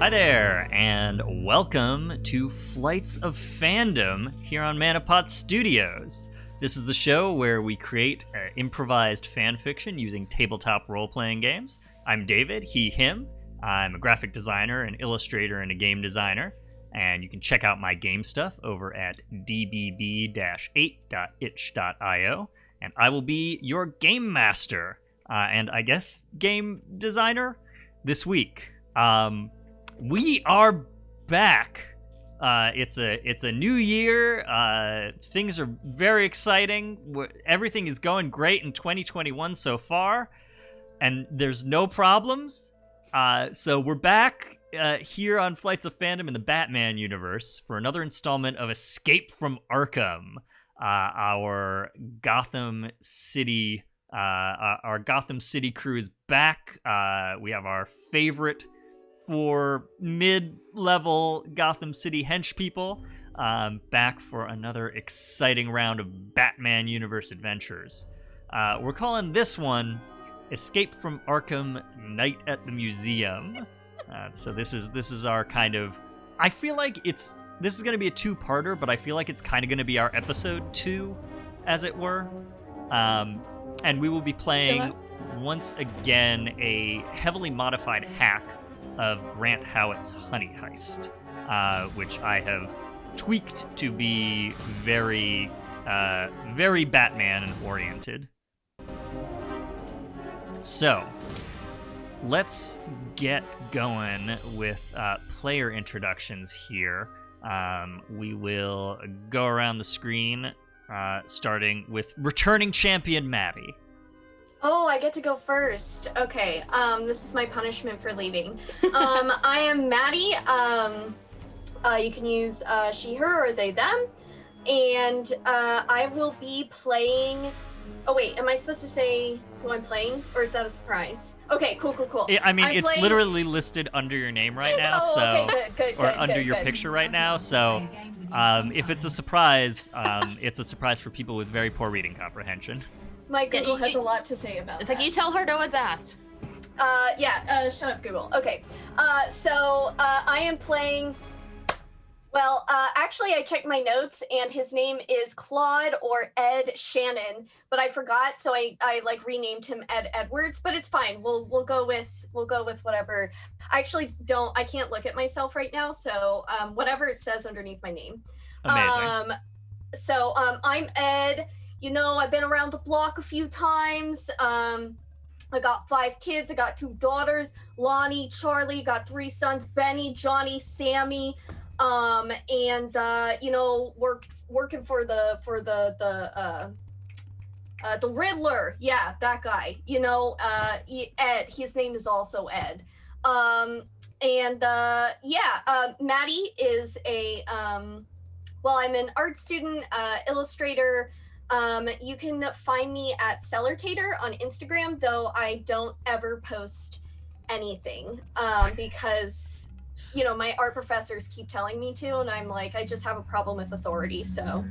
Hi there, and welcome to Flights of Fandom here on Manapot Studios. This is the show where we create improvised fan fiction using tabletop role-playing games. I'm David, he, him. I'm a graphic designer, an illustrator, and a game designer. And you can check out my game stuff over at dbb-8.itch.io. And I will be your game master, and I guess game designer this week. We are back. It's a new year. Things are very exciting. Everything is going great in 2021 so far, and there's no problems. So we're back here on Flights of Fandom in the Batman universe for another installment of Escape from Arkham. Our Gotham City crew is back. We have our favorite for mid-level Gotham City henchpeople back for another exciting round of Batman universe adventures. We're calling this one Escape from Arkham: Night at the Museum. So this is our kind of, I feel like this is going to be a two-parter, but I feel like it's kind of going to be our episode 2, as it were. And we will be playing, once again, a heavily modified hack of Grant Howitt's Honey Heist, which I have tweaked to be very, very Batman-oriented. So, let's get going with player introductions here. We will go around the screen, starting with returning champion Mattie. Oh, I get to go first. Okay, this is my punishment for leaving. I am Mattie. You can use she, her, or they, them. And I will be playing... Oh, wait, am I supposed to say who I'm playing? Or is that a surprise? Okay, cool. I mean, it's literally listed under your name right now, so... Okay, good, or under your picture right now, so... if it's a surprise, it's a surprise for people with very poor reading comprehension. My Google has a lot to say about It's that. like, you tell her no one's asked. Shut up, Google. Okay, so I am playing... Well, actually, I checked my notes, and his name is Claude or Ed Shannon, but I forgot, so I renamed him Ed Edwards. But it's fine. We'll go with whatever. I can't look at myself right now, so whatever it says underneath my name. Amazing. I'm Ed. You know, I've been around the block a few times. I got 5 kids. I got 2 daughters, Lonnie, Charlie. Got 3 sons, Benny, Johnny, Sammy. Working for the Riddler. Yeah, that guy. Ed. His name is also Ed. Mattie is I'm an art student, illustrator. You can find me at Cellotator on Instagram, though I don't ever post anything, because my art professors keep telling me to, and I'm like, I just have a problem with authority, so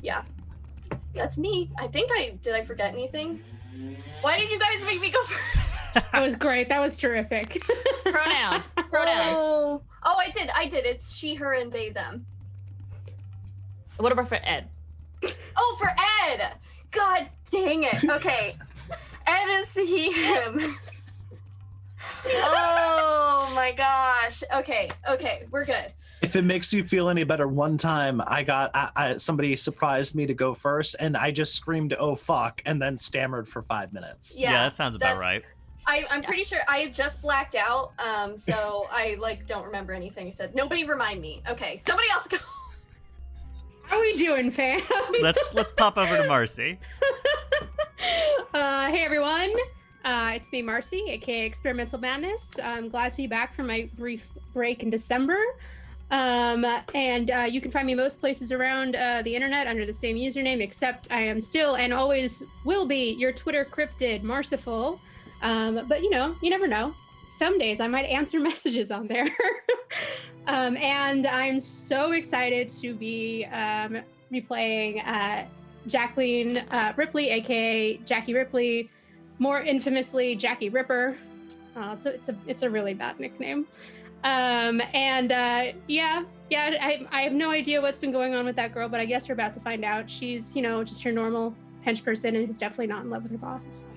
yeah. That's me. Did I forget anything? Why did you guys make me go first? That was great. That was terrific. Pronouns. Oh, I did. It's she, her, and they, them. What about for Ed? Oh, for Ed! God dang it. Okay. Ed is he, him. Oh my gosh. Okay, we're good. If it makes you feel any better, one time somebody surprised me to go first, and I just screamed, "Oh fuck," and then stammered for 5 minutes. Yeah, that sounds about right. I'm pretty sure I just blacked out, so I don't remember anything he said. Nobody remind me. Okay, somebody else go. How are we doing, fam? Let's pop over to Marcy. Hey everyone, it's me, Marcy, aka Experimental Madness. I'm glad to be back from my brief break in December. You can find me most places around the internet under the same username, except I am still and always will be your Twitter cryptid, Marciful. But you never know. Some days I might answer messages on there. And I'm so excited to be replaying Jacqueline Ripley, aka Jacky Ripley, more infamously Jacky Ripper. It's a really bad nickname. I have no idea what's been going on with that girl, but I guess we're about to find out. She's, just your normal hench person and who's definitely not in love with her boss. It's fine.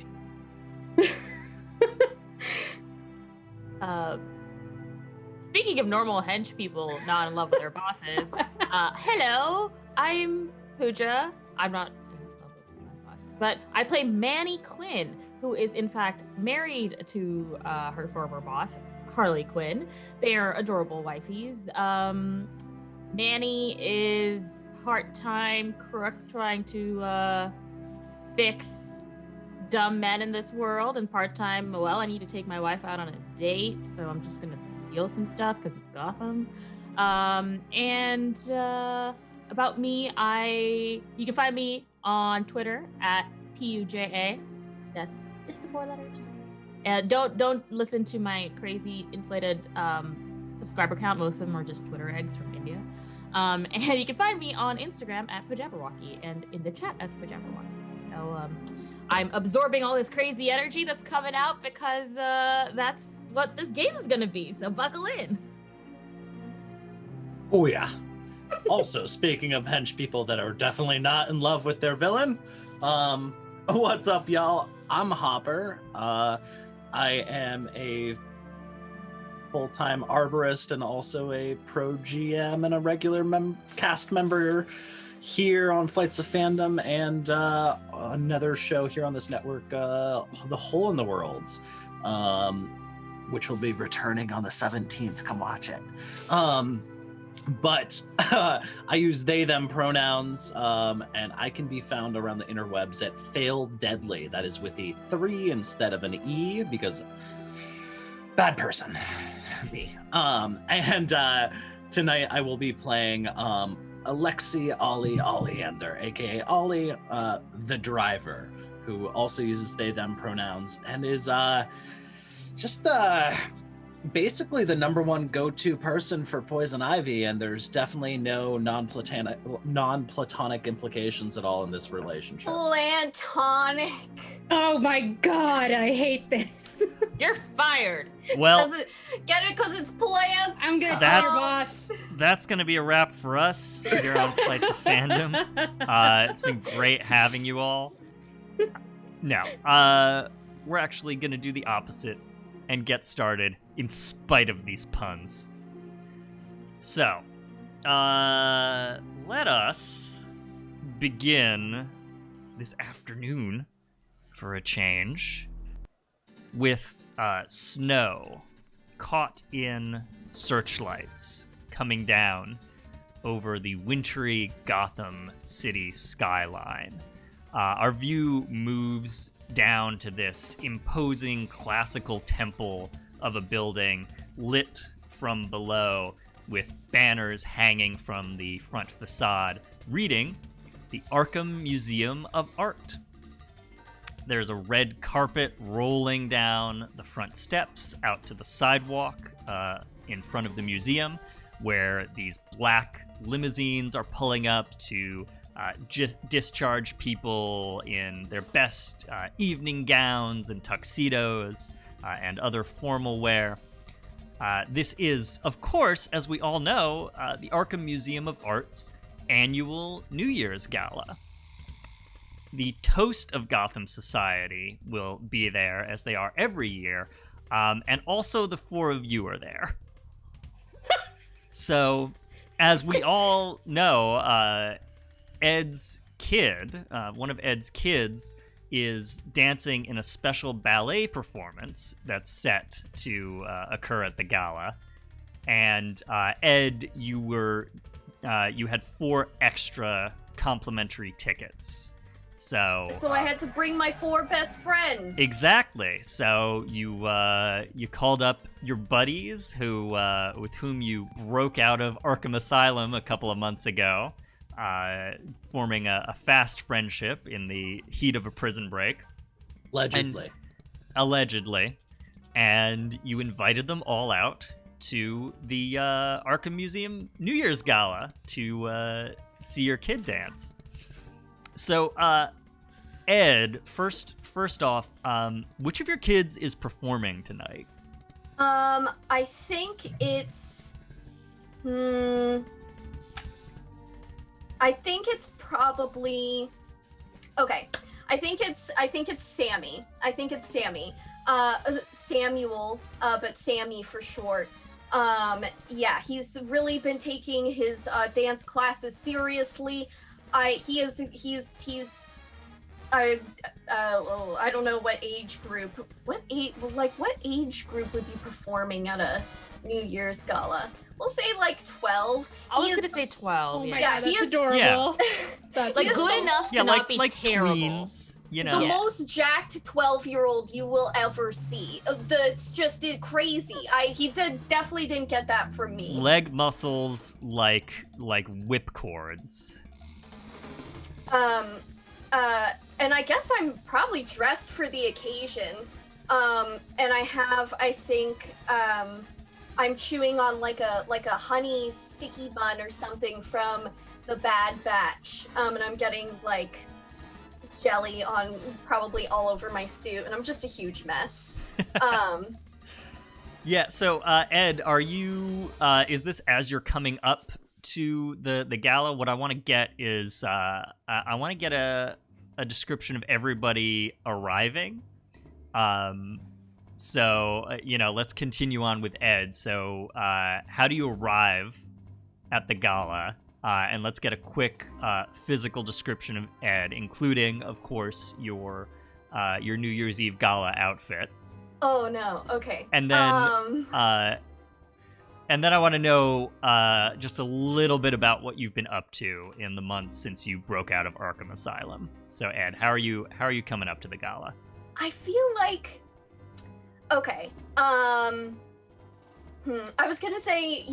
Speaking of normal hench people not in love with their bosses, hello, I'm Puja. I'm not in love with my boss, but I play Manny Quinn, who is in fact married to her former boss, Harley Quinn. They are adorable wifeys. Manny is part-time crook trying to fix dumb men in this world, and part-time, well, I need to take my wife out on a date, so I'm just gonna steal some stuff because it's Gotham. About me, you can find me on Twitter at Puja. Yes, just the 4 letters. And don't listen to my crazy inflated subscriber count. Most of them are just Twitter eggs from India. And you can find me on Instagram at Pajabberwocky and in the chat as Pajabberwocky. So I'm absorbing all this crazy energy that's coming out because that's what this game is gonna be. So buckle in. Oh yeah. Also, speaking of hench people that are definitely not in love with their villain, what's up, y'all? I'm Hopper. I am a full-time arborist and also a pro GM and a regular cast member here on Flights of Fandom and another show here on this network, The Hole in the Worlds, which will be returning on the 17th. Come watch it. But I use they, them pronouns, and I can be found around the interwebs at Fail Deadly. That is with a 3 instead of an E, because bad person, me. And tonight I will be playing Alexi Olliander, aka Olly, the driver, who also uses they, them pronouns, and is just basically the number one go-to person for Poison Ivy, and there's definitely no non-platonic implications at all in this relationship. Platonic. Oh my god, I hate this. You're fired. Well, Get it because it's plants. I'm gonna tell your boss. that's going to be a wrap for us here on Flights of Fandom. It's been great having you all. No, we're actually going to do the opposite and get started in spite of these puns. So, let us begin this afternoon, for a change, with snow caught in searchlights coming down over the wintry Gotham City skyline. Our view moves down to this imposing classical temple of a building lit from below with banners hanging from the front facade reading the Arkham Museum of Art. There's a red carpet rolling down the front steps out to the sidewalk in front of the museum, where these black limousines are pulling up to discharge people in their best evening gowns and tuxedos and other formal wear. This is, of course, as we all know, the Arkham Museum of Art's annual New Year's Gala. The toast of Gotham society will be there, as they are every year, and also the 4 of you are there. So, as we all know, Ed's kid, one of Ed's kids, is dancing in a special ballet performance that's set to occur at the gala. And Ed, you had 4 extra complimentary tickets. So I had to bring my 4 best friends. Exactly. So you called up your buddies who with whom you broke out of Arkham Asylum a couple of months ago, forming a fast friendship in the heat of a prison break. Allegedly. And you invited them all out to the Arkham Museum New Year's Gala to see your kid dance. So, Ed, first off, which of your kids is performing tonight? I think it's. I think it's probably. Okay, I think it's Sammy. Samuel, but Sammy for short. Yeah, he's really been taking his dance classes seriously. I don't know what age group. What age group would be performing at a New Year's gala? We'll say like 12. I was gonna say 12. Oh my yeah. god, that's adorable. Yeah. That's Like He is good enough to Yeah, not be like terrible. tweens, you The know. Yeah. most jacked 12-year-old you will ever see. It's just crazy. He definitely didn't get that from me. Leg muscles like whipcords. And I guess I'm probably dressed for the occasion. And I think I'm chewing on like a honey sticky bun or something from the Bad Batch. And I'm getting like jelly on probably all over my suit, and I'm just a huge mess. Yeah, so Ed, are you is this as you're coming up to the gala? What I want to get is I want to get a description of everybody arriving. So let's continue on with Ed. So how do you arrive at the gala? And let's get a quick physical description of Ed, including, of course, your New Year's Eve gala outfit. Oh no, okay. And then I want to know just a little bit about what you've been up to in the months since you broke out of Arkham Asylum. So Ed, how are you coming up to the gala? I feel like okay. I was gonna say,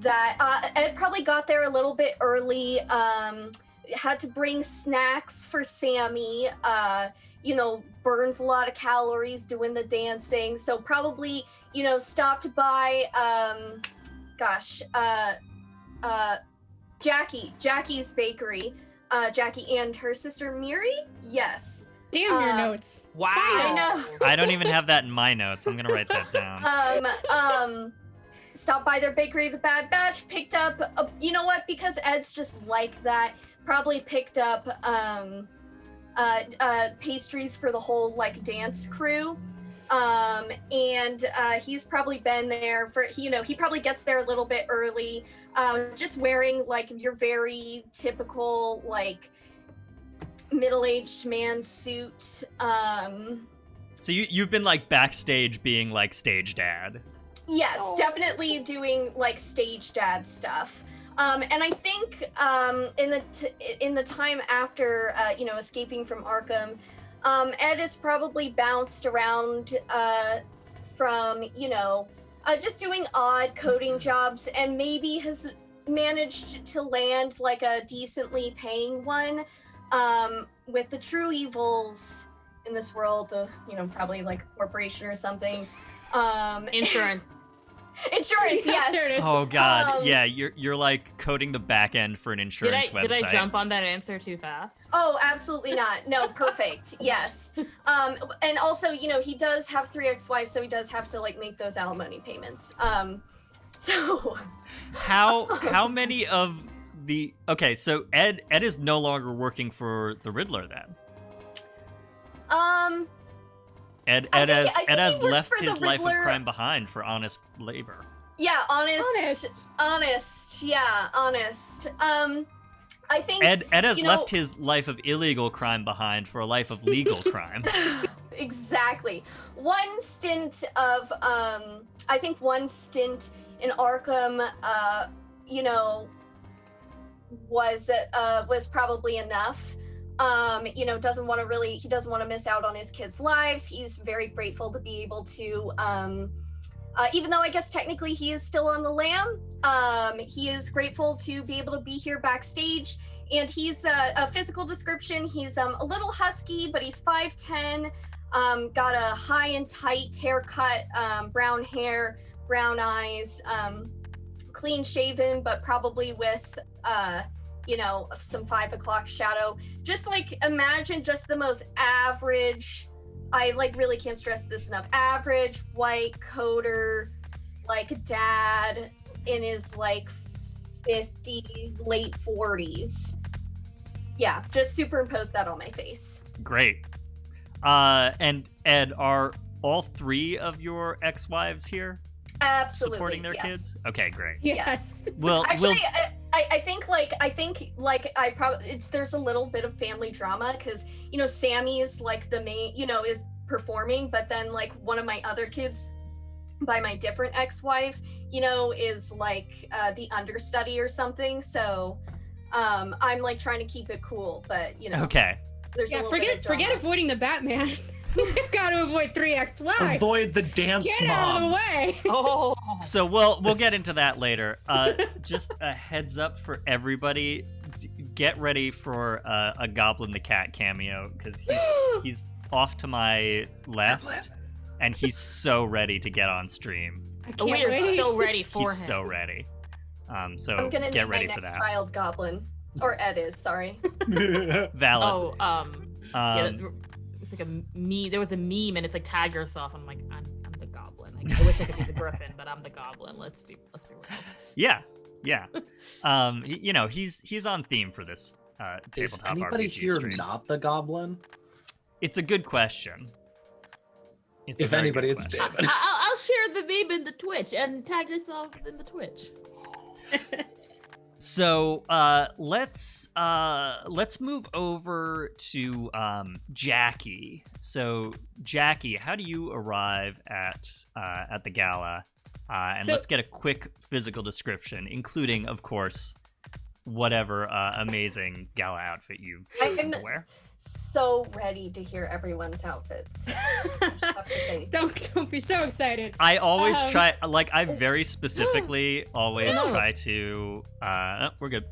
that Ed probably got there a little bit early. Had to bring snacks for Sammy. Burns a lot of calories doing the dancing. So probably, stopped by Jacky's bakery. Jackie and her sister Miri? Yes. Damn your notes. Wow. I know. I don't even have that in my notes. I'm gonna write that down. Stopped by their bakery, the Bad Batch, picked up, you know what, because Ed's just like that, probably picked up pastries for the whole dance crew. And he's probably been there for, he probably gets there a little bit early, just wearing your very typical middle-aged man suit. So you've been backstage being stage dad. Yes, definitely doing stage dad stuff. And I think in the time after escaping from Arkham, Ed has probably bounced around from just doing odd coding jobs, and maybe has managed to land a decently paying one with the true evils in this world, probably corporation or something. Insurance. Insurance, yes. There it is. Oh God, yeah, you're coding the back end for an insurance website. Did I jump on that answer too fast? Oh, absolutely not. No, perfect. Yes. And also, he does have 3 ex-wives, so he does have to make those alimony payments. So how many of the so Ed is no longer working for the Riddler then. Ed has left his life of crime behind for honest labor. Yeah, honest. Yeah, honest. I think Ed has left his life of illegal crime behind for a life of legal crime. Exactly. One stint in Arkham, was probably enough. He doesn't want to miss out on his kids' lives. He's very grateful to be able to, even though I guess technically he is still on the lam, he is grateful to be able to be here backstage. And he's a physical description. He's a little husky, but he's 5'10", got a high and tight haircut, brown hair, brown eyes, clean shaven, but probably with some 5 o'clock shadow. Just imagine just the most average I like really can't stress this enough. Average white coder, like dad in his like 50s, late 40s. Yeah, just superimpose that on my face. Great. And Ed, are all 3 of your ex-wives here Absolutely. supporting their yes. kids? Okay, great. Yes. Well, Actually, I think I probably there's a little bit of family drama because Sammy's like the main is performing, but then like one of my other kids by my different ex-wife is like the understudy or something. So I'm like trying to keep it cool, but okay. there's a little bit of drama. forget avoiding the Batman. We've got to avoid 3 ex-wives. Avoid the dance Get moms. out of the way. Oh. So we'll get into that later. Just a heads up for everybody: get ready for a Goblin the Cat cameo because he's off to my left, and he's so ready to get on stream. I can't We are wait. so ready for He's him. so ready. So I'm gonna get name ready my for next that. child Goblin, or Ed is sorry. Valid. Yeah, it was like a meme. There was a meme, and it's like tag yourself. I'm like, I'm the Goblin. I wish I could be the Griffin, but I'm the Goblin. Let's be real. Yeah. He's on theme for this Is tabletop anybody RPG here stream. not the goblin? It's a good question. It's a If very anybody, good it's question. David. I'll share the meme in the Twitch and tag yourselves in the Twitch. So let's move over to Jacky. So Jacky, how do you arrive at the gala? And So- let's get a quick physical description, including, of course, whatever amazing gala outfit you've I'm chosen to wear. so ready to hear everyone's outfits. I just have to say. Don't be so excited. I always Um, try, like, I very specifically always No. try to, we're good.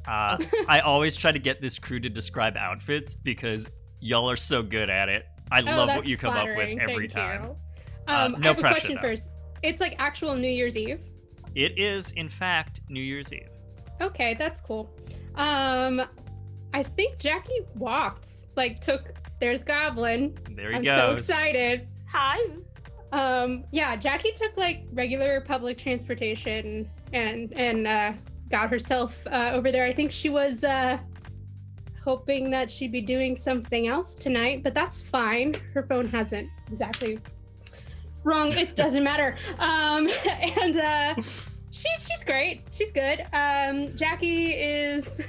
I always try to get this crew to describe outfits because y'all are so good at it. I love what that's you come up with flattering. every Thank time. you. No I have a pressure, question though. first. It's like actual New Year's Eve. It is, in fact, New Year's Eve. Okay, that's cool. I think Jacky walked. There's Goblin. There he I'm goes. so excited. Hi. Yeah, Jacky took like regular public transportation and got herself over there. I think she was hoping that she'd be doing something else tonight, but that's fine. Her phone hasn't exactly wrong. It doesn't matter. And she's great. She's good. Jacky is.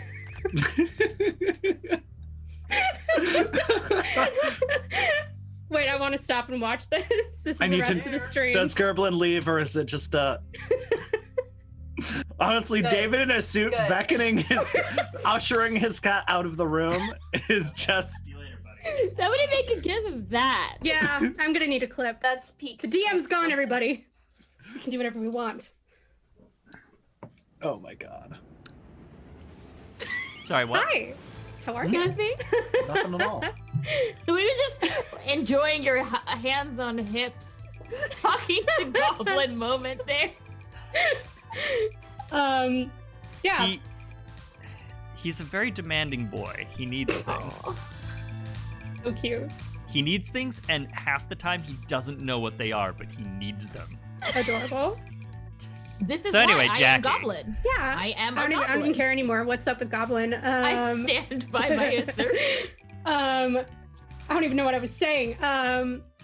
Wait, I want to stop and watch this. This is I the need to- rest of the stream. Does Gerblin leave, or is it just honestly, Good. David in a suit Good. beckoning ushering his cat out of the room is just. See you later, buddy. Somebody make a gif of that. Yeah, I'm gonna need a clip. That's peak. The DM's gone, everybody. We can do whatever we want. Oh my god. Sorry, what? Hi. How are you? Nothing. Nothing at all. We were just enjoying your hands on hips, talking to Goblin moment there. Yeah. He's a very demanding boy. He needs things. So cute. He needs things, and half the time he doesn't know what they are, but he needs them. Adorable. This is So anyway, why I am Jackie. Goblin. Yeah. I am I a don't Goblin. even care anymore. What's up with Goblin? I stand by my assertion. I don't even know what I was saying.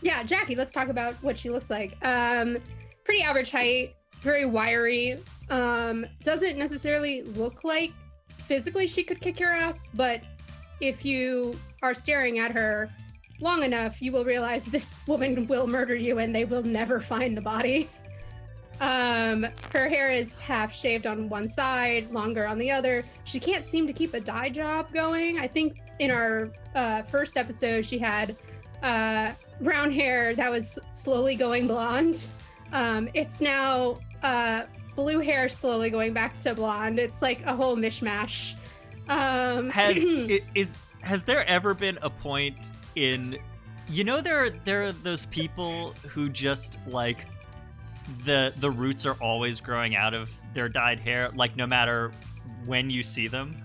Yeah, Jacky, let's talk about what she looks like. Pretty average height, very wiry. Doesn't necessarily look like physically she could kick your ass, but if you are staring at her long enough, you will realize this woman will murder you and they will never find the body. Her hair is half shaved on one side, longer on the other. She can't seem to keep a dye job going. I think in our first episode, she had brown hair that was slowly going blonde. It's now blue hair slowly going back to blonde. It's like a whole mishmash. Has there ever been a point in, there are those people who just like the roots are always growing out of their dyed hair, like no matter when you see them?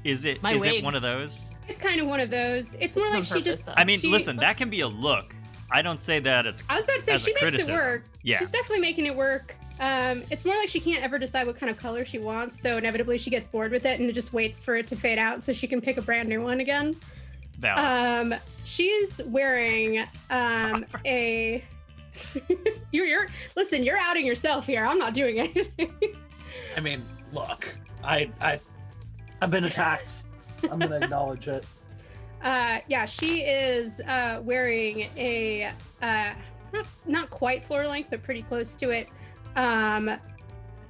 Is it My is it wigs. one of those? It's kind of one of those. It's more This is like on she purpose, just. though. I mean, she- listen, that can be a look. I don't say that as I was about to say as a she makes it criticism. work. Yeah. She's definitely making it work. It's more like she can't ever decide what kind of color she wants, so inevitably she gets bored with it and just waits for it to fade out so she can pick a brand new one again. Valid. She's wearing a. you're listen. You're outing yourself here. I'm not doing anything. I mean, look, I've been attacked. I'm gonna acknowledge it. Yeah, she is wearing a not quite floor length, but pretty close to it.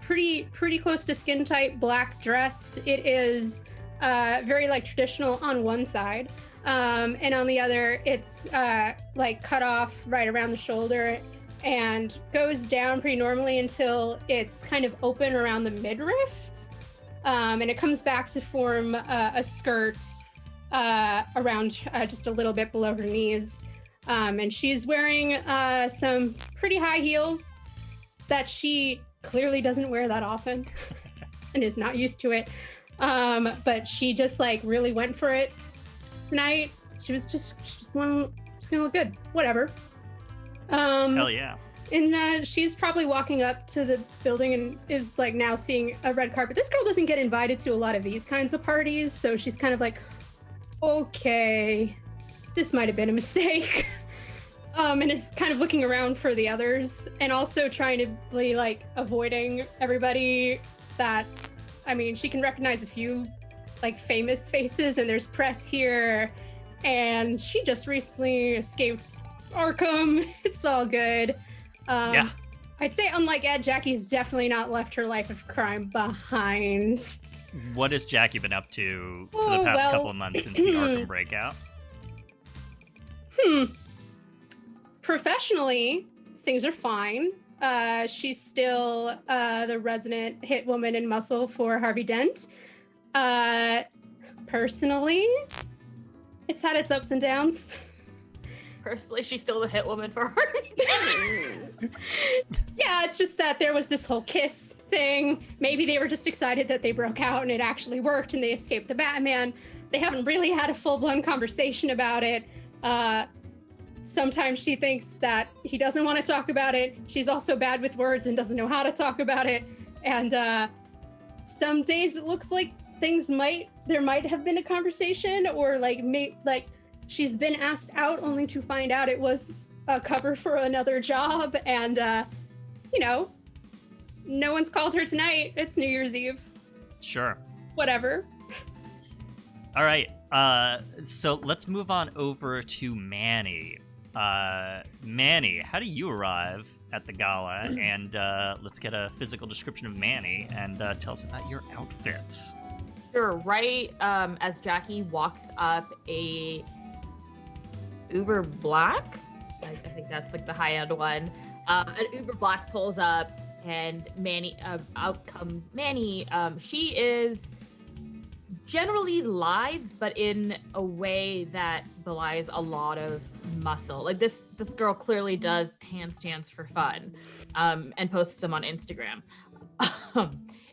Pretty close to skin tight black dress. It is very like traditional on one side, and on the other, it's like cut off right around the shoulder and goes down pretty normally until it's kind of open around the midriff, and it comes back to form a skirt around just a little bit below her knees. And she's wearing some pretty high heels that she clearly doesnent wear that often and is not used to it. But she just like really went for it tonight. She just gonna look good. Whatever. Hell yeah. And she's probably walking up to the building and is like now seeing a red carpet. This girl doesn't get invited to a lot of these kinds of parties, so she's kind of like, okay, this might have been a mistake. And is kind of looking around for the others and also trying to be like avoiding everybody that, I mean, she can recognize a few like famous faces and there's press here and she just recently escaped Arkham. It's all good. Yeah. I'd say unlike Ed, Jacky's definitely not left her life of crime behind. What has Jacky been up to for Oh, the past well, couple of months since the Arkham breakout? Professionally, things are fine. She's still the resident hit woman in muscle for Harvey Dent. Personally, it's had its ups and downs. Personally, she's still the hit woman for her. Yeah, it's just that there was this whole kiss thing. Maybe they were just excited that they broke out and it actually worked and they escaped the Batman. They haven't really had a full-blown conversation about it. Sometimes she thinks that he doesn't want to talk about it. She's also bad with words and doesn't know how to talk about it. And some days it looks like there might have been a conversation, or like she's been asked out only to find out it was a cover for another job. And no one's called her tonight. It's New Year's Eve. Sure. Whatever. All right. So let's move on over to Manny. Manny, how do you arrive at the gala? And let's get a physical description of Manny and tell us about your outfit. Sure. Right as Jacky walks up, a Uber Black, I think that's like the high-end one, an Uber Black pulls up, and Manny, out comes Manny. She is generally lithe, but in a way that belies a lot of muscle. Like this girl clearly does handstands for fun, and posts them on Instagram.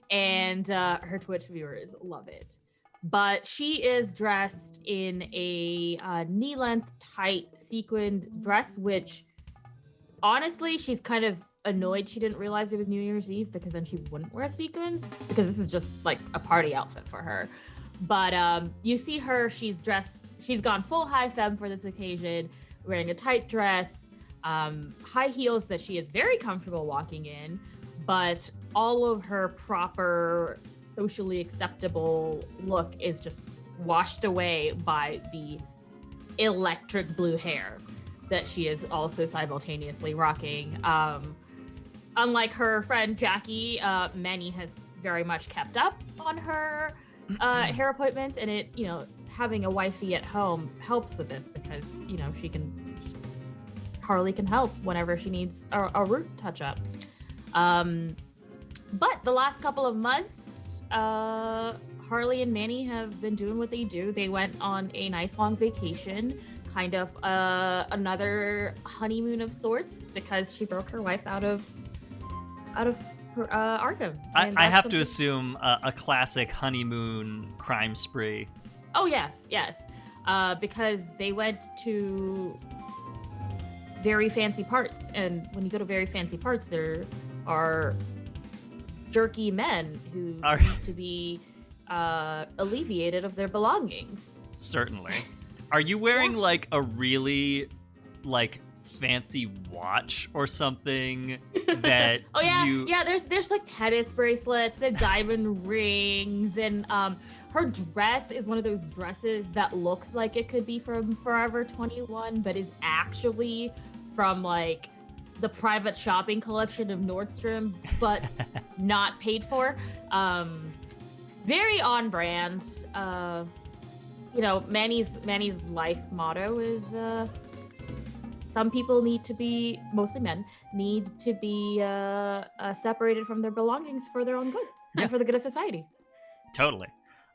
And her Twitch viewers love it. But she is dressed in a knee-length, tight, sequined dress, which honestly, she's kind of annoyed she didn't realize it was New Year's Eve, because then she wouldn't wear sequins, because this is just like a party outfit for her. But you see her, she's gone full high femme for this occasion, wearing a tight dress, high heels that she is very comfortable walking in, but all of her proper socially acceptable look is just washed away by the electric blue hair that she is also simultaneously rocking. Unlike her friend Jacky, Manny has very much kept up on her hair appointments, and it, having a wifey at home helps with this, because, she can just, Harley can help whenever she needs a root touch up. But the last couple of months, Harley and Manny have been doing what they do. They went on a nice long vacation, kind of another honeymoon of sorts, because she broke her wife out of Arkham. I And have that's to something- assume a classic honeymoon crime spree. Oh yes, because they went to very fancy parts, and when you go to very fancy parts, there are jerky men who need to be alleviated of their belongings. Certainly. Are you wearing like a really like fancy watch or something that Oh yeah, you... yeah. There's like tennis bracelets and diamond rings, and her dress is one of those dresses that looks like it could be from Forever 21, but is actually from like the private shopping collection of Nordstrom, but not paid for. Very on brand. Manny's life motto is some people need to be, mostly men, need to be separated from their belongings for their own good and for the good of society. Totally.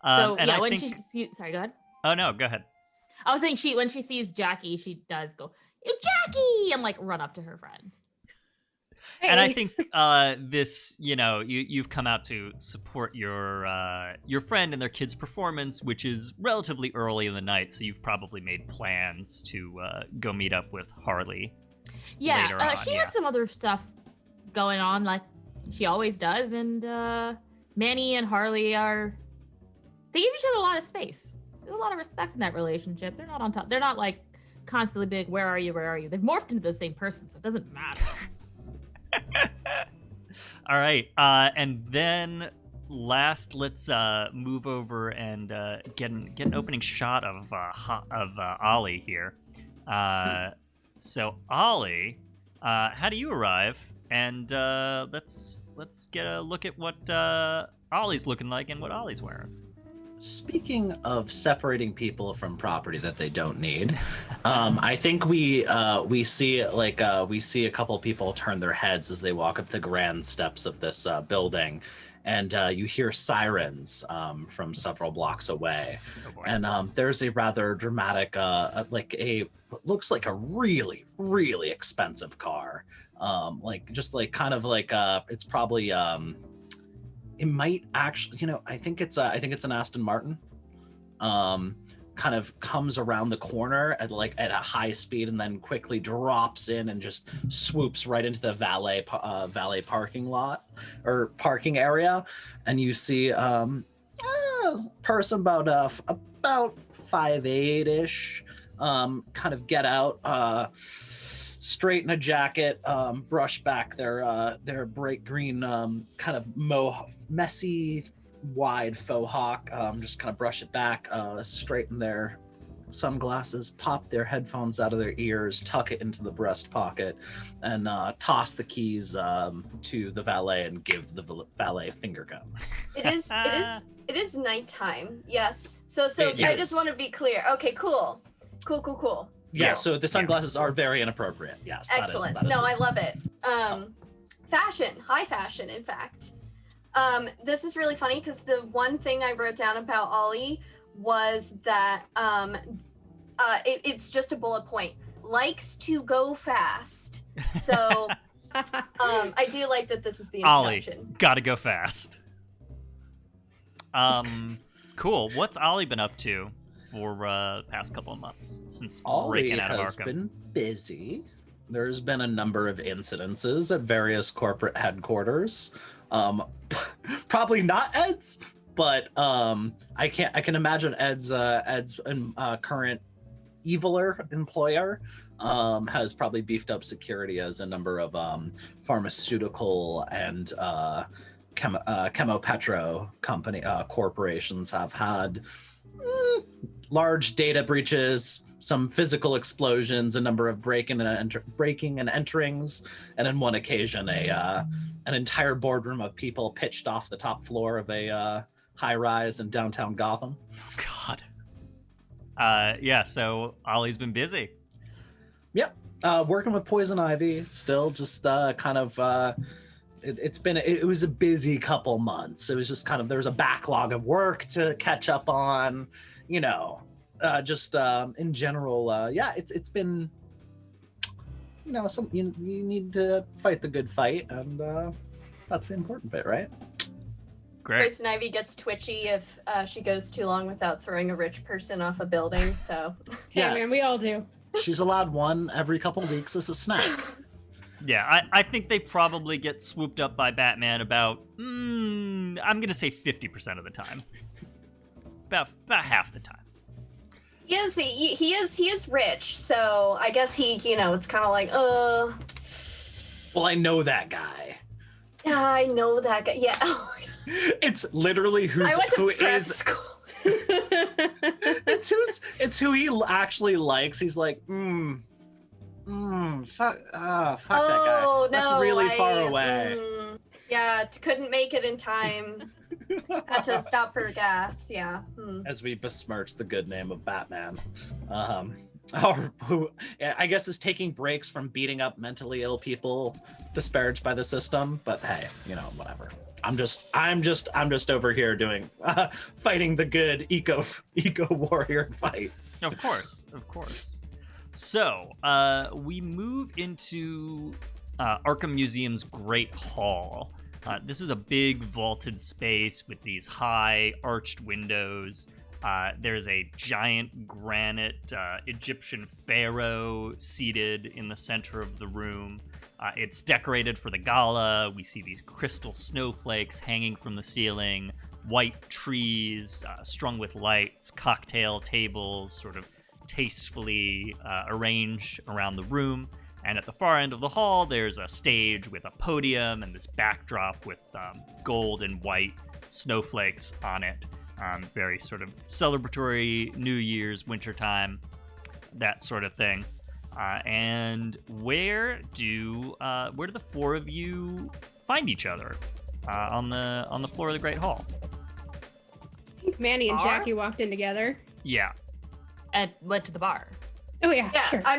So and yeah, I when think... sorry, go ahead. Oh no, go ahead. I was saying when she sees Jacky, she does go, "You Jacky!" and like run up to her friend. And I think this, you've come out to support your friend and their kid's performance, which is relatively early in the night, so you've probably made plans to go meet up with Harley. Yeah, later on, she has some other stuff going on, like she always does, and Manny and Harley they give each other a lot of space. There's a lot of respect in that relationship. They're not on top. They're not like constantly big. Where are you? Where are you? They've morphed into the same person, so it doesn't matter. All right, and then last, let's move over and get an opening shot of Olly here. So Olly, how do you arrive? And let's get a look at what Olly's looking like and what Olly's wearing. Speaking of separating people from property that they don't need, I think we see a couple people turn their heads as they walk up the grand steps of this building, and you hear sirens from several blocks away. Oh, and there's a rather dramatic, looks like a really, really expensive car, it's probably. It might actually, I think it's an Aston Martin. Kind of comes around the corner at a high speed and then quickly drops in and just swoops right into the valet parking lot or parking area, and you see a person about 5'8" kind of get out. Straighten a jacket, brush back their bright green kind of messy wide faux hawk, just kind of brush it back, straighten their sunglasses, pop their headphones out of their ears, tuck it into the breast pocket, and toss the keys to the valet and give the valet finger guns. It is nighttime. Yes. So It I is. just want to be clear. Okay, cool. Yeah, so the sunglasses are very inappropriate. Yes. Excellent. That is No, I love it. Fashion, high fashion, in fact. This is really funny because the one thing I wrote down about Olly was that it's just a bullet point. Likes to go fast. So I do like that this is the introduction. Olly, gotta go fast. Cool. What's Olly been up to for the past couple of months since Olly breaking out of has Arkham? been busy. There's been a number of incidences at various corporate headquarters. Probably not Ed's, but I can imagine Ed's current eviler employer has probably beefed up security, as a number of pharmaceutical and chemopetro company corporations have had large data breaches, some physical explosions, a number of breaking and enterings, and on one occasion an entire boardroom of people pitched off the top floor of a high rise in downtown Gotham. God. Yeah, so Ollie's been busy. Yep. Working with Poison Ivy, still just kind of it was a busy couple months. It was just kind of, there was a backlog of work to catch up on, in general. Yeah, it's been, you need to fight the good fight, and That's the important bit, right? Great. Poison Ivy gets twitchy if she goes too long without throwing a rich person off a building, so... Hey, Yeah. man, we all do. She's allowed one every couple of weeks as a snack. Yeah, I think they probably get swooped up by Batman about, I'm going to say 50% of the time. About half the time. He is rich, so I guess he, it's kind of like, Well, I know that guy. yeah, I know that guy. Yeah. It's literally I went to who prep is school. it's who he actually likes. He's like, fuck that guy. Oh, That's no, really far away. Yeah, couldn't make it in time. Had to stop for gas, yeah. As we besmirch the good name of Batman. Who I guess is taking breaks from beating up mentally ill people disparaged by the system, but hey, whatever. I'm just over here doing fighting the good eco warrior fight. Of course. So, we move into Arkham Museum's Great Hall. This is a big vaulted space with these high arched windows. There's a giant granite Egyptian pharaoh seated in the center of the room. It's decorated for the gala. We see these crystal snowflakes hanging from the ceiling, white trees strung with lights, cocktail tables sort of tastefully arranged around the room. And at the far end of the hall, there's a stage with a podium and this backdrop with gold and white snowflakes on it. Very sort of celebratory New Year's, wintertime, that sort of thing. And where do the four of you find each other on the floor of the Great Hall? I think Manny and Bar? Jacky walked in together. Yeah. And went to the bar. Oh yeah, Yeah, sure. I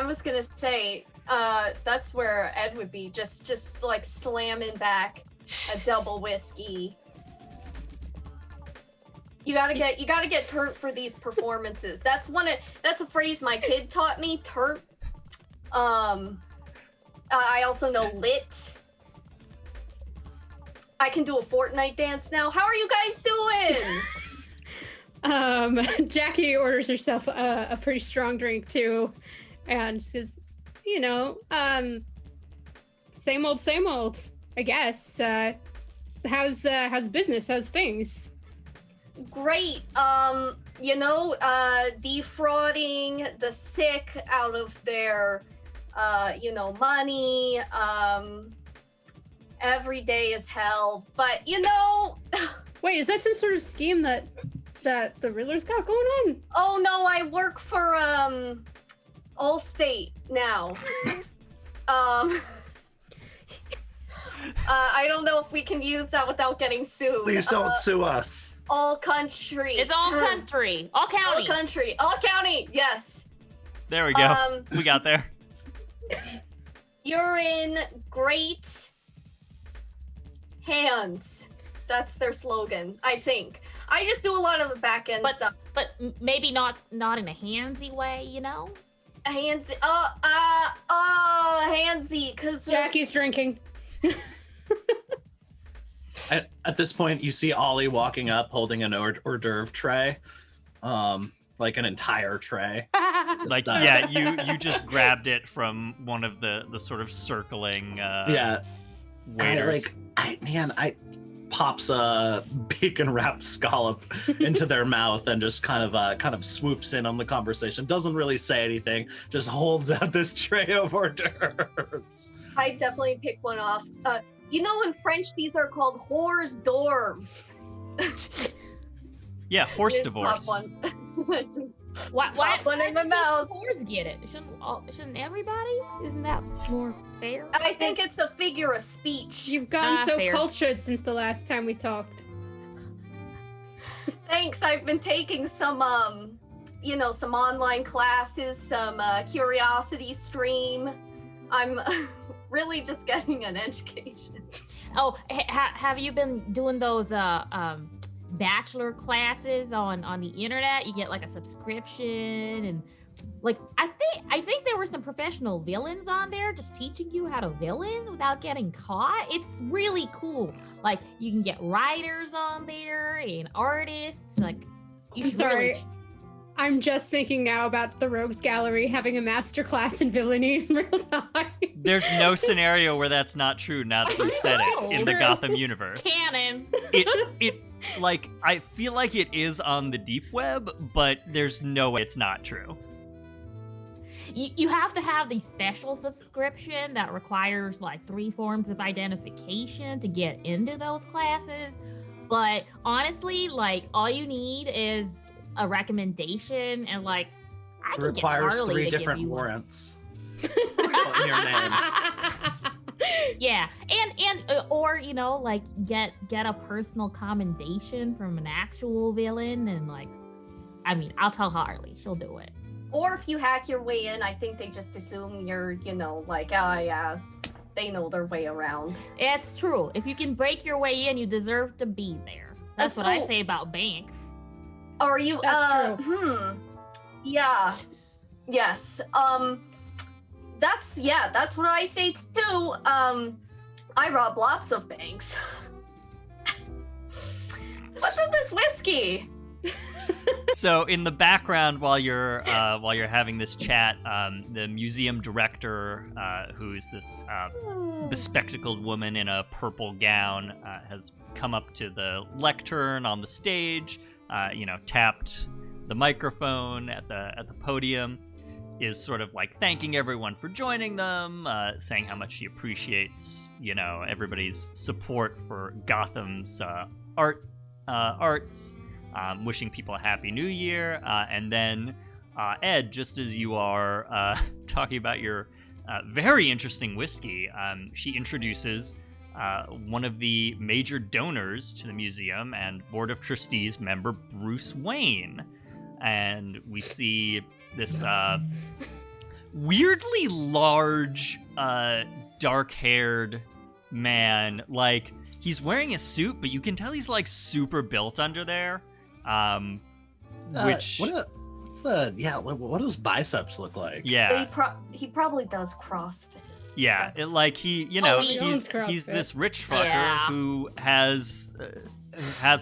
was gonna say, that's where Ed would be, just like slamming back a double whiskey. You gotta get turnt for these performances. That's a phrase my kid taught me, turnt. I also know lit. I can do a Fortnite dance now. How are you guys doing? Jacky orders herself a pretty strong drink too, and says, same old, I guess. How's business? How's things? Great. Defrauding the sick out of their, money. Every day is hell. But, Wait, is that some sort of scheme that the Riddler's got going on? oh no, I work for, Allstate now. I don't know if we can use that without getting sued. Please don't sue us. All country. It's all country. All county. All county, yes. There we go. We got there. You're in great hands. That's their slogan, I think. I just do a lot of the back end stuff. But maybe not in a handsy way, Handsy. Handsy, because Jacky's drinking. At this point, you see Olly walking up holding an hors d'oeuvre tray, like an entire tray. Like, yeah, you just grabbed it from one of the sort of circling waiters. I pops a bacon wrapped scallop into their mouth and just kind of swoops in on the conversation. Doesn't really say anything, just holds out this tray of hors d'oeuvres. I definitely pick one off. In French, these are called hors d'oeuvres. Yeah, horse Just divorce. pop one. Why Pop one in my mouth. Whores get it? Shouldn't everybody? Isn't that more fair? I think it's a figure of speech. You've gotten so fair. cultured since the last time we talked. Thanks. I've been taking some online classes, some curiosity stream. I'm really just getting an education. Oh, have you been doing those bachelor classes on the internet? You get like a subscription, and like I I think there were some professional villains on there just teaching you how to villain without getting caught. It's really cool. Like, you can get writers on there and artists. Like, you I'm should sorry. really... I'm just thinking now about the Rogues Gallery having a masterclass in villainy in real time. There's no scenario where that's not true now that you've said it in the True. Gotham universe. Canon. It like, I feel like it is on the deep web, but there's no way it's not true. You have to have the special subscription that requires like 3 forms of identification to get into those classes. But honestly, like, all you need is a recommendation, and like, I It can get requires Harley 3 to give different you one. warrants. In your name. Yeah, and or you know, like, get a personal commendation from an actual villain, and like, I mean, I'll tell Harley, she'll do it. Or if you hack your way in, I think they just assume you're, you know, like, yeah, they know their way around. It's true. If you can break your way in, you deserve to be there. That's what I So- say about banks. Are you, That's yeah. Yes. That's what I say too. I rob lots of banks. What's in this whiskey? So in the background, while you're having this chat, the museum director, who's this bespectacled woman in a purple gown, has come up to the lectern on the stage. Tapped the microphone at the podium, is sort of like thanking everyone for joining them, saying how much she appreciates, everybody's support for Gotham's arts, wishing people a happy new year, and then Ed, just as you are talking about your very interesting whiskey, she introduces one of the major donors to the museum and Board of Trustees member, Bruce Wayne. And we see this weirdly large, dark-haired man. Like, he's wearing a suit, but you can tell he's, like, super built under there. Which... what do those biceps look like? Yeah. He probably does CrossFit. Yeah, That's- he he's owns he's CrossFit. this rich fucker Yeah. who has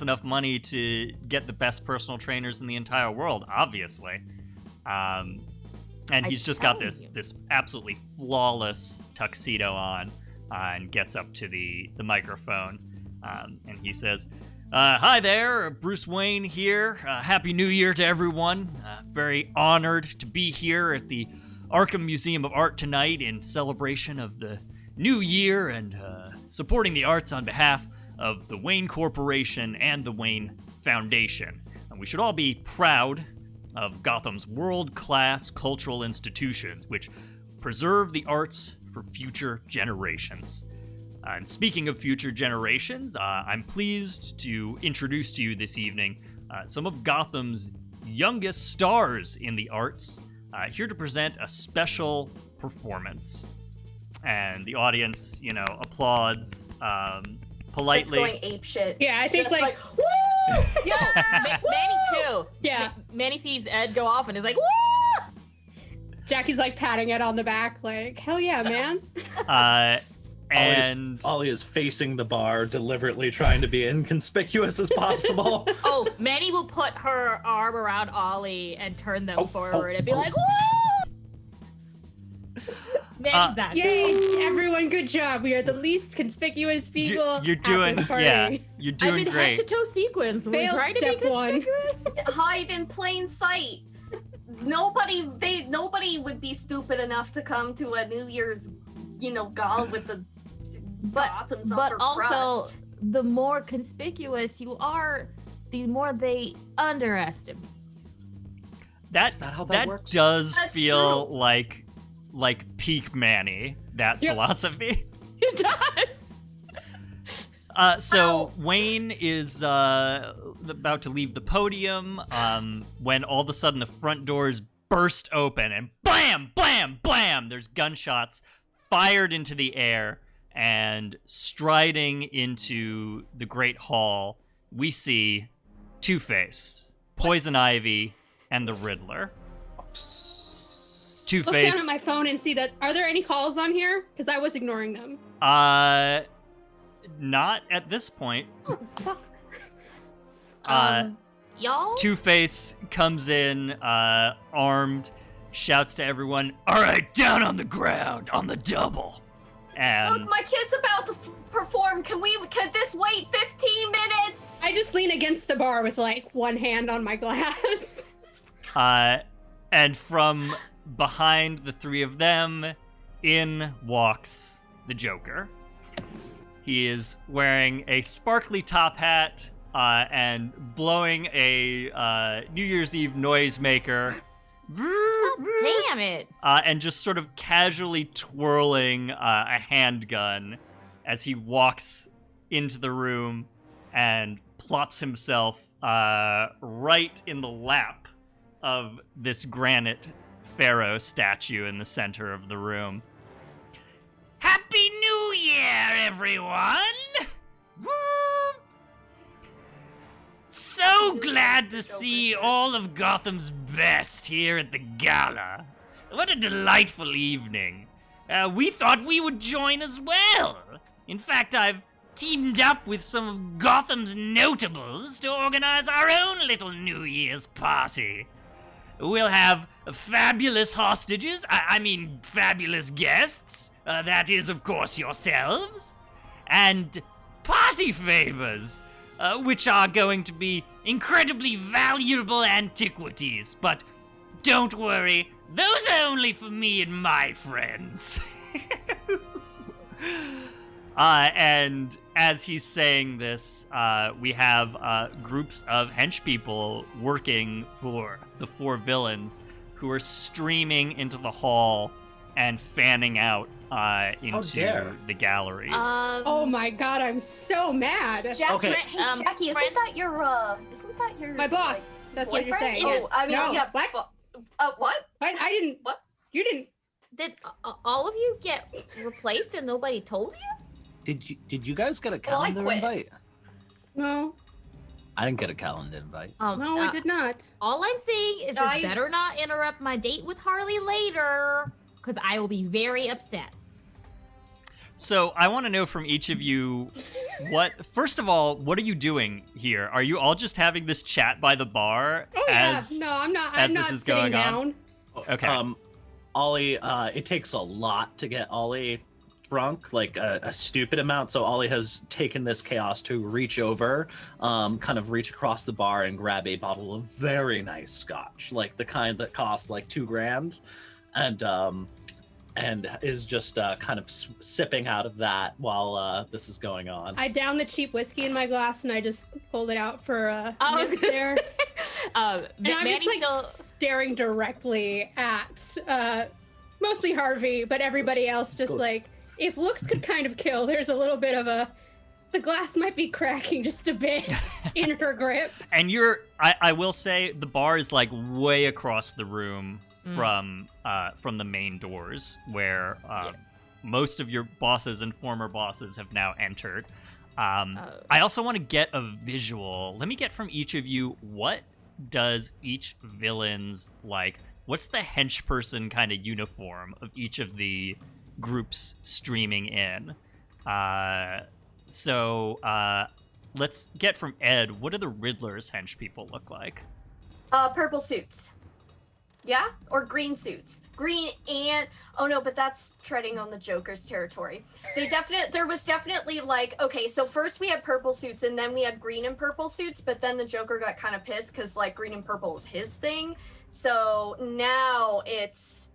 enough money to get the best personal trainers in the entire world, obviously. And he's just got this absolutely flawless tuxedo on, and gets up to the microphone, and he says, "Hi there, Bruce Wayne here. Happy New Year to everyone. Very honored to be here at the Arkham Museum of Art tonight in celebration of the new year and supporting the arts on behalf of the Wayne Corporation and the Wayne Foundation. And we should all be proud of Gotham's world-class cultural institutions, which preserve the arts for future generations. And speaking of future generations, I'm pleased to introduce to you this evening some of Gotham's youngest stars in the arts, here to present a special performance." And the audience, applauds politely. It's going apeshit. Yeah, I think Just like woo! Yo, Manny too. Yeah. Manny sees Ed go off and is like, woo! Jackie's like patting it on the back, like, hell yeah, man. And Olly is facing the bar, deliberately trying to be inconspicuous as possible. Oh, Manny will put her arm around Ollie and turn them forward and be like, woo! Manny's that. Yay, everyone, good job. We are the least conspicuous people you're at doing, this party. yeah, you're I'm doing in great. head-to-toe sequence. We're Failed trying to step be one. conspicuous. Hide in plain sight. Nobody would be stupid enough to come to a New Year's, gala with the Gotham's But upper also, crust. the more conspicuous you are, the more they underestimate. That that how that works? does That's feel true. like peak Manny, that Yep. philosophy. It does. So Wayne is about to leave the podium when all of a sudden the front doors burst open and blam, blam, blam. There's gunshots fired into the air, and striding into the Great Hall, we see Two-Face, Poison Ivy, and the Riddler. Two look Face. down at my phone and see that. Are there any calls on here? Because I was ignoring them. Not at this point. Oh, fuck. Y'all? Two-Face comes in, armed, shouts to everyone, "All right, down on the ground, on the double." And Look, my kid's about to perform. Can this wait 15 minutes? I just lean against the bar with like one hand on my glass. and from behind the three of them, in walks the Joker. He is wearing a sparkly top hat, and blowing a New Year's Eve noisemaker. Damn it. And just sort of casually twirling a handgun as he walks into the room and plops himself right in the lap of this granite pharaoh statue in the center of the room. Happy New Year, everyone! Woo! So glad to see all of Gotham's best here at the gala. What a delightful evening. We thought we would join as well. In fact, I've teamed up with some of Gotham's notables to organize our own little New Year's party. We'll have fabulous hostages, I mean fabulous guests. That is, of course, yourselves. And party favors. Which are going to be incredibly valuable antiquities, but don't worry, those are only for me and my friends. And as he's saying this, we have groups of henchpeople working for the four villains who are streaming into the hall and fanning out into the galleries. Oh my god, I'm so mad. Okay. Jacky, isn't that your My boss. That's what you're saying. Oh, I mean, No. yeah. What? What? I didn't. What? You didn't. Did all of you get replaced and nobody told you? Did you guys get a Well, I calendar quit. invite? No. I didn't get a calendar invite. No, I did not. All I'm saying is this better not interrupt my date with Harley later, because I will be very upset. So I want to know from each of you, first of all, what are you doing here? Are you all just having this chat by the bar? Oh yeah. No, I'm not. I'm not is sitting going down. on? Okay. Ollie, it takes a lot to get Ollie drunk, like a stupid amount. So Ollie has taken this chaos to reach over, kind of reach across the bar and grab a bottle of very nice scotch, like the kind that cost like $2,000, and is just kind of sipping out of that while this is going on. I down the cheap whiskey in my glass and I just hold it out for I was nip gonna there. say, And I'm Manny just like still... staring directly at mostly Harvey, but everybody else just Good. like, if looks could kind of kill, there's a little bit of the glass might be cracking just a bit in her grip. And I will say the bar is like way across the room from the main doors where most of your bosses and former bosses have now entered. I also want to get a visual. Let me get from each of you, what does each villain's what's the hench person kind of uniform of each of the groups streaming in? So let's get from Ed, what do the Riddler's hench people look like? Purple suits. Yeah? Or green suits. Green and... Oh no, but that's treading on the Joker's territory. There was definitely okay, so first we had purple suits and then we had green and purple suits, but then the Joker got kind of pissed because green and purple is his thing. So now it's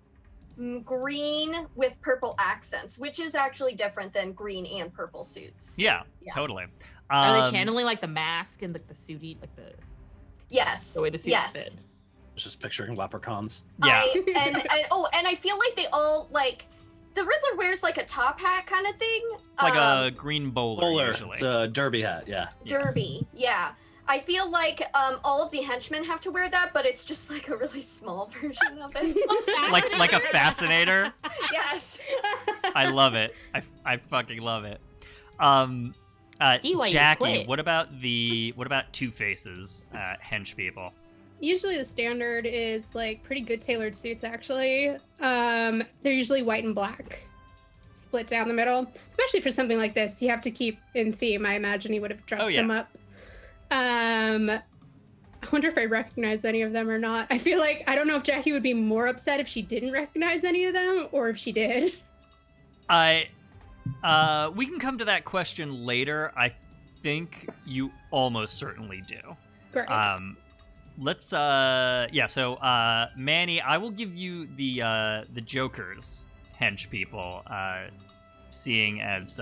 green with purple accents, which is actually different than green and purple suits. Yeah. Totally. Are they channeling the mask and the suity, the Yes. way the suits fit? I was just picturing leprechauns. Yeah. And I feel like they all the Riddler wears a top hat kind of thing. It's like a green bowler usually. It's a derby hat, yeah. Derby, yeah. I feel like all of the henchmen have to wear that, but it's just a really small version of it. like a fascinator. Yes. I love it. I fucking love it. See why you Jacky, quit. what about Two Faces hench people? usually the standard is like pretty good tailored suits, actually. They're usually white and black, split down the middle. Especially for something like this, you have to keep in theme. I imagine he would have dressed them up. I wonder if I recognize any of them or not. I feel like, I don't know if Jacky would be more upset if she didn't recognize any of them or if she did. We can come to that question later. I think you almost certainly do. Great. Manny, I will give you the Joker's hench people, seeing as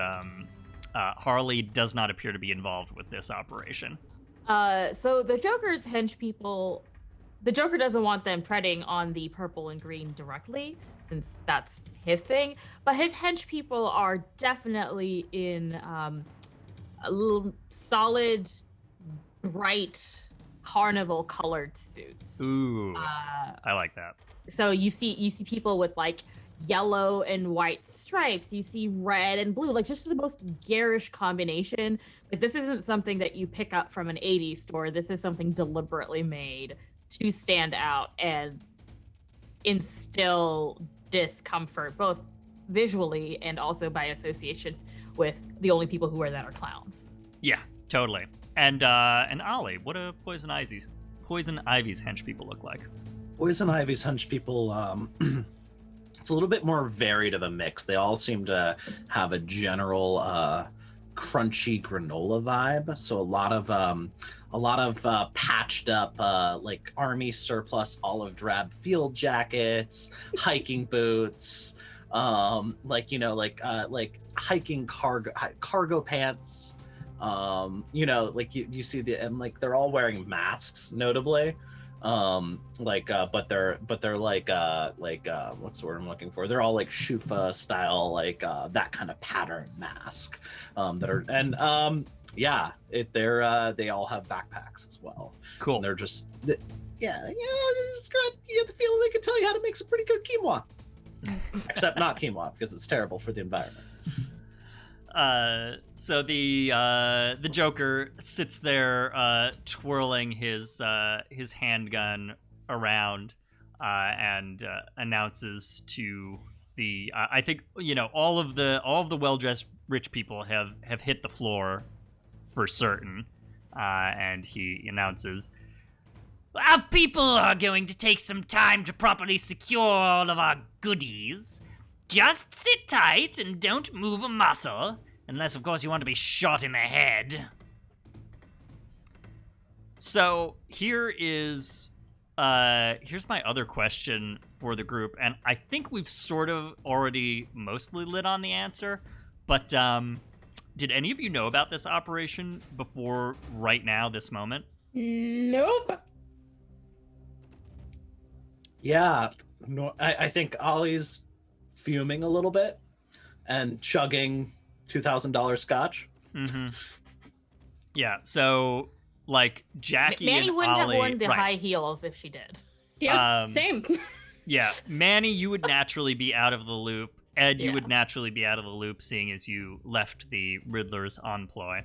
Harley does not appear to be involved with this operation. So the Joker's hench people, the Joker doesn't want them treading on the purple and green directly, since that's his thing. But his hench people are definitely in a little solid, bright, carnival-colored suits. Ooh, I like that. So you see people with like yellow and white stripes. You see red and blue, like just the most garish combination. Like this isn't something that you pick up from an 80s store. This is something deliberately made to stand out and instill discomfort, both visually and also by association with the only people who wear that are clowns. Yeah, totally. And Olly, what do Poison Ivy's hench people look like? Poison Ivy's hench people, it's a little bit more varied of a mix. They all seem to have a general crunchy granola vibe. So a lot of patched up like army surplus olive drab field jackets, hiking boots, like hiking cargo pants. Like you see and like they're all wearing masks, notably. But they're like what's the word I'm looking for? They're all like shufa style, like that kind of pattern mask. They all have backpacks as well. Cool. And they're just you have the feeling they can tell you how to make some pretty good quinoa. Except not quinoa, because it's terrible for the environment. So the Joker sits there twirling his handgun around and announces to the I think all of the well-dressed rich people have hit the floor for certain, and he announces, "Our people are going to take some time to properly secure all of our goodies. Just sit tight and don't move a muscle, unless, of course, you want to be shot in the head." So here's my other question for the group, and I think we've sort of already mostly lit on the answer, but did any of you know about this operation before right now, this moment? Nope. Yeah, no, I think Ollie's fuming a little bit and chugging $2,000 scotch. Mm-hmm. Yeah, so like Jacky Manny and wouldn't Olly, have worn the right. high heels if she did. Yeah, same. Yeah, Manny, you would naturally be out of the loop. Ed, you would naturally be out of the loop, seeing as you left the Riddler's employ.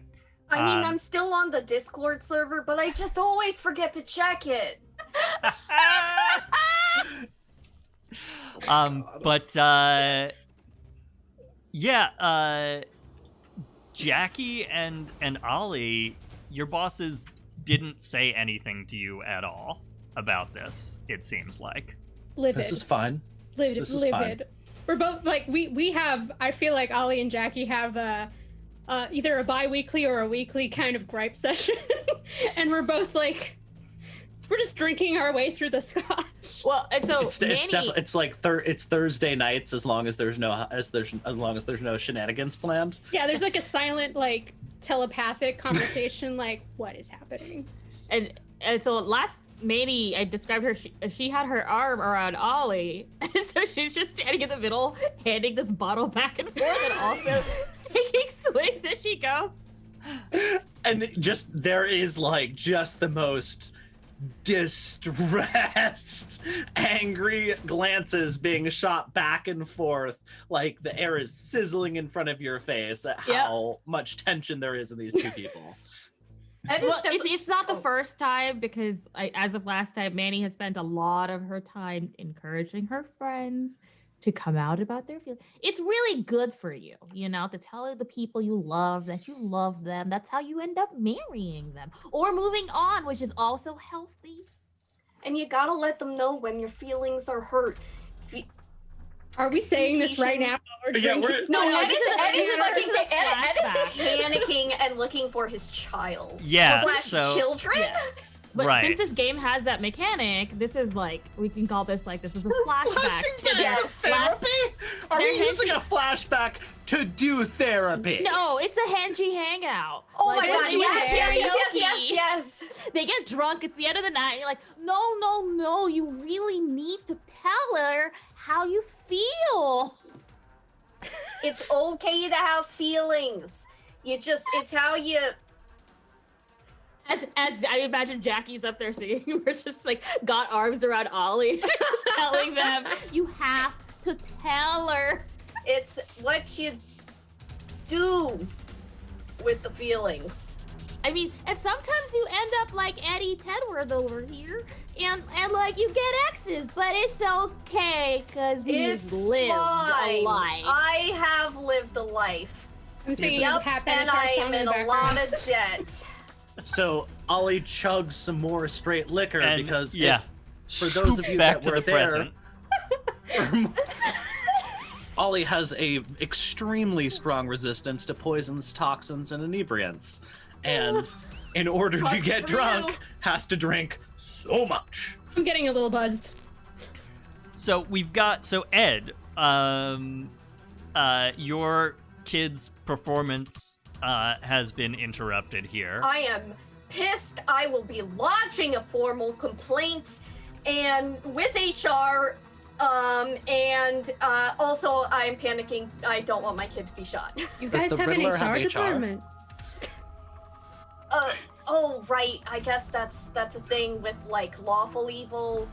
I mean, I'm still on the Discord server, but I just always forget to check it. Jacky and Olly, your bosses didn't say anything to you at all about this, it seems like. Livid. This is fine. Livid. Fine. We're both like we have. I feel like Olly and Jacky have either a bi-weekly or a weekly kind of gripe session, and we're both like, we're just drinking our way through the scotch. Well, so it's Thursday nights, as long as there's no shenanigans planned. Yeah, there's like a silent, like telepathic conversation, like what is happening. And so last Manny, I described her. She had her arm around Olly, so she's just standing in the middle, handing this bottle back and forth, and also taking swings as she goes. And there is like just the most distressed, angry glances being shot back and forth, like the air is sizzling in front of your face at how much tension there is in these two people. Ed is Well, definitely- it's not the Oh. first time because as of last time, Manny has spent a lot of her time encouraging her friends to come out about their feelings. It's really good for you, to tell the people you love that you love them. That's how you end up marrying them or moving on, which is also healthy. And you gotta let them know when your feelings are hurt. Are we saying this right now? While we're Yeah, drinking? we're- No, No, Ed this is, is a- Ed is this is a looking for, Ed flashback. is panicking and looking for his child. Yeah, Slash so- children? Yeah. But Right. since this game has that mechanic, this is we can call this this is a flashback Flashing to back their to therapy? Are we their using henchy- a flashback to do therapy? No, it's a henchy hangout. Oh Like, my god, when they yes. They get drunk. It's the end of the night. And you're like, no. You really need to tell her how you feel. It's okay to have feelings. It's how you. As I imagine Jacky's up there singing, we're just got arms around Olly, telling them you have to tell her. It's what you do with the feelings. I mean, and sometimes you end up like Eddie Tedworth over here, and you get exes, but it's okay because It's you've lived fine. a life. I have lived a life. I'm singing Yep, Pat and Benatar I song am in in the a lot background. of debt. So Ollie chugs some more straight liquor And, because yeah. for those of you back that to were the there, present. Ollie has a extremely strong resistance to poisons, toxins, and inebriants, and in order to Sucks get for drunk, you. has to drink so much. I'm getting a little buzzed. So we've got Ed, your kid's performance has been interrupted here. I am pissed. I will be lodging a formal complaint and with HR. And also I'm panicking. I don't want my kid to be shot. You Does guys the have an Riddler HR have HR? department. Oh right. I guess that's a thing with lawful evil.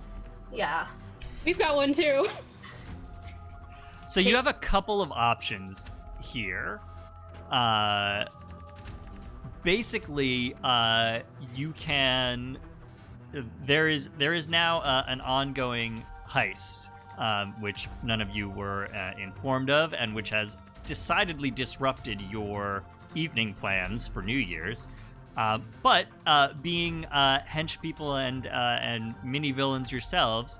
Yeah. We've got one too. So you have a couple of options here. Basically, you can. There is now an ongoing heist, which none of you were informed of, and which has decidedly disrupted your evening plans for New Year's. But being hench people and mini villains yourselves,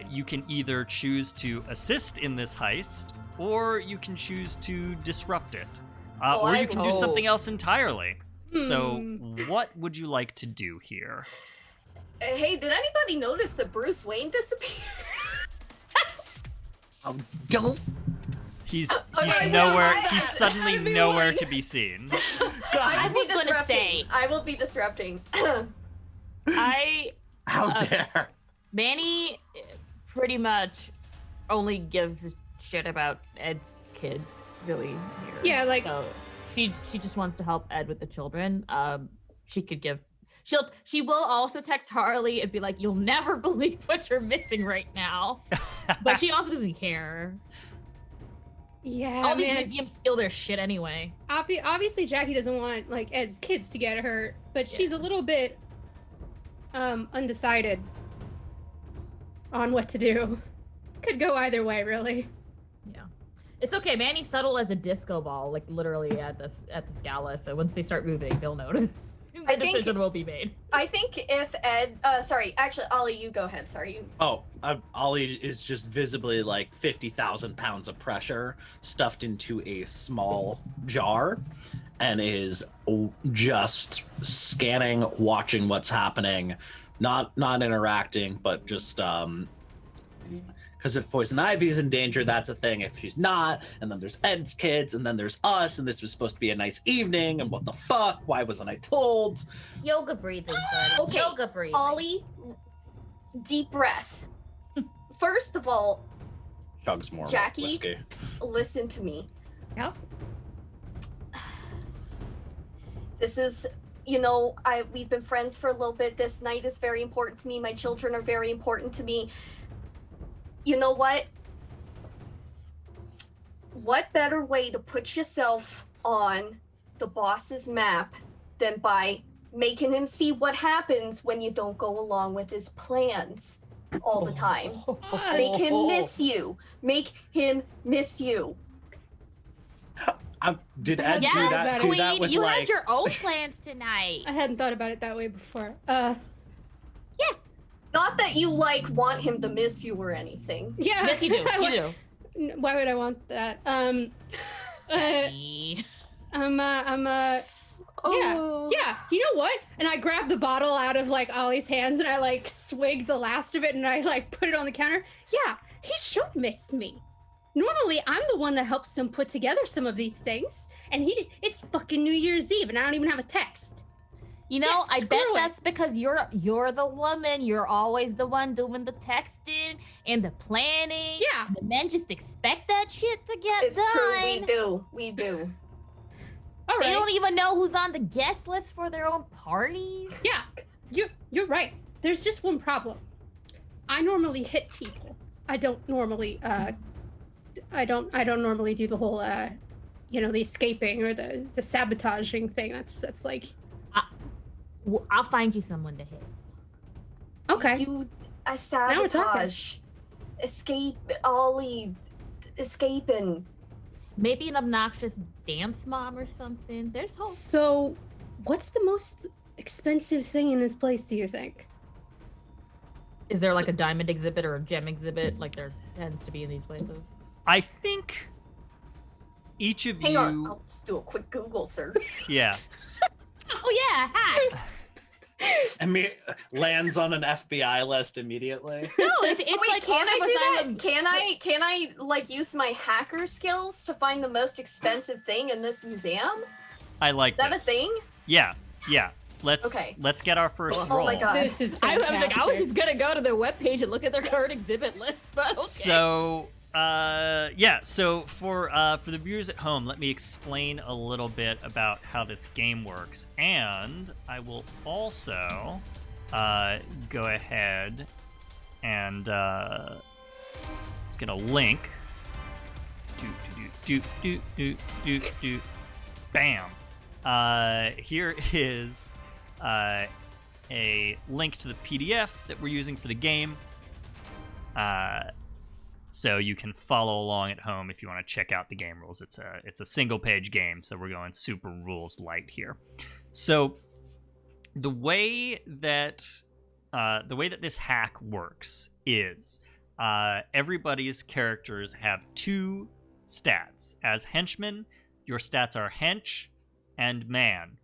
you can either choose to assist in this heist, or you can choose to disrupt it, or you can do something else entirely. So, what would you like to do here? Hey, did anybody notice that Bruce Wayne disappeared? Oh, don't. He's Okay, nowhere. no, He's suddenly everyone. nowhere to be seen. I will be was gonna disrupting. say- I will be disrupting. How dare. Manny pretty much only gives a shit about Ed's kids, really. Here. Yeah, like- so she just wants to help Ed with the children. She will also text Harley and be like, "You'll never believe what you're missing right now," but she also doesn't care. Yeah, All these man. museums steal their shit anyway. Obviously, Jackie doesn't want Ed's kids to get hurt, but she's a little bit undecided on what to do. Could go either way, really. Yeah, it's okay. Manny's subtle as a disco ball, literally at this gala. So once they start moving, they'll notice. The decision will be made. I think if Ed, sorry, actually, Ollie, you go ahead. Sorry, you. Oh, Ollie is just visibly 50,000 pounds of pressure stuffed into a small jar and is just scanning, watching what's happening, not interacting, but just because if Poison Ivy's in danger, that's a thing. If she's not, and then there's Ed's kids, and then there's us, and this was supposed to be a nice evening, and what the fuck? Why wasn't I told? Yoga breathing, buddy. Okay, Yoga breathing. Ollie, deep breath. First of all, Chugs more Jacky? whiskey. listen to me. Yep. This is, we've been friends for a little bit. This night is very important to me. My children are very important to me. You know what? What better way to put yourself on the boss's map than by making him see what happens when you don't go along with his plans all the time. Make him miss you. Make him miss you. Did Ed do Yes, that? Queen, Do that with you like? had your own plans tonight. I hadn't thought about it that way before. Not that you like want him to miss you or anything. Yeah. Yes, you do. You do. Why would I want that? Yeah. You know what? And I grab the bottle out of like Ollie's hands and I like swig the last of it and I like put it on the counter. Yeah, he should miss me. Normally, I'm the one that helps him put together some of these things, and it's fucking New Year's Eve, and I don't even have a text. You know, Yeah, I bet screw it. that's because you're the woman. You're always the one doing the texting and the planning. Yeah. The men just expect that shit to get It's done. true, we do. All They right. don't even know who's on the guest list for their own parties. Yeah, you're right. There's just one problem. I normally hit people. I don't normally I don't normally do the whole the escaping or the sabotaging thing. That's like I'll find you someone to hit. okay. You Now we're talking. sabotage. Escape, Ollie, escaping. Maybe an obnoxious dance mom or something. There's hope. So, what's the most expensive thing in this place, do you think? Is there like a diamond exhibit or a gem exhibit like there tends to be in these places? I think each of Hang you. on, I'll just do a quick Google search. Yeah. Oh yeah, hack. And me lands on an FBI list immediately. No, it's Wait, like can I Arkham do Asylum. that? Can I like use my hacker skills to find the most expensive thing in this museum? I like Is that this. a thing? Yeah. Let's Okay. let's get our first Oh roll. my God. This is I was fantastic. like, I was just gonna go to their webpage and look at their current exhibit list, but okay. So so for the viewers at home, let me explain a little bit about how this game works, and I will also go ahead and let's get a link. Bam. Here is a link to the PDF that we're using for the game. So you can follow along at home if you want to check out the game rules. It's a single page game, so we're going super rules light here. So the way that this hack works is everybody's characters have two stats. As henchmen, your stats are hench and man.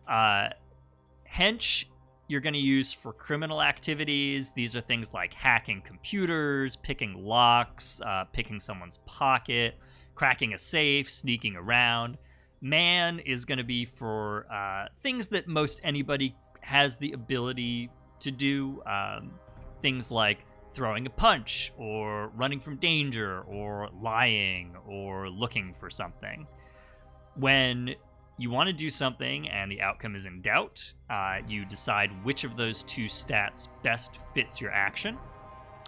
Hench you're going to use for criminal activities. These are things like hacking computers, picking locks, picking someone's pocket, cracking a safe, sneaking around. Man is going to be for things that most anybody has the ability to do. Things like throwing a punch, or running from danger, or lying, or looking for something. When you want to do something and the outcome is in doubt, you decide which of those two stats best fits your action,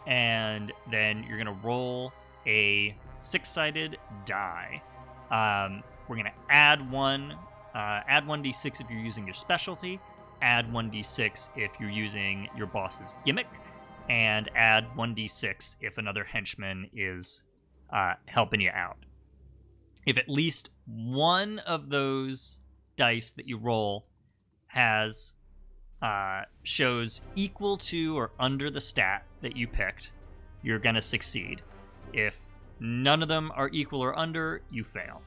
and then you're going to roll a 6-sided die. We're going to add 1d6 if you're using your specialty, add 1d6 if you're using your boss's gimmick, and add 1d6 if another henchman is helping you out. If at least one of those dice that you roll has shows equal to or under the stat that you picked, you're going to succeed. If none of them are equal or under, you fail.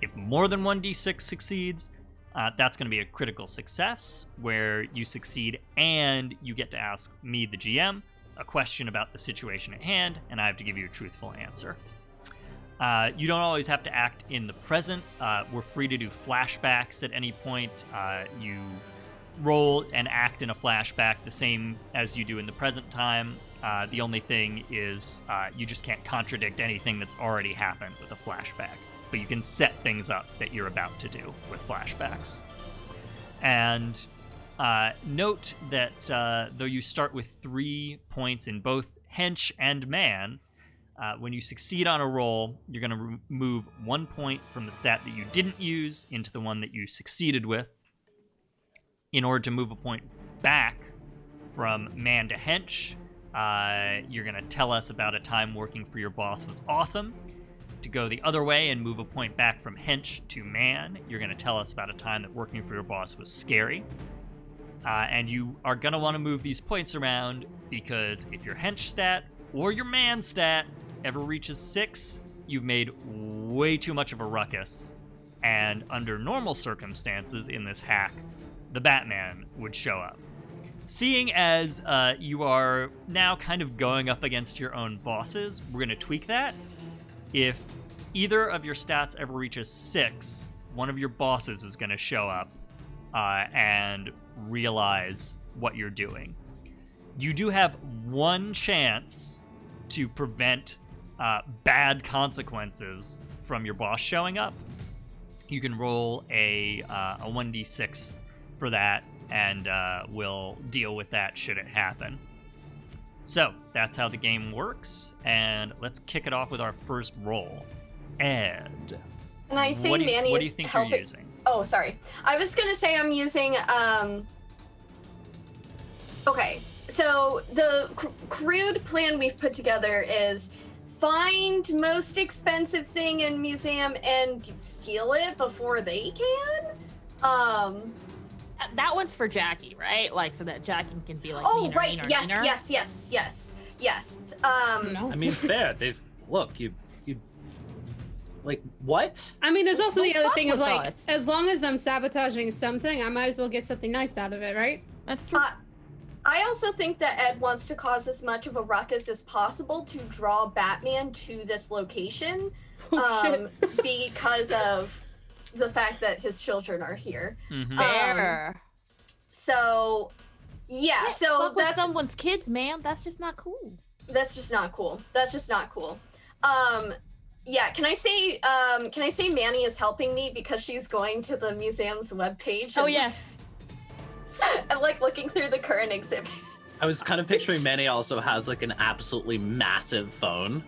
If more than 1d6 succeeds, that's going to be a critical success, where you succeed and you get to ask me, the GM, a question about the situation at hand, and I have to give you a truthful answer. You don't always have to act in the present. We're free to do flashbacks at any point. You roll and act in a flashback the same as you do in the present time. The only thing is you just can't contradict anything that's already happened with a flashback. But you can set things up that you're about to do with flashbacks. And note that though you start with 3 points in both hench and man, when you succeed on a roll, you're going to remove 1 point from the stat that you didn't use into the one that you succeeded with, in order to move a point back from man to hench, you're going to tell us about a time working for your boss was awesome. To go the other way and move a point back from hench to man, you're going to tell us about a time that working for your boss was scary. And you are going to want to move these points around because if your hench stat or your man stat ever reaches 6, you've made way too much of a ruckus. And under normal circumstances in this hack, the Batman would show up. Seeing as you are now kind of going up against your own bosses, we're going to tweak that. If either of your stats ever reaches 6, one of your bosses is going to show up and realize what you're doing. You do have one chance to prevent bad consequences from your boss showing up. You can roll a 1d6 for that, and we'll deal with that should it happen. So that's how the game works, and let's kick it off with our first roll. Ed, And I say Manny what do you is think helping. you're using? Oh, sorry. I was gonna say I'm using. Okay, so the crude plan we've put together is find most expensive thing in museum and steal it before they can. That one's for Jacky, right? Like, so that Jacky can be like, Oh, meaner, right. meaner, Yes, meaner. yes. No. I mean, fair. They've look, you like what? I mean, there's also Don't the other fuck thing of with like, us. as long as I'm sabotaging something, I might as well get something nice out of it, right? That's true. I also think that Ed wants to cause as much of a ruckus as possible to draw Batman to this location, Oh, shit. because of the fact that his children are here. Mm-hmm. Fair. So, yeah. Can't So fuck with that's someone's kids, man. That's just not cool. That's just not cool. Yeah, can I say Manny is helping me because she's going to the museum's webpage? Oh yes. I'm like looking through the current exhibits. I was kind of picturing Manny also has like an absolutely massive phone,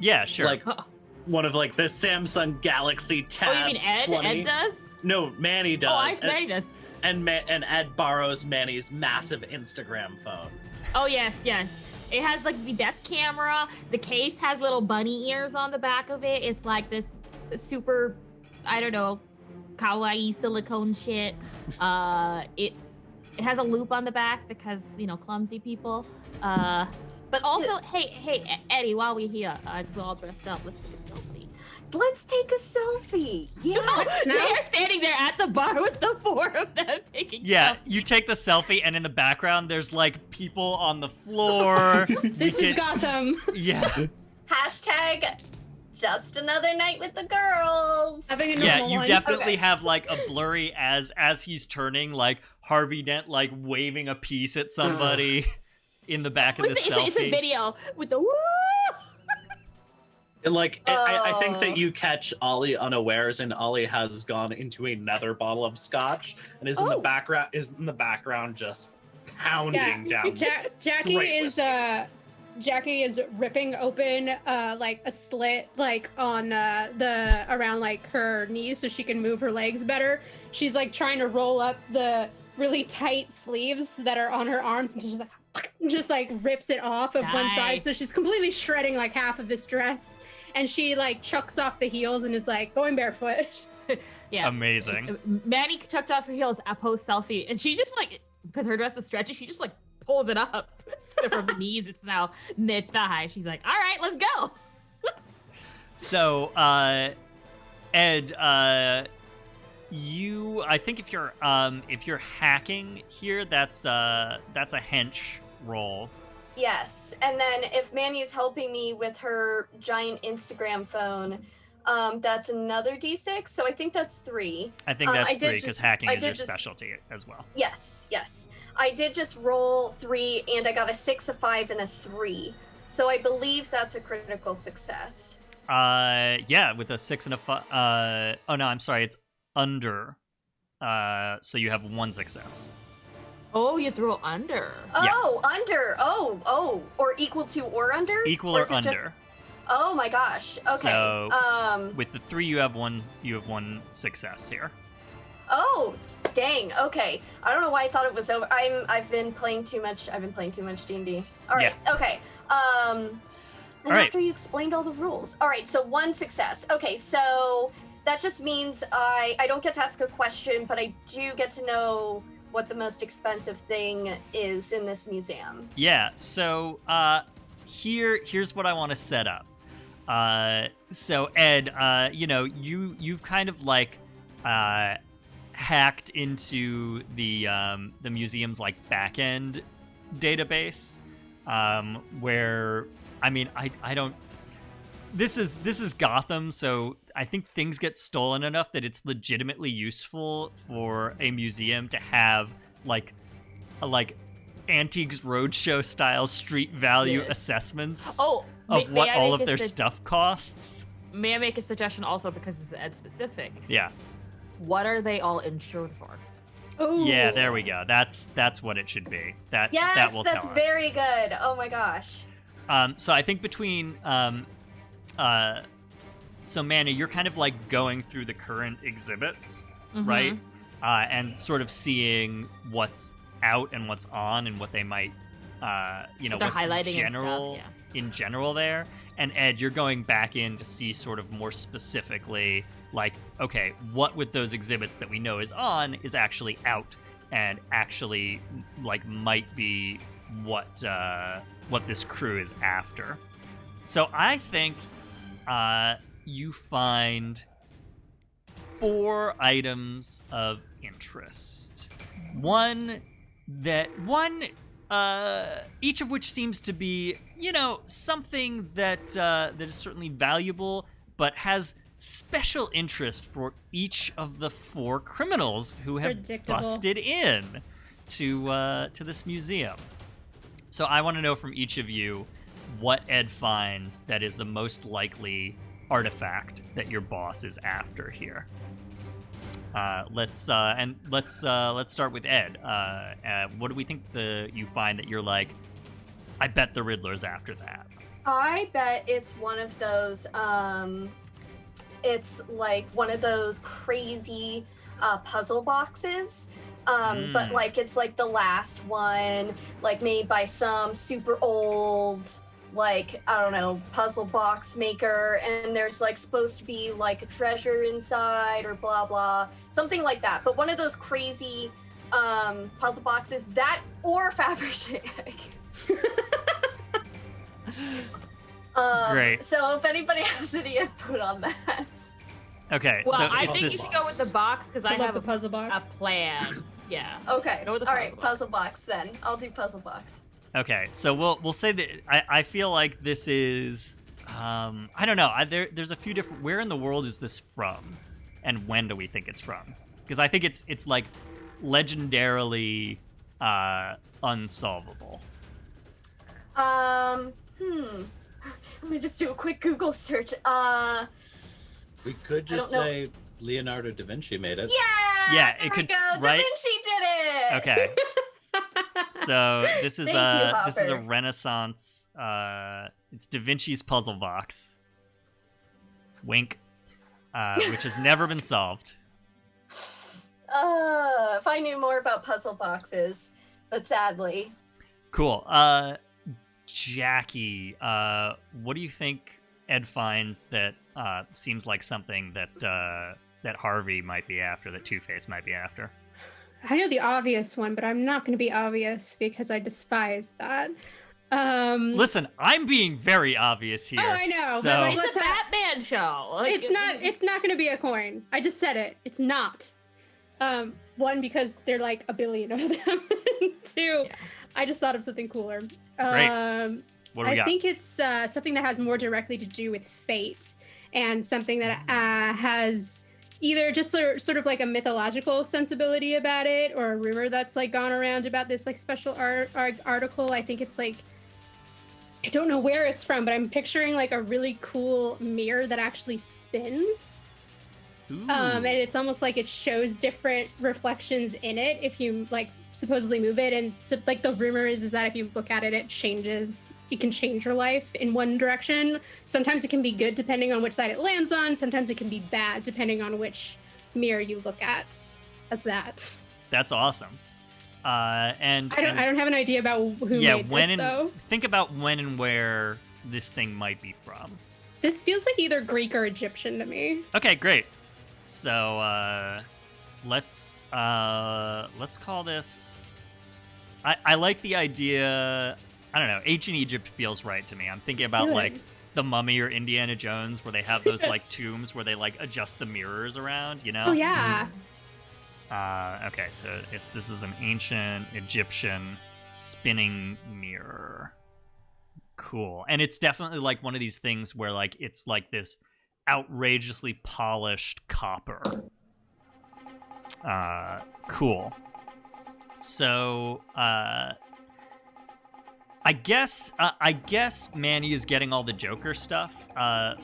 Yeah, sure. like one of like the Samsung Galaxy Tab Oh, you mean Ed? 20. Ed does? No, Manny does. Manny does. And Ed borrows Manny's massive Instagram phone. Oh yes. It has like the best camera. The case has little bunny ears on the back of it. It's like this super, I don't know, kawaii silicone shit. It has a loop on the back because, you know, clumsy people. But also, hey, Eddie, while we're here, we're all dressed up. Let's take a selfie. Let's take a selfie. Yeah. They're standing there at the bar with the 4 of them taking Yeah, selfies. you take the selfie, and in the background, there's like people on the floor. This is Gotham. Yeah, Hashtag just another night with the girls. Having a normal yeah. You one. definitely Okay. have like a blurry as he's turning, like Harvey Dent, like waving a piece at somebody in the back of the It's selfie. a video with the woo. And like, I think Oh. that you catch Olly unawares, and Olly has gone into another bottle of scotch and is in the Oh. background, just pounding Yeah, down. Jackie great is whiskey. Jackie is ripping open like a slit like on the around like her knees so she can move her legs better. She's like trying to roll up the really tight sleeves that are on her arms, and she's like rips it off of one side. Nice. So she's completely shredding like half of this dress, and she like chucks off the heels and is like going barefoot. Yeah. Amazing. Manny chucked off her heels at post selfie, and she just like, because her dress is stretchy, she just like pulls it up. So from the knees, it's now mid thigh. She's like, all right, let's go. So, Ed, I think if you're hacking here, that's a hench roll. Yes, and then if Manny's helping me with her giant Instagram phone, that's another d6. So I think that's 3. I think I that's did 3 because just- hacking I is your did just- specialty as well. Yes. I did just roll 3, and I got a 6, a 5, and a 3. So I believe that's a critical success. Yeah, with a 6 and a 5. Oh no, I'm sorry, it's under. So you have 1 success. Oh, you throw under. Yeah. Oh, under. Oh, or equal to or under? Equal or is it just- under. Oh my gosh. Okay. So- Um. With the 3, you have one success here. Oh, dang. Okay. I don't know why I thought it was over. I've been playing too much. D&D. All right. Yeah. Okay. And All right. after you explained all the rules. All right. So 1 success. Okay. So that just means I don't get to ask a question, but I do get to know what the most expensive thing is in this museum. Yeah. So here's what I want to set up. So Ed, you've kind of like hacked into the museum's like back-end database, where I don't. This is Gotham, so I think things get stolen enough that it's legitimately useful for a museum to have like Antiques Roadshow style street value assessments of what all of their stuff costs. May I make a suggestion also, because it's Ed specific? Yeah. What are they all insured for? Oh. Yeah, there we go. That's what it should be. That will tell us. That's very good. Oh my gosh. So I think between so Manny, you're kind of like going through the current exhibits, right? And sort of seeing what's out and what's on and what they might They're what's highlighting general and stuff, in general there. And Ed, you're going back in to see sort of more specifically, like, okay, what with those exhibits that we know is on is actually out and actually like might be what this crew is after. So I think you find 4 items of interest. Each of which seems to be, something that is certainly valuable, but has special interest for each of the 4 criminals who have busted in to this museum. So I want to know from each of you what Ed finds that is the most likely artifact that your boss is after here. Let's start with Ed. What do we think you find that you're like, I bet the Riddler's after that? I bet it's one of those, it's like one of those crazy puzzle boxes. But like it's like the last one, like made by some super old, like, I don't know, puzzle box maker, and there's like supposed to be like a treasure inside or blah blah, something like that. But one of those crazy puzzle boxes, that or Fabergé. Great. So if anybody has any input on that. Okay. Well, so I think you should go with the box because I have a puzzle box. a plan. Yeah. Okay. Go with the all right, box. puzzle box then. I'll do puzzle box. Okay, so we'll say that I feel like this is I don't know. There's a few different. Where in the world is this from, and when do we think it's from? Because I think it's like legendarily unsolvable. Let me just do a quick Google search. We could just say Leonardo da Vinci made it. Yeah, it could, go. right? Da Vinci did it. Okay. So this is this is a Hopper. Renaissance. It's Da Vinci's puzzle box. Wink. Which has never been solved. If I knew more about puzzle boxes, but sadly. Cool. Jacky, what do you think Ed finds that seems like something that Harvey might be after, that Two-Face might be after? I know the obvious one, but I'm not going to be obvious because I despise that. Listen, I'm being very obvious here. Oh, I know. So... But like, It's a Batman show. Like, it's not going to be a coin. I just said it. It's not. One, because there are like a billion of them. Two, I just thought of something cooler. Great. What do we got? I think it's something that has more directly to do with fate, and something that has either just sort of like a mythological sensibility about it, or a rumor that's like gone around about this like special article. I think it's like, I don't know where it's from, but I'm picturing like a really cool mirror that actually spins. And it's almost like it shows different reflections in it if you like supposedly move it. And so, like the rumor is that if you look at it, it can change your life in one direction. Sometimes it can be good depending on which side it lands on. Sometimes it can be bad depending on which mirror you look at as that. That's awesome. And I don't have an idea about who made this, though. Think about when and where this thing might be from. This feels like either Greek or Egyptian to me. Okay, great. So let's call this. I like the idea. I don't know. Ancient Egypt feels right to me. I'm thinking about like The Mummy or Indiana Jones, where they have those like tombs where they like adjust the mirrors around. You know? Oh yeah. Okay, so if this is an ancient Egyptian spinning mirror. Cool. And it's definitely like one of these things where like it's like this outrageously polished copper. Cool. So I guess Manny is getting all the Joker stuff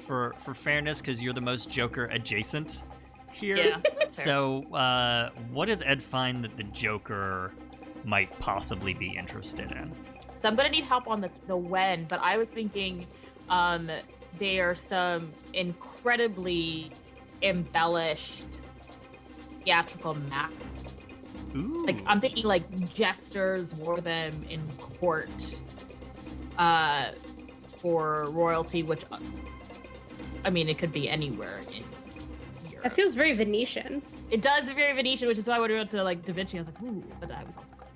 for fairness, because you're the most Joker adjacent here. Yeah. So what does Ed find that the Joker might possibly be interested in? So I'm gonna need help on the when, but I was thinking there are some incredibly embellished theatrical masks. Ooh. Like I'm thinking like jesters wore them in court for royalty, which I mean it could be anywhere in Europe. That feels very Venetian. It does very Venetian, which is why when we went to like Da Vinci, I was like, ooh, but I was also there.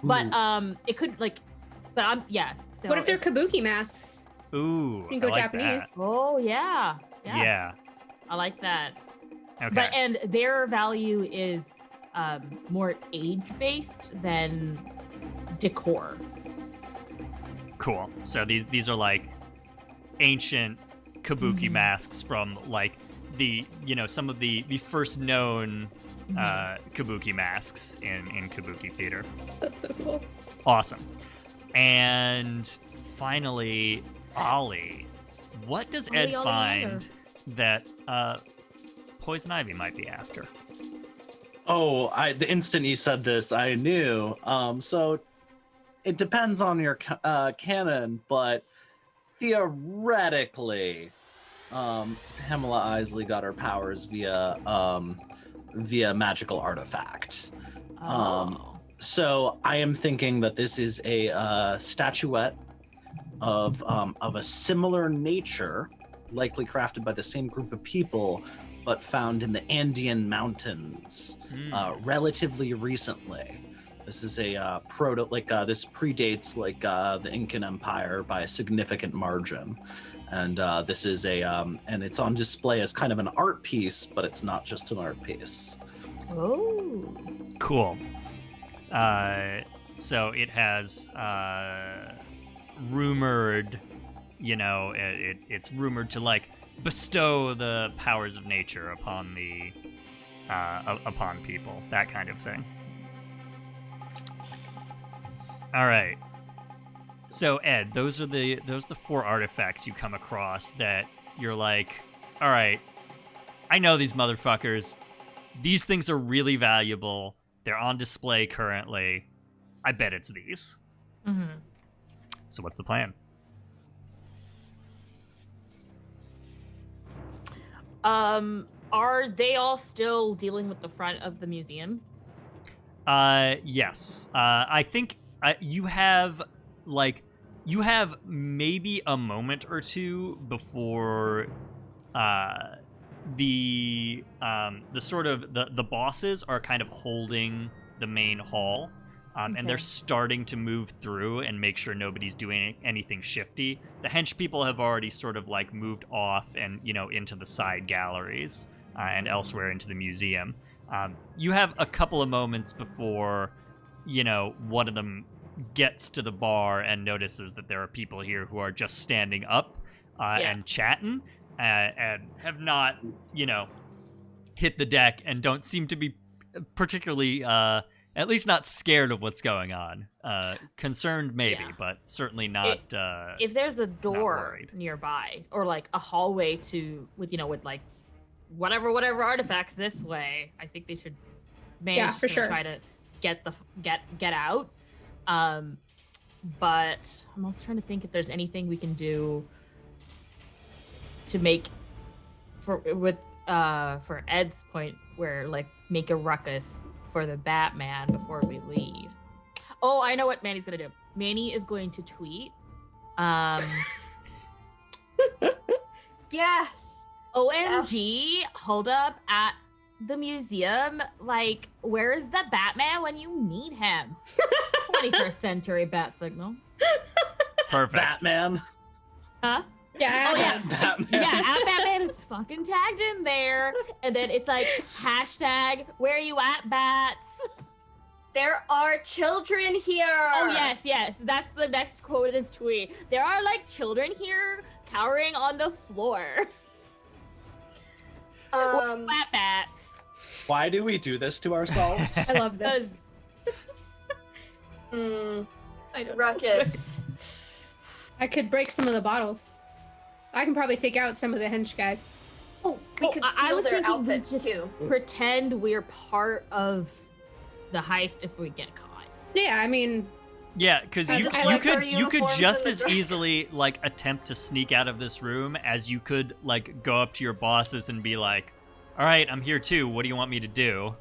But it could like, but I'm yes. So What if they're kabuki masks? Ooh. You can go I like Japanese. that. Oh yeah. Yes. Yeah. I like that. Okay. But and their value is more age-based than decor. Cool. So these are like ancient kabuki masks from like the some of the first known kabuki masks in kabuki theater. That's so cool. Awesome. And finally, Olly. What does Ed Olly, find that Poison Ivy might be after? Oh, the instant you said this, I knew. So it depends on your canon, but theoretically, Pamela Isley got her powers via magical artifact. So I am thinking that this is a statuette of a similar nature, likely crafted by the same group of people, but found in the Andean mountains relatively recently. This is a this predates like the Incan Empire by a significant margin. And this is and it's on display as kind of an art piece, but it's not just an art piece. Oh. Cool. So it has rumored, it's rumored to like bestow the powers of nature upon the upon people, that kind of thing. All right. So Ed, those are the 4 artifacts you come across that you're like, all right, I know these motherfuckers. These things are really valuable. They're on display currently. I bet it's these. Mm-hmm. So what's the plan? Are they all still dealing with the front of the museum? Yes. I think you have maybe a moment or two before the sort of the bosses are kind of holding the main hall. And they're starting to move through and make sure nobody's doing anything shifty. The hench people have already sort of like moved off and, into the side galleries and elsewhere into the museum. You have a couple of moments before, one of them gets to the bar and notices that there are people here who are just standing up and chatting and have not, hit the deck and don't seem to be particularly... at least not scared of what's going on. Concerned maybe, but certainly not. If there's a door nearby or like a hallway with like whatever artifacts this way, I think they should manage to try to get out. But I'm also trying to think if there's anything we can do to make for Ed's point where like make a ruckus for the Batman before we leave. Oh, I know what Manny's gonna do. Manny is going to tweet. Yes. OMG, hold up at the museum. Like, where's the Batman when you need him? 21st century bat signal. Perfect. Batman. Huh? Yeah. Oh, yeah. Batman. Yeah, Batman is fucking tagged in there. And then it's like, hashtag, where you at, bats? There are children here. Oh, yes. That's the next quoted tweet. There are, like, children here cowering on the floor. Bat bats. Why do we do this to ourselves? I love this. I don't know. Ruckus. I could break some of the bottles. I can probably take out some of the hench guys. Oh, we could I steal was their thinking we outfits just too. pretend we're part of the heist if we get caught. Yeah, I mean, Yeah, because I you like our you could uniforms just and as the dress. easily like attempt to sneak out of this room as you could like go up to your bosses and be like, "All right, I'm here too. What do you want me to do?"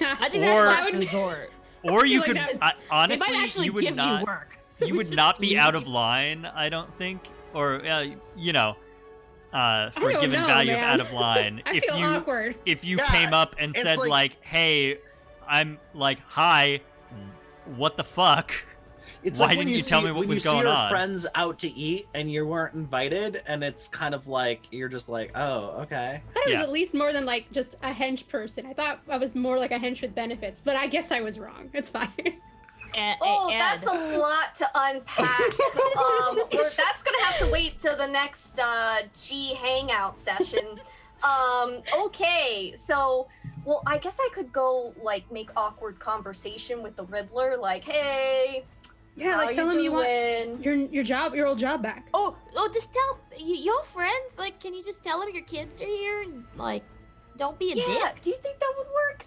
I think Or- that's last resort. Or you like could that was- honestly, They might actually you would give not you work. So you we would should not just be leave. out of line. I don't think, or you know, for don't given know, value man. of out of line. I if feel you awkward. if you Yeah, came up and it's said like- "Hey, I'm like, hi, what the fuck?" It's Why like when didn't you see, tell me what when was you see going your on? friends out to eat and you weren't invited, and it's kind of like you're just like, oh, okay. I thought it Yeah. was at least more than like just a hench person. I thought I was more like a hench with benefits, but I guess I was wrong. It's fine. Oh, that's a lot to unpack. That's gonna have to wait till the next G hangout session. Okay, so, well, I guess I could go like make awkward conversation with the Riddler, like, hey, Yeah, how like tell you him you want doing? your old job back. Oh, just tell your friends. Like, can you just tell them your kids are here and like, don't be a Yeah, dick. do you think that would work?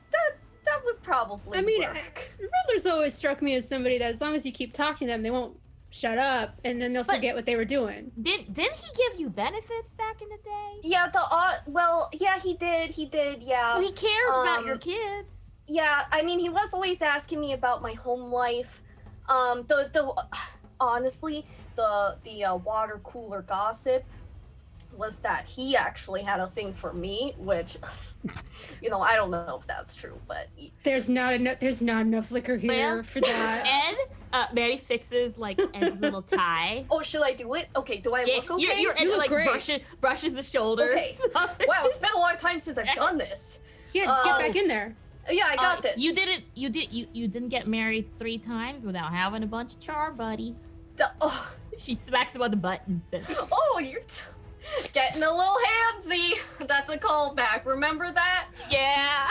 That would probably I mean, work. Riddler's always struck me as somebody that as long as you keep talking to them, they won't shut up, and then they'll But- forget what they were doing. Didn't he give you benefits back in the day? Yeah, well, yeah, he did, yeah. Well, he cares about your um, kids. Yeah, I mean, he was always asking me about my home life. Honestly, the water cooler gossip was that he actually had a thing for me, which, you know, I don't know if that's true, but There's not enough liquor here Well, for that. Ed, Manny fixes like Ed's little tie. oh, should I do it? Okay, do I look okay? You're Ed, You look like great. brushes the shoulders. Okay. Wow, it's been a long time since I've done this. Yeah, just get um, back in there. Yeah, I got this. You didn't get married 3 times without having a bunch of char, buddy. Oh, She smacks him on the butt and says, oh, you're getting a little handsy. That's a callback. Remember that? "Yeah."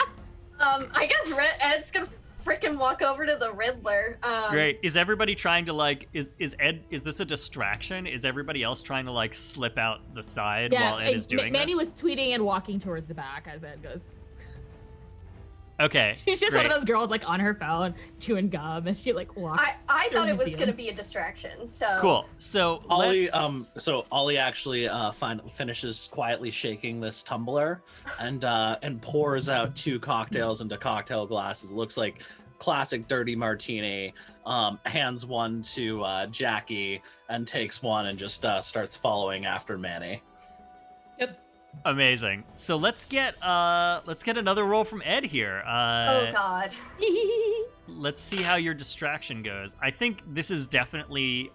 I guess Ed's gonna freaking walk over to the Riddler. Great. Is everybody trying to like? Is Ed? Is this a distraction? Is everybody else trying to like slip out the side while Ed is doing Manny this? was tweeting and walking towards the back as Ed goes. Okay. She's just great. one of those girls like on her phone chewing gum, and she like walks. I through thought the it was museum. gonna be a distraction. So Cool. So Olly, let's... so Olly actually finishes quietly shaking this tumbler and pours out 2 cocktails into cocktail glasses. It looks like classic dirty martini. Hands one to Jacky and takes one and just starts following after Manny. Amazing. So let's get another roll from Ed here. oh god. Let's see how your distraction goes. I think this is definitely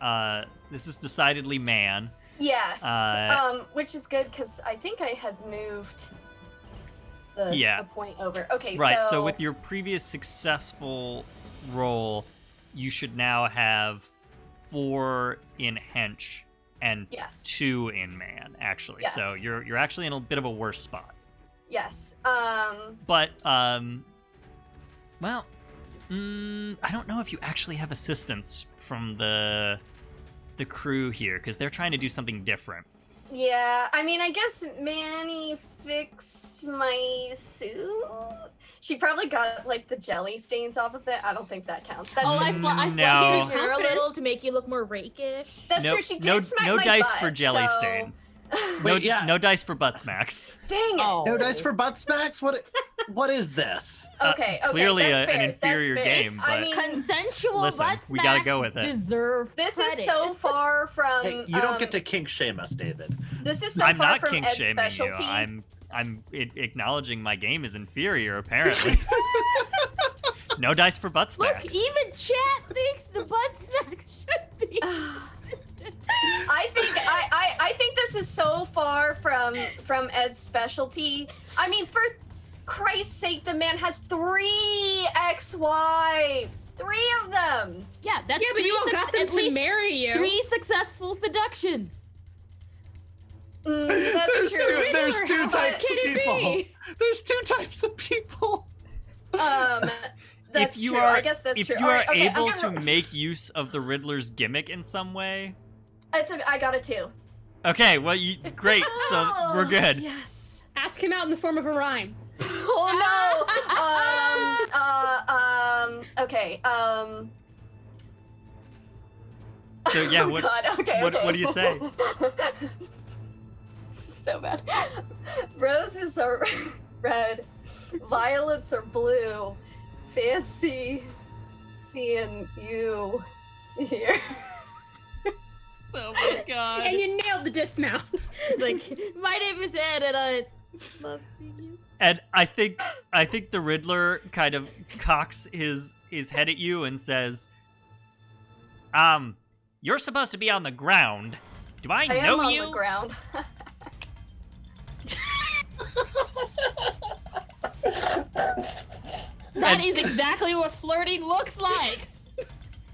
this is decidedly man. Yes. Uh, which is good because I think I had moved the point over. Okay, Right. So with your previous successful roll, you should now have 4 in hench and Yes. 2 in man. Actually, so Yes. you're actually in a bit of a worse spot. Yes. But well, I don't know if you actually have assistance from the crew here because they're trying to do something different. Yeah. I mean, I guess Manny fixed my suit. She probably got like the jelly stains off of it. I don't think that counts. That's Oh, I true. sliced No. your hair a little to make you look more rakish. That's no, true. She did no, smack no my dice butt, for jelly so... stains. No, Wait, yeah. no dice for butt smacks. Dang it. Oh. No dice for butt smacks? What is this? Okay, Clearly that's an fair. inferior that's fair. game, I but mean, Consensual Listen, butt we gotta smacks go with it. deserve this credit. is so far from. Hey, you don't get to kink shame us, David. This is so I'm far not from kink Ed's shaming specialty. you. I'm acknowledging my game is inferior. Apparently, no dice for butt Look, smacks. even chat thinks the butt smack should be. I think this is so far from Ed's specialty. I mean, for Christ's sake, the man has 3 ex-wives. 3 of them. Yeah, that's Yeah, but three you all got them at to least marry you. 3 successul seductions. That's true. There's two How types of can it people. be? There's 2 types of people. That's if you true. are, I guess that's if true. you All are right, okay, able I'm to gonna make use of the Riddler's gimmick in some way, I got a 2. okay. Well, great. So we're good. Yes. Ask him out in the form of a rhyme. Oh no. Okay. So yeah, Oh, what? God. Okay, what do you say? So bad. Roses are red, violets are blue. Fancy seeing you here. Oh my god. And you nailed the dismount. It's like, my name is Ed, and I love seeing you. And I think the Riddler kind of cocks his head at you and says, you're supposed to be on the ground. Do I I know am on you? the ground. That is exactly what flirting looks like.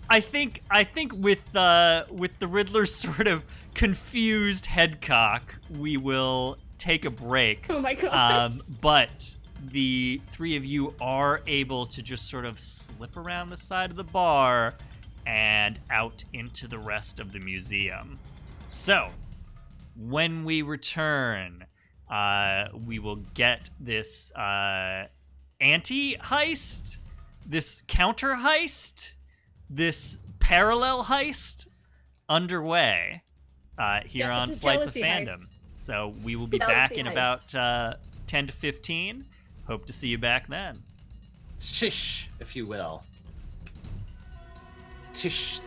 I think with the Riddler's sort of confused head cock, we will take a break. Oh my god. But the 3 of you are able to just sort of slip around the side of the bar and out into the rest of the museum. So, when we return, we will get this anti-heist, this counter-heist, this parallel heist underway here Yeah, on it's a Flights of jealousy Fandom. heist. So we will be Jealousy back in heist. about 10 to 15. Hope to see you back then. Shish, if you will. Shish.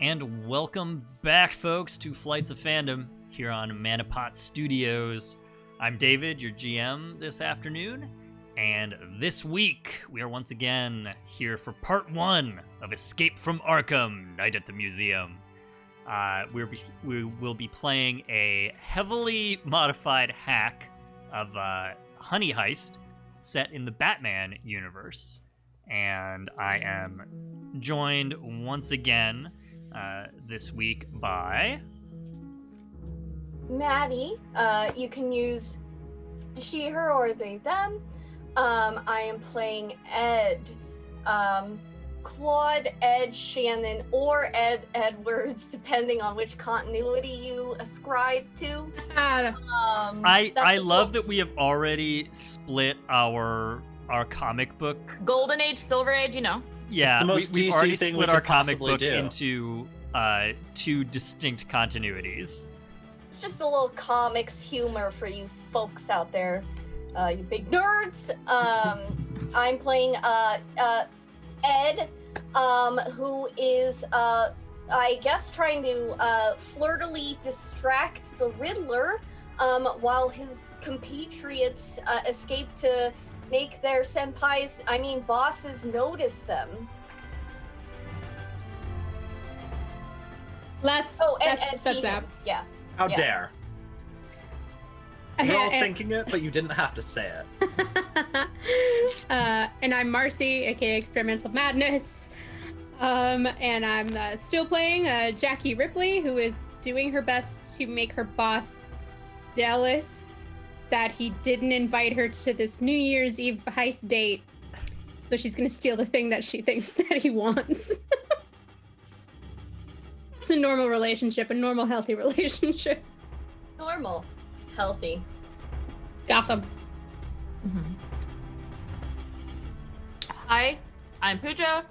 And welcome back, folks, to Flights of Fandom here on Manipot Studios. I'm David, your GM this afternoon, and this week we are once again here for part 1 of Escape from Arkham, Night at the Museum. We will be playing a heavily modified hack of Honey Heist set in the Batman universe. And I am joined once again this week by Mattie. You can use she, her, or they, them. I am playing Ed. Claude, Ed, Shannon, or Ed Edwards, depending on which continuity you ascribe to. I love that we have already split our comic book. Golden Age, Silver Age, you know. Yeah, It's the most we've DC already thing split we our could comic possibly book do. into 2 distinct continuities. It's just a little comics humor for you folks out there, you big nerds. I'm playing Ed, who is I guess trying to flirtily distract the Riddler, while his compatriots escape to make their bosses notice them. Let's. Ed's that's evil. out. Yeah. How Yeah. dare? You're all thinking it, but you didn't have to say it. And I'm Marcy, aka Experimental Madness. And I'm still playing Jacky Ripley, who is doing her best to make her boss jealous that he didn't invite her to this New Year's Eve heist date. So she's gonna steal the thing that she thinks that he wants. It's a normal relationship, a normal, healthy relationship. Normal. Healthy. Gotham. Hi, I'm Puja.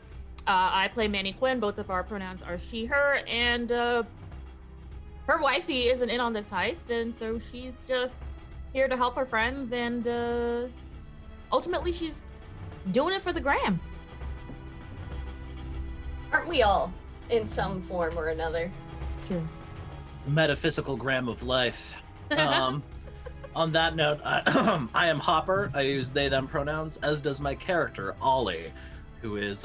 I play Manny Quinn. Both of our pronouns are she, her, and her wifey isn't in on this heist, and so she's just here to help her friends, and ultimately she's doing it for the gram. Aren't we all, in some form or another? It's true. Metaphysical gram of life. On that note, I am Hopper. I use they, them pronouns, as does my character, Olly, who is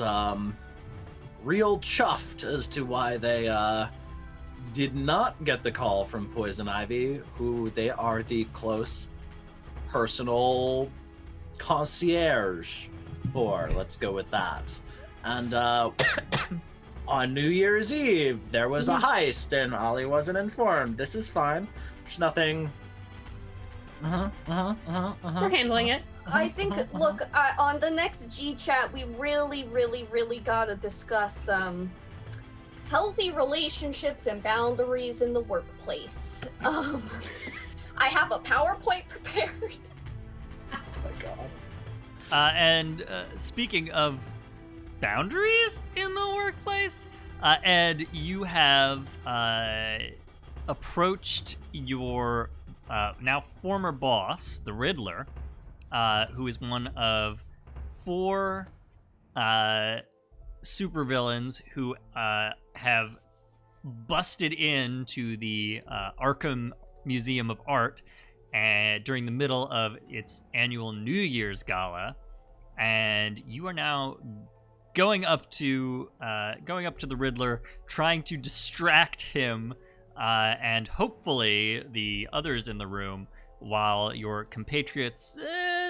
real chuffed as to why they did not get the call from Poison Ivy, who they are the close personal concierge for. Let's go with that. And on New Year's Eve, there was a heist, and Olly wasn't informed. This is fine. There's nothing. We're handling it. I think, look, on the next G chat, we really gotta discuss healthy relationships and boundaries in the workplace. I have a PowerPoint prepared. Oh my god. And speaking of boundaries in the workplace, Ed, you have approached your now former boss, the Riddler, who is one of 4 supervillains who have busted into the Arkham Museum of Art during the middle of its annual New Year's gala, and you are now going up to the Riddler, trying to distract him and hopefully the others in the room, while your compatriots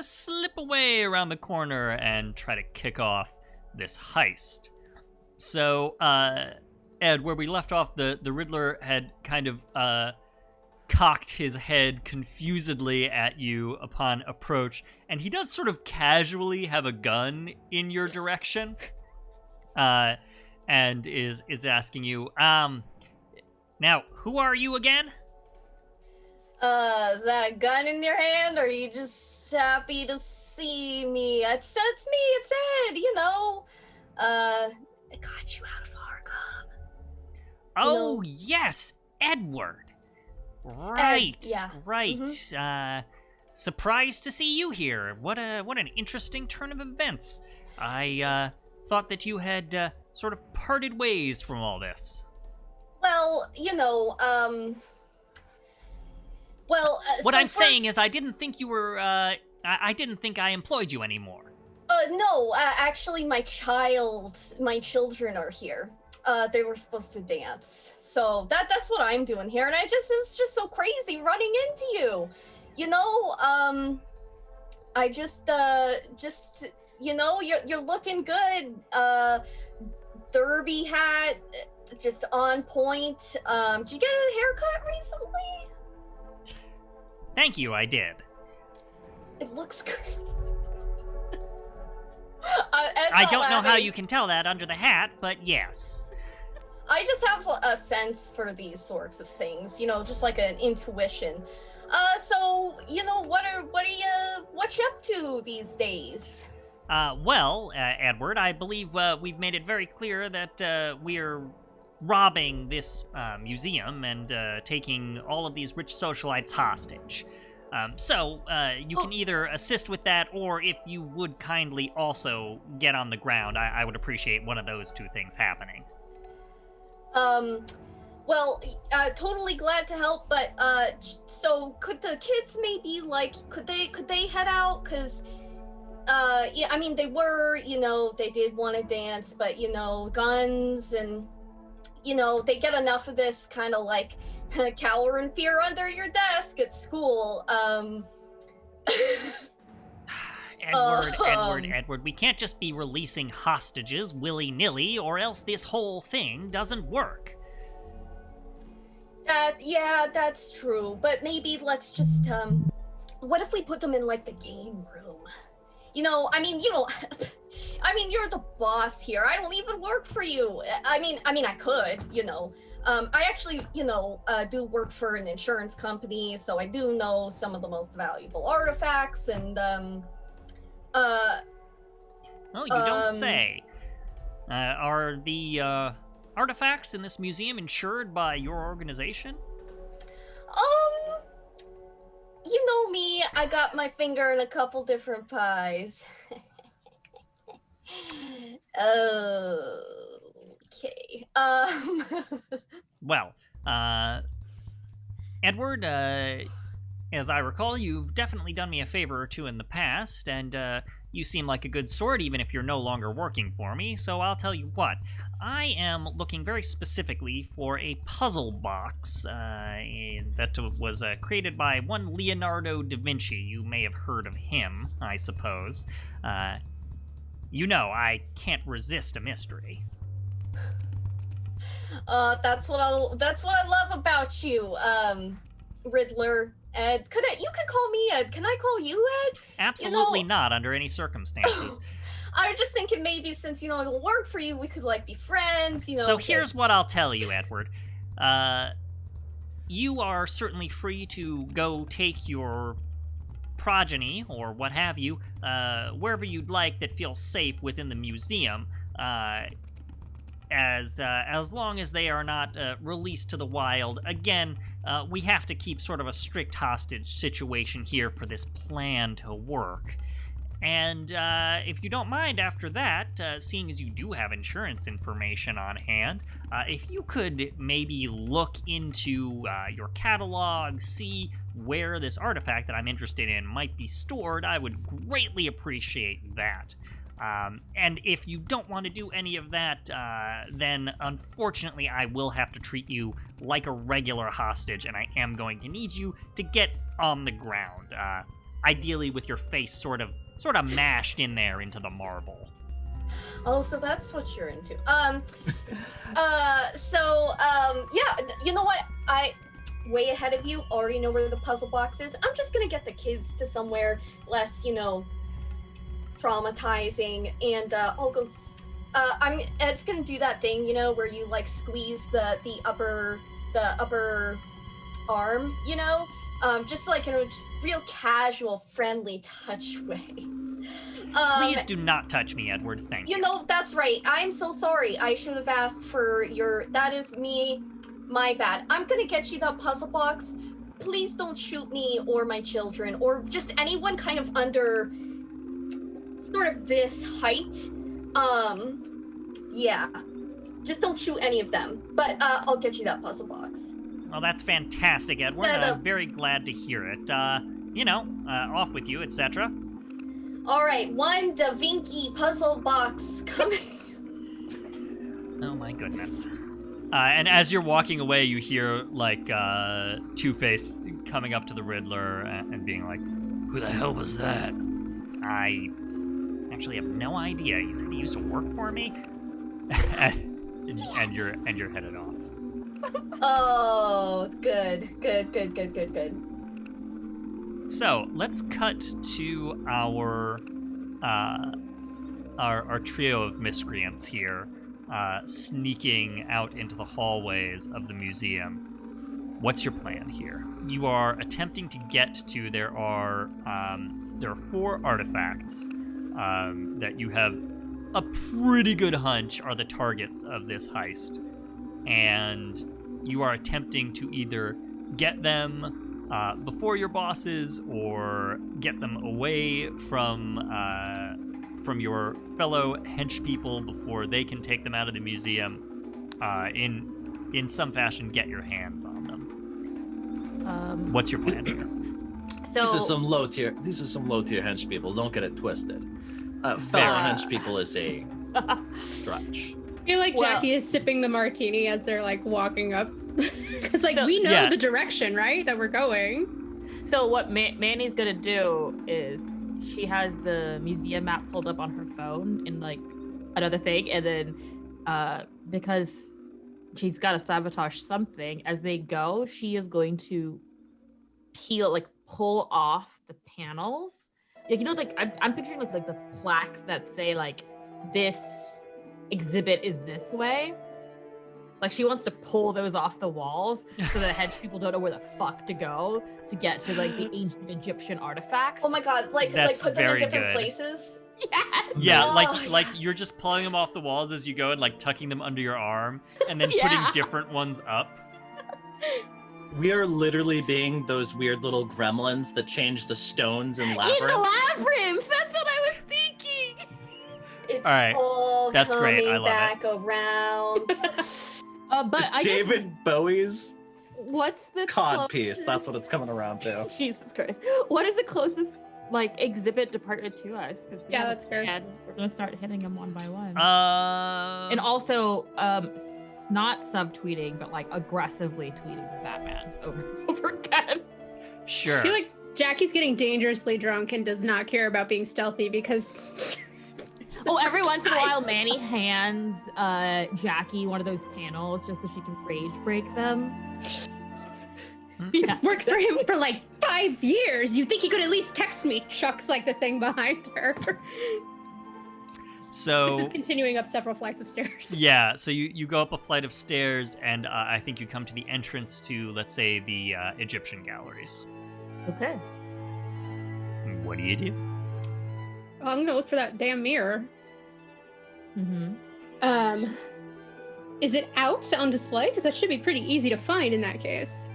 slip away around the corner and try to kick off this heist. So, Ed, where we left off, the Riddler had kind of cocked his head confusedly at you upon approach, and he does sort of casually have a gun in your direction, and is asking you, now, who are you again? Is that a gun in your hand, or are you just happy to see me? It's me, it's Ed, you know. I got you out of Arkham. Oh, yes, Edward. Right, yeah. right. Mm-hmm. Surprised to see you here. What an interesting turn of events. I thought that you had sort of parted ways from all this. Well, What so I'm saying first- is, I didn't think you were. I didn't think I employed you anymore. No, actually, my children are here. They were supposed to dance, so that's what I'm doing here, and it was just so crazy running into you. I just you're looking good. Derby hat, just on point. Did you get a haircut recently? Thank you, I did. It looks great. I don't know how you can tell that under the hat, but yes. I just have a sense for these sorts of things, just like an intuition. So, what you up to these days? Well, Edward, I believe we've made it very clear that we're robbing this museum and taking all of these rich socialites hostage. So, you can either assist with that, or if you would kindly also get on the ground, I would appreciate one of those two things happening. Well, totally glad to help, but, so could the kids maybe, could they head out? Cause, yeah, I mean, they were, they did want to dance, but, guns and, they get enough of this kind of cower in fear under your desk at school. Edward, we can't just be releasing hostages willy-nilly, or else this whole thing doesn't work. Yeah, that's true, but maybe let's just, what if we put them in, the game room? You're the boss here. I don't even work for you. I mean, I could, I actually, do work for an insurance company, so I do know some of the most valuable artifacts, and, Oh, you don't say. Are the, artifacts in this museum insured by your organization? You know me, I got my finger in a couple different pies. Okay. Well, Edward, as I recall, you've definitely done me a favor or two in the past, and you seem like a good sort even if you're no longer working for me, so I'll tell you what. I am looking very specifically for a puzzle box that was created by one Leonardo da Vinci. You may have heard of him, I suppose. I can't resist a mystery. That's what I love about you, Riddler. Ed, you could call me Ed. Can I call you Ed? Absolutely not, under any circumstances. I was just thinking maybe since, it'll work for you, we could, be friends, So here's what I'll tell you, Edward. You are certainly free to go take your progeny, or what have you, wherever you'd like that feels safe within the museum, as long as they are not released to the wild. Again, we have to keep sort of a strict hostage situation here for this plan to work. And if you don't mind after that, seeing as you do have insurance information on hand, if you could maybe look into your catalog, see where this artifact that I'm interested in might be stored, I would greatly appreciate that. And if you don't want to do any of that, then unfortunately I will have to treat you like a regular hostage, and I am going to need you to get on the ground, ideally with your face sort of mashed in there into the marble. Oh, so that's what you're into. Yeah, you know what? I way ahead of you, already know where the puzzle box is. I'm just gonna get the kids to somewhere less, traumatizing, and I'll go. Ed's gonna do that thing, where you squeeze the upper arm, just in a just real casual, friendly touch way. Please do not touch me, Edward. Thank you. That's right. I'm so sorry. I should have asked for that is me. My bad. I'm gonna get you that puzzle box. Please don't shoot me or my children or just anyone kind of under sort of this height. Yeah. Just don't shoot any of them. But I'll get you that puzzle box. Well, that's fantastic, Edward. I'm very glad to hear it. Off with you, etc. All right, one Da Vinci puzzle box coming. Oh my goodness. And as you're walking away, you hear, like, Two-Face coming up to the Riddler and being like, "Who the hell was that?" "I actually have no idea. He said he used to work for me." and you're headed off. Oh, good. So let's cut to our trio of miscreants here, sneaking out into the hallways of the museum. What's your plan here? You are attempting to get to. There are 4 artifacts that you have a pretty good hunch are the targets of this heist, and you are attempting to either get them before your bosses or get them away from your fellow henchpeople before they can take them out of the museum. In some fashion, get your hands on them. What's your plan here? So These are some low tier henchpeople. Don't get it twisted. Fellow henchpeople is a stretch. I feel like Jacky is sipping the martini as they're like walking up. Because we know the direction, right? That we're going. So what Manny's gonna do is she has the museum map pulled up on her phone in like another thing, and then because she's got to sabotage something as they go, she is going to pull off the panels. Like I'm picturing like the plaques that say like this exhibit is this way. Like she wants to pull those off the walls so that hedge people don't know where the fuck to go to get to like the ancient Egyptian artifacts. Oh my god, like put them in different places. Yes. Yeah, Oh, like you're just pulling them off the walls as you go and like tucking them under your arm and then putting different ones up. We are literally being those weird little gremlins that change the stones in Labyrinth. In the labyrinth! That's what I was thinking! It's All right. all That's coming great. I love back around. But I David guess, Bowie's what's the cod piece. That's what it's coming around to. Jesus Christ. What is the closest exhibit department to us? Yeah, that's fair. And we're gonna start hitting them one by one. And also, not subtweeting, but aggressively tweeting Batman over and over again. Sure. I feel like Jacky's getting dangerously drunk and does not care about being stealthy because. Every once in a while, Manny hands Jacky one of those panels just so she can rage break them. Yeah. Worked for him for 5 years. You think he could at least text me? Chuck's the thing behind her. So this is continuing up several flights of stairs. Yeah, so you go up a flight of stairs, and I think you come to the entrance to, let's say, the Egyptian galleries. Okay. What do you do? Oh, I'm gonna look for that damn mirror. Mm-hmm. Is it out on display? Because that should be pretty easy to find in that case.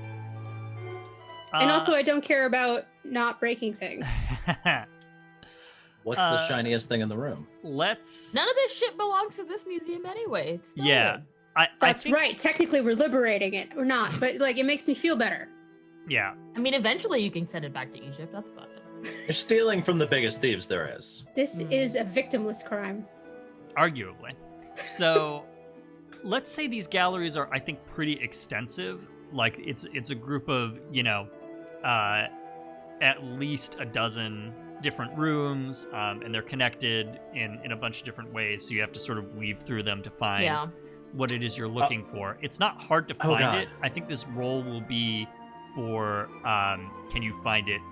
And also, I don't care about not breaking things. What's the shiniest thing in the room? None of this shit belongs to this museum anyway. It's still Yeah. That's right. Technically, we're liberating it, or not, but it makes me feel better. Yeah. I mean, eventually you can send it back to Egypt. That's fine. You're stealing from the biggest thieves there is. This is a victimless crime. Arguably. So, let's say these galleries are, I think, pretty extensive. It's a group of, at least a dozen different rooms, and they're connected in a bunch of different ways. So you have to sort of weave through them to find what it is you're looking for. It's not hard to find it. I think this role will be for can you find it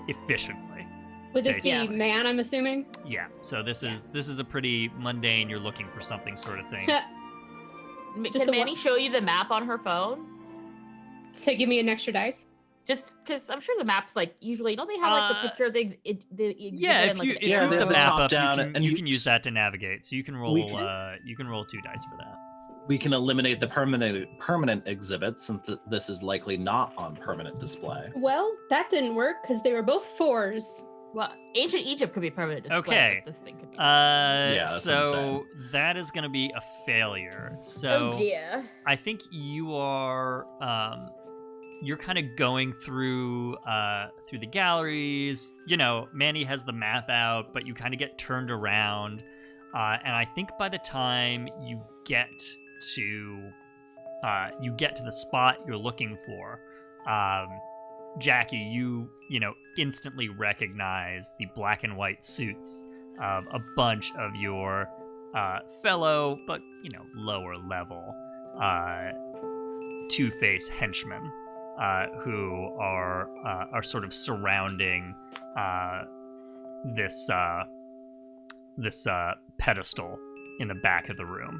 efficiently. Would this be man, I'm assuming? Yeah. So this is a pretty mundane, you're looking for something sort of thing. Can Manny show you the map on her phone? So give me an extra dice? Just because I'm sure the maps usually don't they have the picture of the exhibit? Yeah, if you have the map up, down, you can use that to navigate. So you can roll 2 dice for that. We can eliminate the permanent exhibit since this is likely not on permanent display. Well, that didn't work because they were both 4s. Well, ancient Egypt could be permanent display. Okay. But this thing could be. that's what I'm So that is going to be a failure. So oh dear. I think you are you're kind of going through the galleries. You know, Manny has the map out, but you kind of get turned around. And I think by the time you get to the spot you're looking for, Jacky, you instantly recognize the black and white suits of a bunch of your fellow, but lower level Two-Face henchmen who are sort of surrounding this pedestal in the back of the room,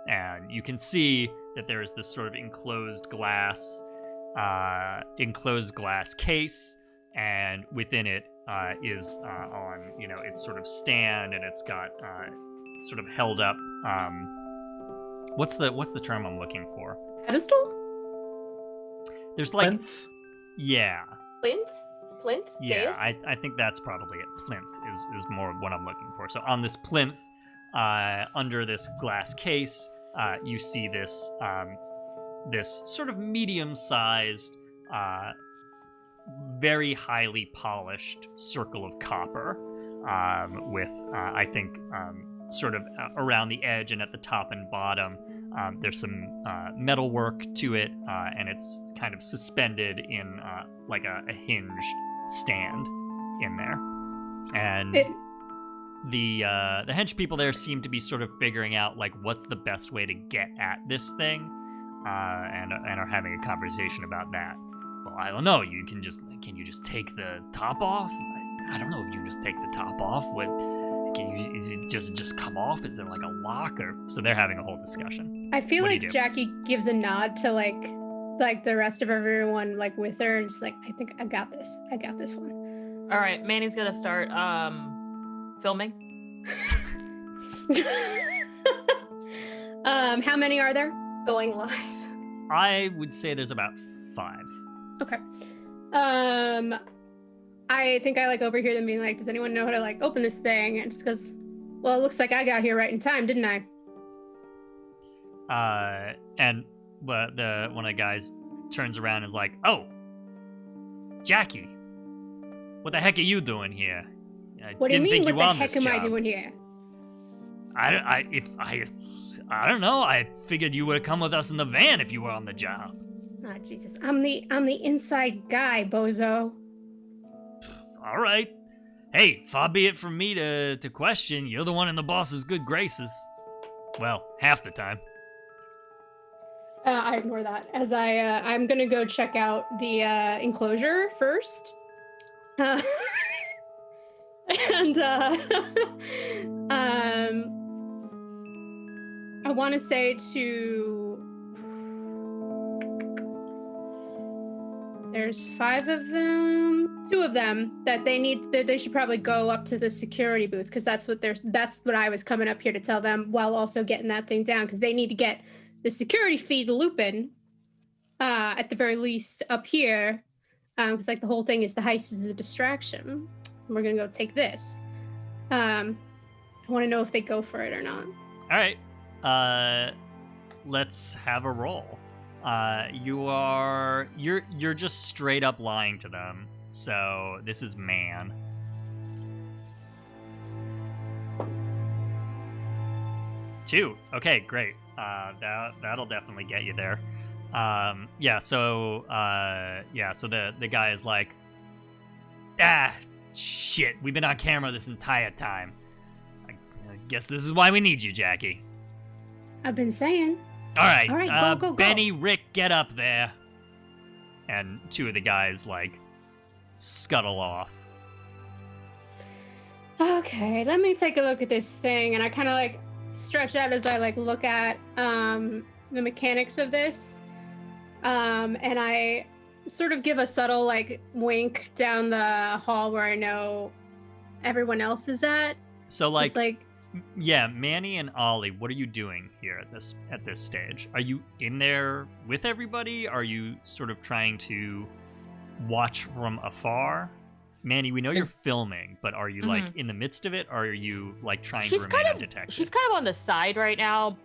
and you can see that there is this sort of enclosed glass case, and within it is on its sort of stand, and it's got sort of held up. What's the term I'm looking for? Pedestal? There's like Plinth? yeah. Plinth? Yeah, Dais? I think that's probably it. Plinth is more what I'm looking for. So on this plinth, under this glass case, you see this this sort of medium-sized, very highly polished circle of copper, with I think sort of around the edge and at the top and bottom, there's some metal work to it, and it's kind of suspended in like a hinged stand in there, and the hench people there seem to be sort of figuring out like what's the best way to get at this thing, and are having a conversation about that. Well, I don't know. Can you just take the top off? I don't know if you can just take the top off. Is it just come off? Is there like a lock or? So they're having a whole discussion. I feel What do you like do? Jacky gives a nod to like the rest of everyone like with her, and just like, I think I got this one. All right, Manny's gonna start filming. How many are there? Going live. I would say there's about 5. Okay. I think I like overhear them being like, does anyone know how to like open this thing? And just goes, well, it looks like I got here right in time, didn't I? And one of the guys turns around and is like, "Oh, Jacky, what the heck are you doing here? What do you didn't mean, think what you the on heck this am I job." doing here? I don't know. I figured you would come with us in the van if you were on the job. Ah, Jesus. I'm the inside guy, bozo. All right. Hey, far be it from me to question. You're the one in the boss's good graces. Well, half the time. I ignore that as I'm gonna go check out the enclosure first. And I want to say there's 5 of them, 2 of them that they should probably go up to the security booth, because that's what I was coming up here to tell them, while also getting that thing down, because they need to get the security feed Lupin at the very least up here, because like the whole thing is the heist is a distraction. We're gonna go take this. I want to know if they go for it or not. All right. Let's have a roll. You're just straight up lying to them. So this is man. Two. Okay, great. That'll definitely get you there. So the guy is like, shit, we've been on camera this entire time. I guess this is why we need you, Jacky. I've been saying. All right, go. Benny, Rick, get up there. And 2 of the guys, like, scuttle off. Okay, let me take a look at this thing. And I kind of, like, stretch out as I, like, look at the mechanics of this. And I sort of give a subtle, like, wink down the hall where I know everyone else is at. So, like, It's like, yeah, Manny and Olly, what are you doing here at this stage? Are you in there with everybody? Are you sort of trying to watch from afar? Manny, we know you're filming, but are you like in the midst of it, or are you like trying to remain undetected? She's kind of on the side right now,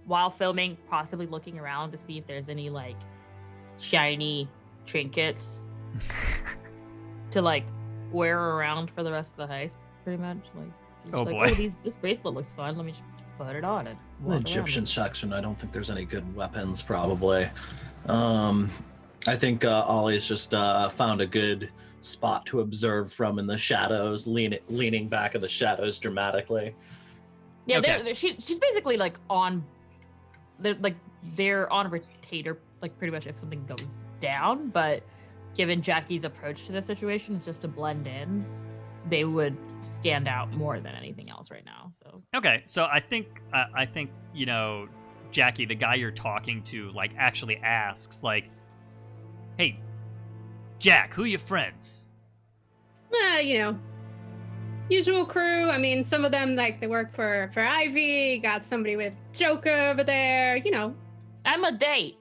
while filming, possibly looking around to see if there's any like shiny trinkets to like wear around for the rest of the heist. Pretty much, like she's Oh like, boy. This bracelet looks fun. Let me just put it on and The walk around Egyptian it." section, I don't think there's any good weapons, probably. I think Ollie's just found a good spot to observe from in the shadows, leaning back in the shadows dramatically. Yeah, Okay. she's basically like on, they're on a rotator, like pretty much if something goes down. But given Jacky's approach to the situation is just to blend in, they would stand out more than anything else right now. So Okay, so I think you know, Jacky, the guy you're talking to, like actually asks, like, "Hey, Jack, who your friends?" You know, usual crew. I mean, some of them like they work for Ivy. Got somebody with Joker over there. You know. I'm a date.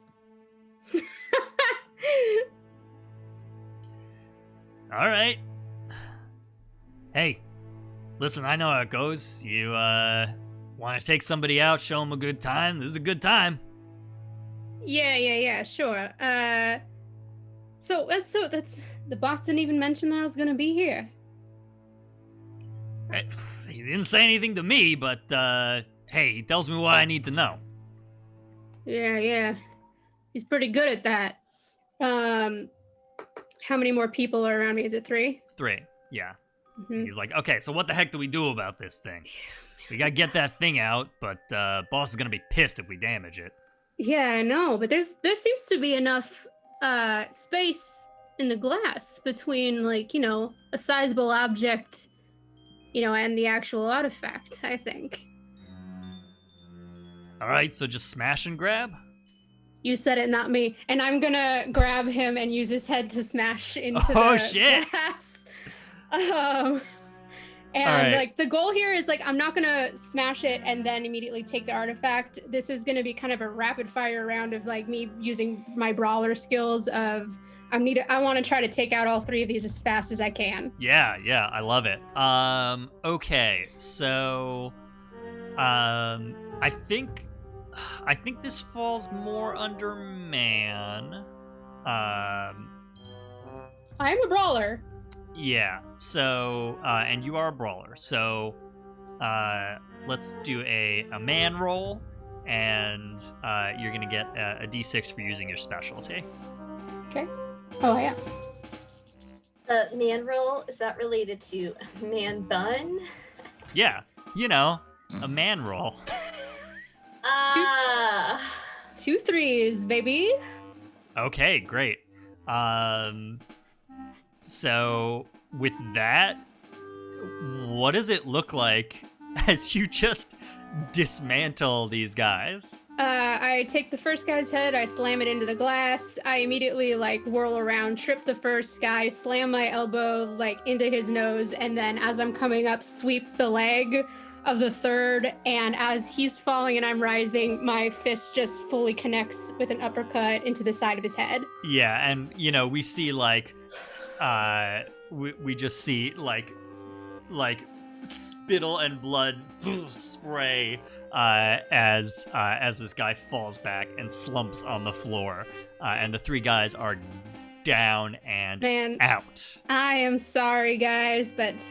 All right. Hey, listen, I know how it goes. You want to take somebody out, show them a good time. This is a good time. Yeah, sure. So that's the boss didn't even mention that I was gonna be here. He didn't say anything to me, but hey, he tells me what I need to know. Yeah. He's pretty good at that. How many more people are around me? Is it 3? 3, yeah. Mhm. He's like, okay, so what the heck do we do about this thing? We gotta get that thing out, but boss is gonna be pissed if we damage it. Yeah, I know, but there seems to be enough space in the glass between, like, you know, a sizable object, you know, and the actual artifact, I think. All right, so just smash and grab? You said it, not me. And I'm gonna grab him and use his head to smash into Oh, the shit. glass. And right. like the goal here is like I'm not gonna smash it and then immediately take the artifact. This is gonna be kind of a rapid fire round of like me using my brawler skills of I want to try to take out all 3 of these as fast as I can. Yeah, I love it. Okay, so I think this falls more under man. I'm a brawler. Yeah. So and you are a brawler. So let's do a man roll, and you're gonna get a d6 for using your specialty. Okay. Oh yeah. Man roll, is that related to man bun? Yeah, you know, a man roll. 2 3s, baby. Okay, great. So with that, what does it look like as you just dismantle these guys? I take the first guy's head, I slam it into the glass. I immediately like whirl around, trip the first guy, slam my elbow like into his nose, and then as I'm coming up, sweep the leg of the third. And as he's falling and I'm rising, my fist just fully connects with an uppercut into the side of his head. Yeah, and you know, we see like we just see like spittle and blood spray as this guy falls back and slumps on the floor, and the 3 guys are down and Man, out. I am sorry, guys, but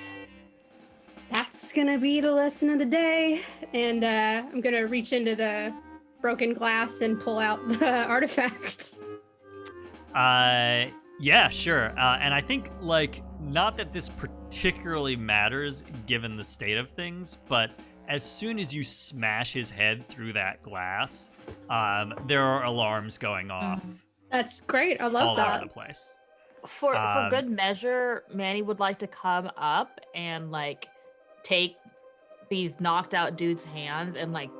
that's gonna be the lesson of the day. And I'm gonna reach into the broken glass and pull out the artifact. Yeah, sure. And I think, like, not that this particularly matters given the state of things, but as soon as you smash his head through that glass, there are alarms going off That's great. I love all that. over the place. For good measure, Manny would like to come up and like take these knocked out dudes' hands and like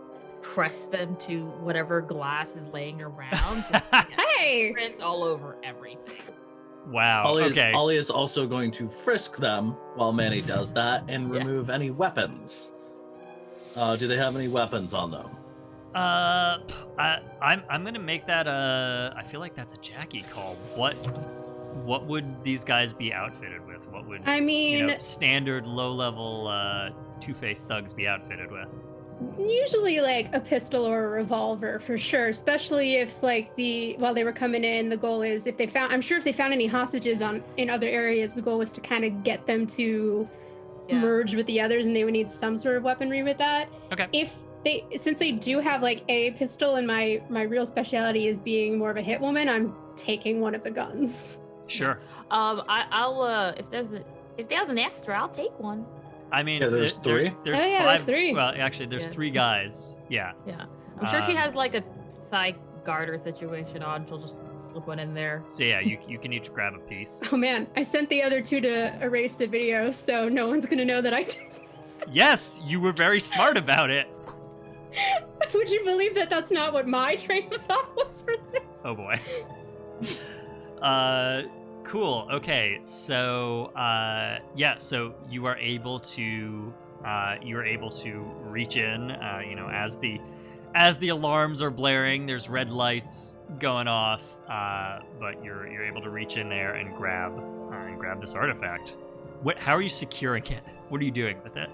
press them to whatever glass is laying around. Just to get Hey! prints all over everything. Wow. Okay. Ollie is also going to frisk them while Manny does that and remove any weapons. Do they have any weapons on them? I'm gonna make that I feel like that's a Jacky call. what would these guys be outfitted with? What would I mean, standard low-level two-faced thugs be outfitted with? usually like a pistol or a revolver for sure, especially if like while they were coming in, the goal is if they found any hostages in other areas, the goal was to kind of get them to merge with the others, and they would need some sort of weaponry with that. Okay. Since they do have like a pistol, and my real specialty is being more of a hit woman, I'm taking one of the guns. Sure. I'll if there's an extra, I'll take one. I mean, there's three. There's yeah, five. there's three. Well, actually, there's 3 guys. Yeah. Yeah. I'm sure she has like a thigh garter situation on. She'll just slip one in there. So yeah, you can each grab a piece. Oh man, I sent the other 2 to erase the video, so no one's gonna know that I did this. Yes, you were very smart about it. Would you believe that that's not what my train of thought was for this? Oh boy. Cool. Okay. So so you are able to reach in. As the alarms are blaring, there's red lights going off. But you're able to reach in there and grab this artifact. How are you securing it? What are you doing with it?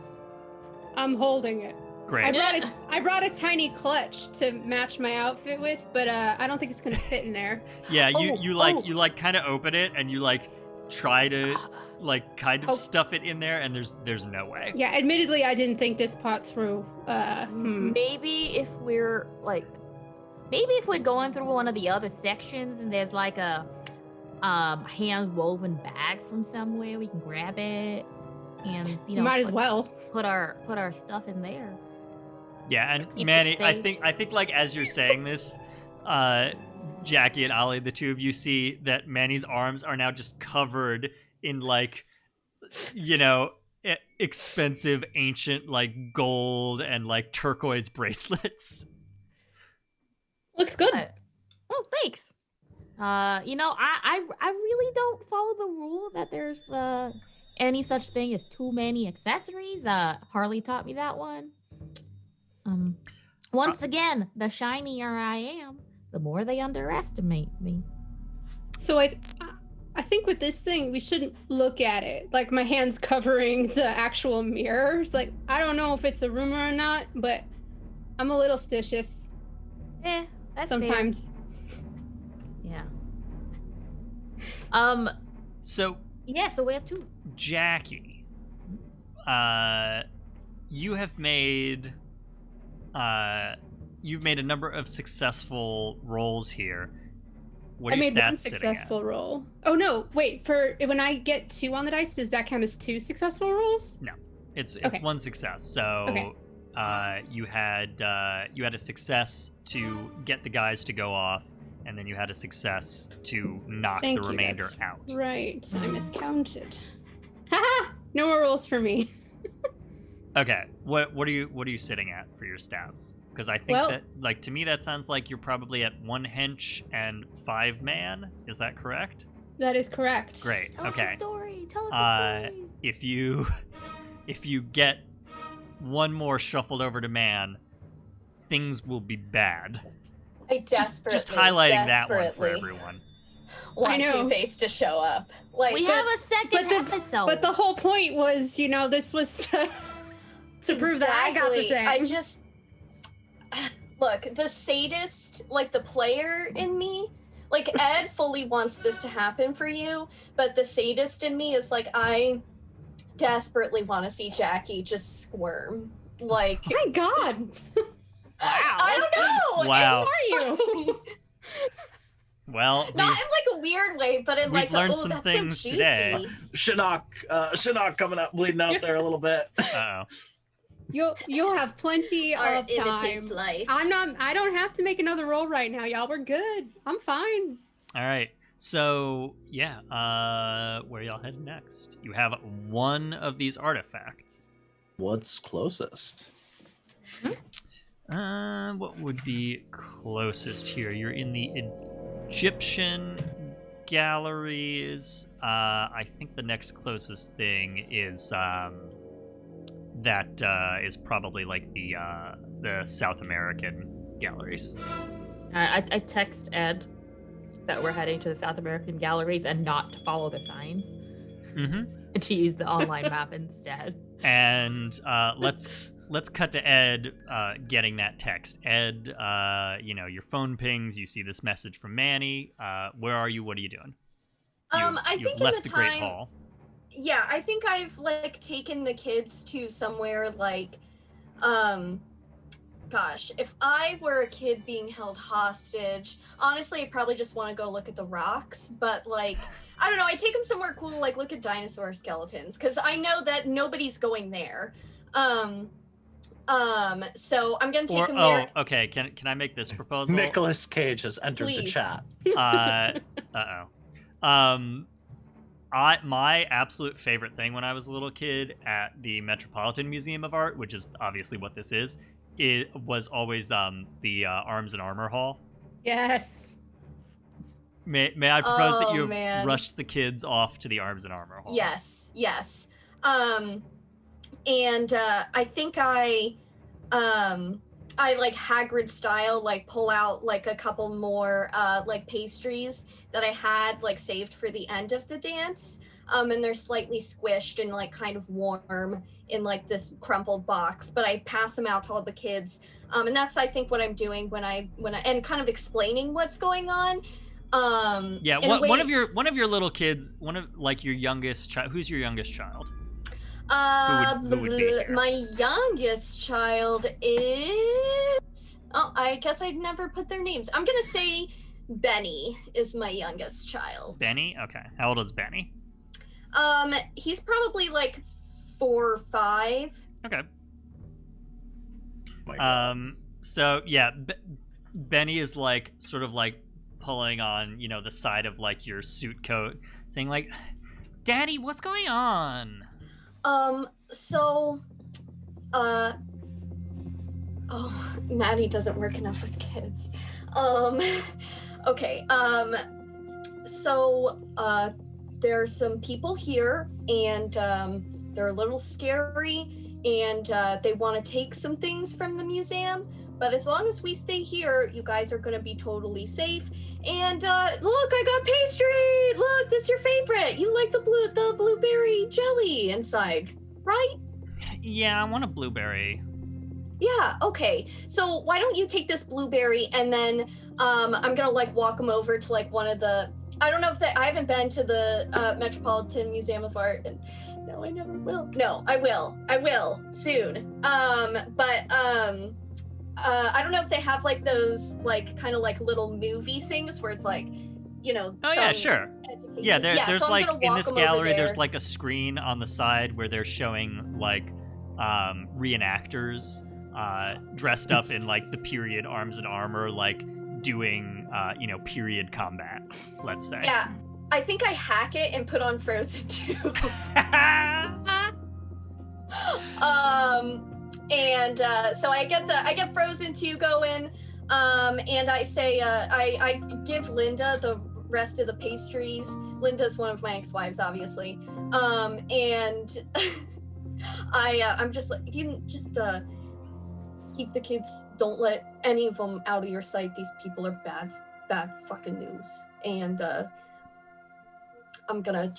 I'm holding it. Great. I brought a tiny clutch to match my outfit with, but I don't think it's gonna fit in there. Yeah, you kind of open it and you like try to like kind of stuff it in there, and there's no way. Yeah, admittedly, I didn't think this part through. Maybe if we're going through one of the other sections and there's like a hand woven bag from somewhere, we can grab it and might as well put our stuff in there. Yeah, and Manny, I think like as you're saying this, Jacky and Olly, the two of you see that Manny's arms are now just covered in like, expensive ancient like gold and like turquoise bracelets. Looks good. Oh, thanks. I really don't follow the rule that there's any such thing as too many accessories. Harley taught me that one. Once again, the shinier I am, the more they underestimate me. So I think with this thing, we shouldn't look at it. Like my hand's covering the actual mirrors. Like, I don't know if it's a rumor or not, but I'm a little stitious. That's sometimes. Fair. Yeah. So where to? Jacky, you have made you've made a number of successful rolls here. What are your I made stats one sitting successful at? roll. Oh no, wait, when I get 2 on the dice, does that count as 2 successful rolls? No. It's Okay. one success. So Okay. you had a success to get the guys to go off, and then you had a success to knock Thank the you, remainder that's out. Right, I miscounted. Haha! No more rolls for me. Okay. What are you sitting at for your stats? Because I think that, like, to me that sounds like you're probably at 1 hench and 5 man. Is that correct? That is correct. Great. Tell us okay. a story. Tell us a story. If you get 1 more shuffled over to man, things will be bad. I desperately, just highlighting that one for everyone. Want Two-Face to show up. Like we have a second episode. But the whole point was, this was to prove that I got the thing. I just look, the sadist, like the player in me, like Ed fully wants this to happen for you, but the sadist in me is like, I desperately want to see Jacky just squirm. Like, my God. Wow. I don't know. Wow. How are you? Well, not in like a weird way, but in like, learned oh, some that's things so juicy. today. Shinnok coming out, bleeding out there a little bit. Uh-oh. You'll have plenty Art of time. imitates life. I don't have to make another roll right now, y'all. We're good. I'm fine. All right. So, yeah, where y'all headed next? You have 1 of these artifacts. What's closest? What would be closest here? You're in the Egyptian galleries. I think the next closest thing is is probably like the South American galleries. I text Ed that we're heading to the South American galleries and not to follow the signs. Mm-hmm. And to use the online map instead. And let's cut to Ed getting that text. Ed, your phone pings. You see this message from Manny. Where are you? What are you doing? I you've think left in the Great time. Hall. Yeah, I think I've like taken the kids to somewhere like, gosh, if I were a kid being held hostage, honestly, I'd probably just want to go look at the rocks. But like, I don't know, I'd take them somewhere cool to like look at dinosaur skeletons, because I know that nobody's going there. So I'm gonna take them there. Oh, okay. Can I make this proposal? Nicolas Cage has entered the Please. chat. My absolute favorite thing when I was a little kid at the Metropolitan Museum of Art, which is obviously what this is, it was always the Arms and Armor Hall. Yes. May I propose that you man. rushed the kids off to the Arms and Armor Hall? Yes. And I think I like Hagrid style, like pull out like a couple more like pastries that I had like saved for the end of the dance. And they're slightly squished and like kind of warm in like this crumpled box, but I pass them out to all the kids. And that's, I think, what I'm doing when I and kind of explaining what's going on. Yeah, one of your little kids, one of like your youngest child. Who's your youngest child? Who would be here? My youngest child is, I guess I'd never put their names. I'm gonna say Benny is my youngest child. Benny? Okay. How old is Benny? He's probably like 4 or 5. Okay. My God. So yeah, Benny is like sort of like pulling on, the side of like your suit coat, saying like, "Daddy, what's going on?" Mattie doesn't work enough with kids. Okay. There's some people here, and they're a little scary, and they want to take some things from the museum. But as long as we stay here, you guys are gonna be totally safe. And look, I got pastry. Look, that's your favorite. You like the blueberry jelly inside, right? Yeah, I want a blueberry. Yeah, okay. So why don't you take this blueberry, and then I'm gonna like walk them over to like one of the, I don't know if I haven't been to the Metropolitan Museum of Art, and no, I never will. No, I will soon. I don't know if they have like those like kind of like little movie things where it's like, Oh yeah, sure. education. Yeah, there's so I'm like gonna in walk this them over gallery, there. there's like a screen on the side where they're showing like reenactors dressed up in like the period arms and armor, like doing period combat, let's say. Yeah, I think I hack it and put on Frozen 2. So I get Frozen 2 going, and I say I give Linda the rest of the pastries. Linda's one of my ex-wives, obviously, and I'm just like, you just keep the kids. Don't let any of them out of your sight. These people are bad fucking news, and I'm gonna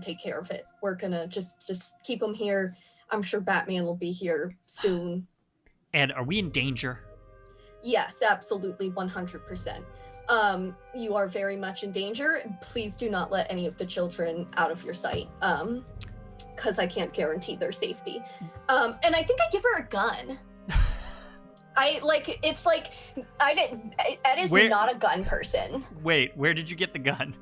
take care of it. We're gonna just keep them here. I'm sure Batman will be here soon. And are we in danger? Yes, absolutely, 100%. You are very much in danger. Please do not let any of the children out of your sight, because I can't guarantee their safety. And I think I give her a gun. Ed is not a gun person. Wait, where did you get the gun?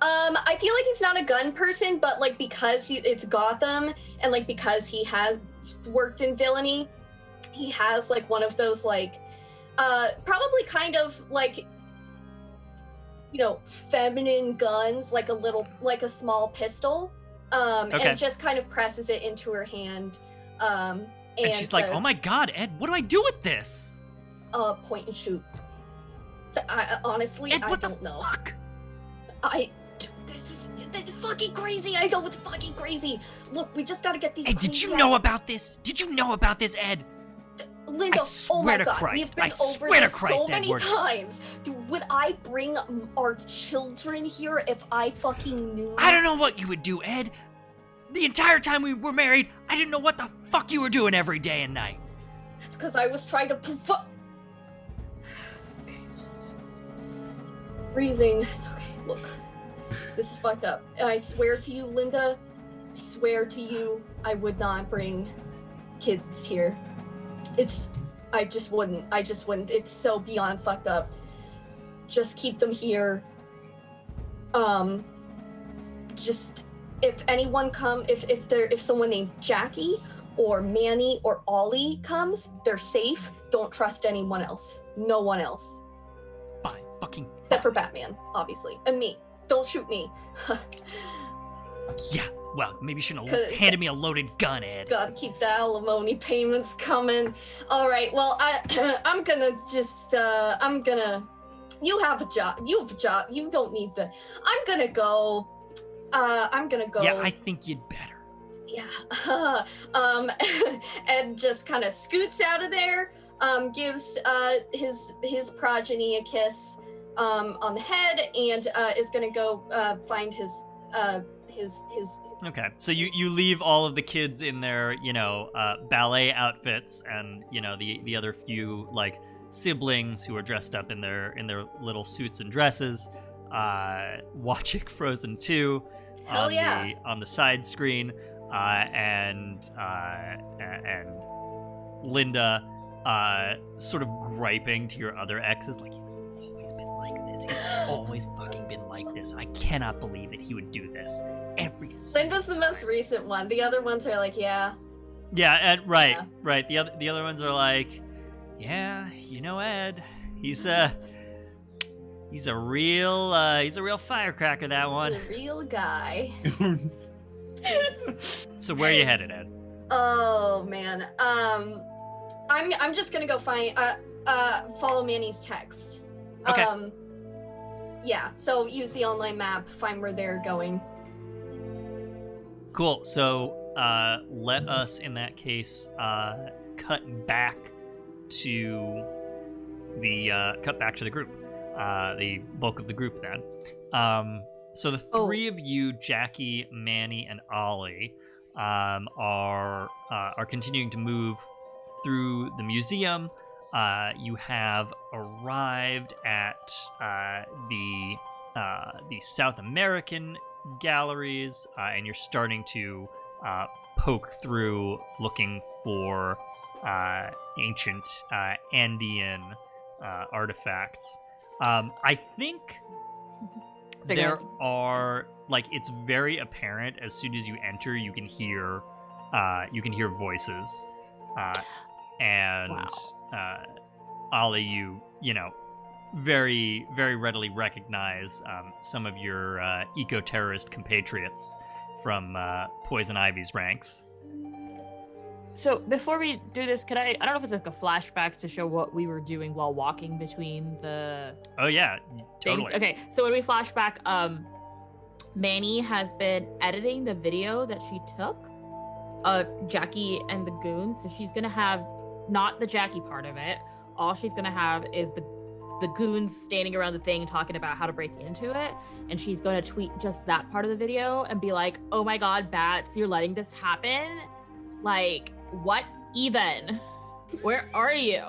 I feel like he's not a gun person, but like because it's Gotham, and like because he has worked in villainy, he has like one of those like probably kind of like feminine guns, like a small pistol, Okay. and just kind of presses it into her hand, And she's says, like, "Oh my God, Ed, what do I do with this?" Point and shoot. Honestly, Ed, I what don't the know. fuck? This is fucking crazy. I know it's fucking crazy. Look, we just gotta get these. Ed, did cleaned you out. know about this? Did you know about this, Ed? Linda, I oh my swear to god, Christ, we've been I over swear to this Christ, so many Edward. times. Would I bring our children here if I fucking knew? I don't know what you would do, Ed. The entire time we were married, I didn't know what the fuck you were doing every day and night. That's because I was trying to breathing. It's okay. Look, this is fucked up. I swear to you, Linda, I swear to you, I would not bring kids here. I just wouldn't. It's so beyond fucked up. Just keep them here. Just if anyone if someone named Jacky or Manny or Olly comes, they're safe. Don't trust anyone else. No one else. Fine, fucking. Except for Batman, obviously. And me. Don't shoot me. Yeah, well, maybe you shouldn't have handed me a loaded gun, Ed. Gotta keep the alimony payments coming. All right, well, I'm gonna just, you have a job. You don't need I'm gonna go. Yeah, I think you'd better. Yeah. And just kind of scoots out of there, gives his progeny a kiss on the head, and is gonna go find his Okay, so you leave all of the kids in their, ballet outfits, and the other few like siblings who are dressed up in their little suits and dresses, watching Frozen 2 on the side screen, and Linda sort of griping to your other exes, like, he's always been like this. He's always fucking been like this. I cannot believe that he would do this every single Linda's the most recent one. The other ones are like, yeah. Yeah, and right. Yeah. The other ones are like, yeah, Ed, he's a real firecracker, that one. He's a real guy. So where are you headed, Ed? Oh man. I'm just gonna go find follow Manny's text. Okay. Yeah, so use the online map, find where they're going. Cool. So let us, in that case, cut back to the group, the bulk of the group. Then, so the three of you, Jacky, Manny, and Olly, are continuing to move through the museum. You have arrived at the South American galleries, and you're starting to poke through, looking for ancient Andean artifacts. I think there are, like, it's very apparent as soon as you enter, you can hear voices, and wow. Olly, you very, very readily recognize some of your eco-terrorist compatriots from Poison Ivy's ranks. So before we do this, I don't know if it's like a flashback to show what we were doing while walking between the Oh yeah, totally. things. Okay, so when we flash back, Manny has been editing the video that she took of Jacky and the goons. So she's gonna have not the Jacky part of it. All she's gonna have is the goons standing around the thing talking about how to break into it, and she's going to tweet just that part of the video and be like, oh my god, Bats, you're letting this happen? Like, what even? Where are you?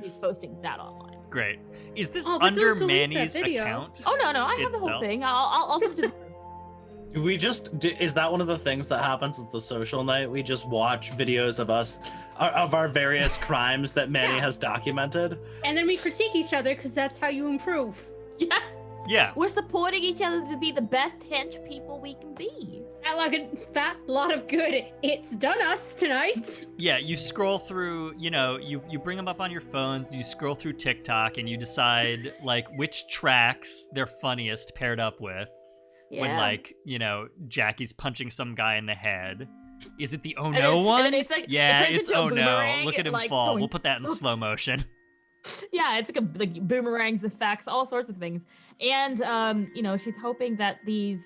She's posting that online. Great. Is this under Manny's account? Oh no, I have the whole thing. I'll send it to Do we is that one of the things that happens at the social night? We just watch videos of our various crimes that Manny has documented, and then we critique each other because that's how you improve. Yeah. We're supporting each other to be the best hench people we can be. That lot of good it's done us tonight. Yeah, you scroll through, you bring them up on your phones, you scroll through TikTok, and you decide, like, which tracks they're funniest paired up with. Yeah. When, like, Jacky's punching some guy in the head. Is it the oh no one? And then it's like, yeah, it it's oh no. Look at him like, fall. going, We'll put that in slow motion. Yeah, it's like boomerangs effects, all sorts of things. And she's hoping that these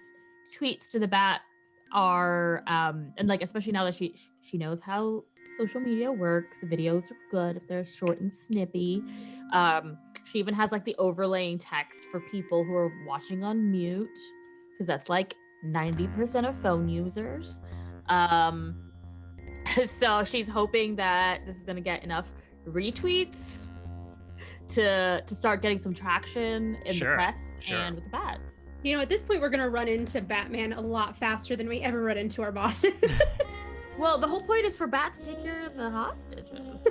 tweets to the bat are and like, especially now that she knows how social media works. Videos are good if they're short and snippy. She even has like the overlaying text for people who are watching on mute, because that's like 90% of phone users. So she's hoping that this is gonna get enough retweets to start getting some traction in the press and with the bats. You know, at this point, we're gonna run into Batman a lot faster than we ever run into our bosses. Well, the whole point is for bats to take care of the hostages.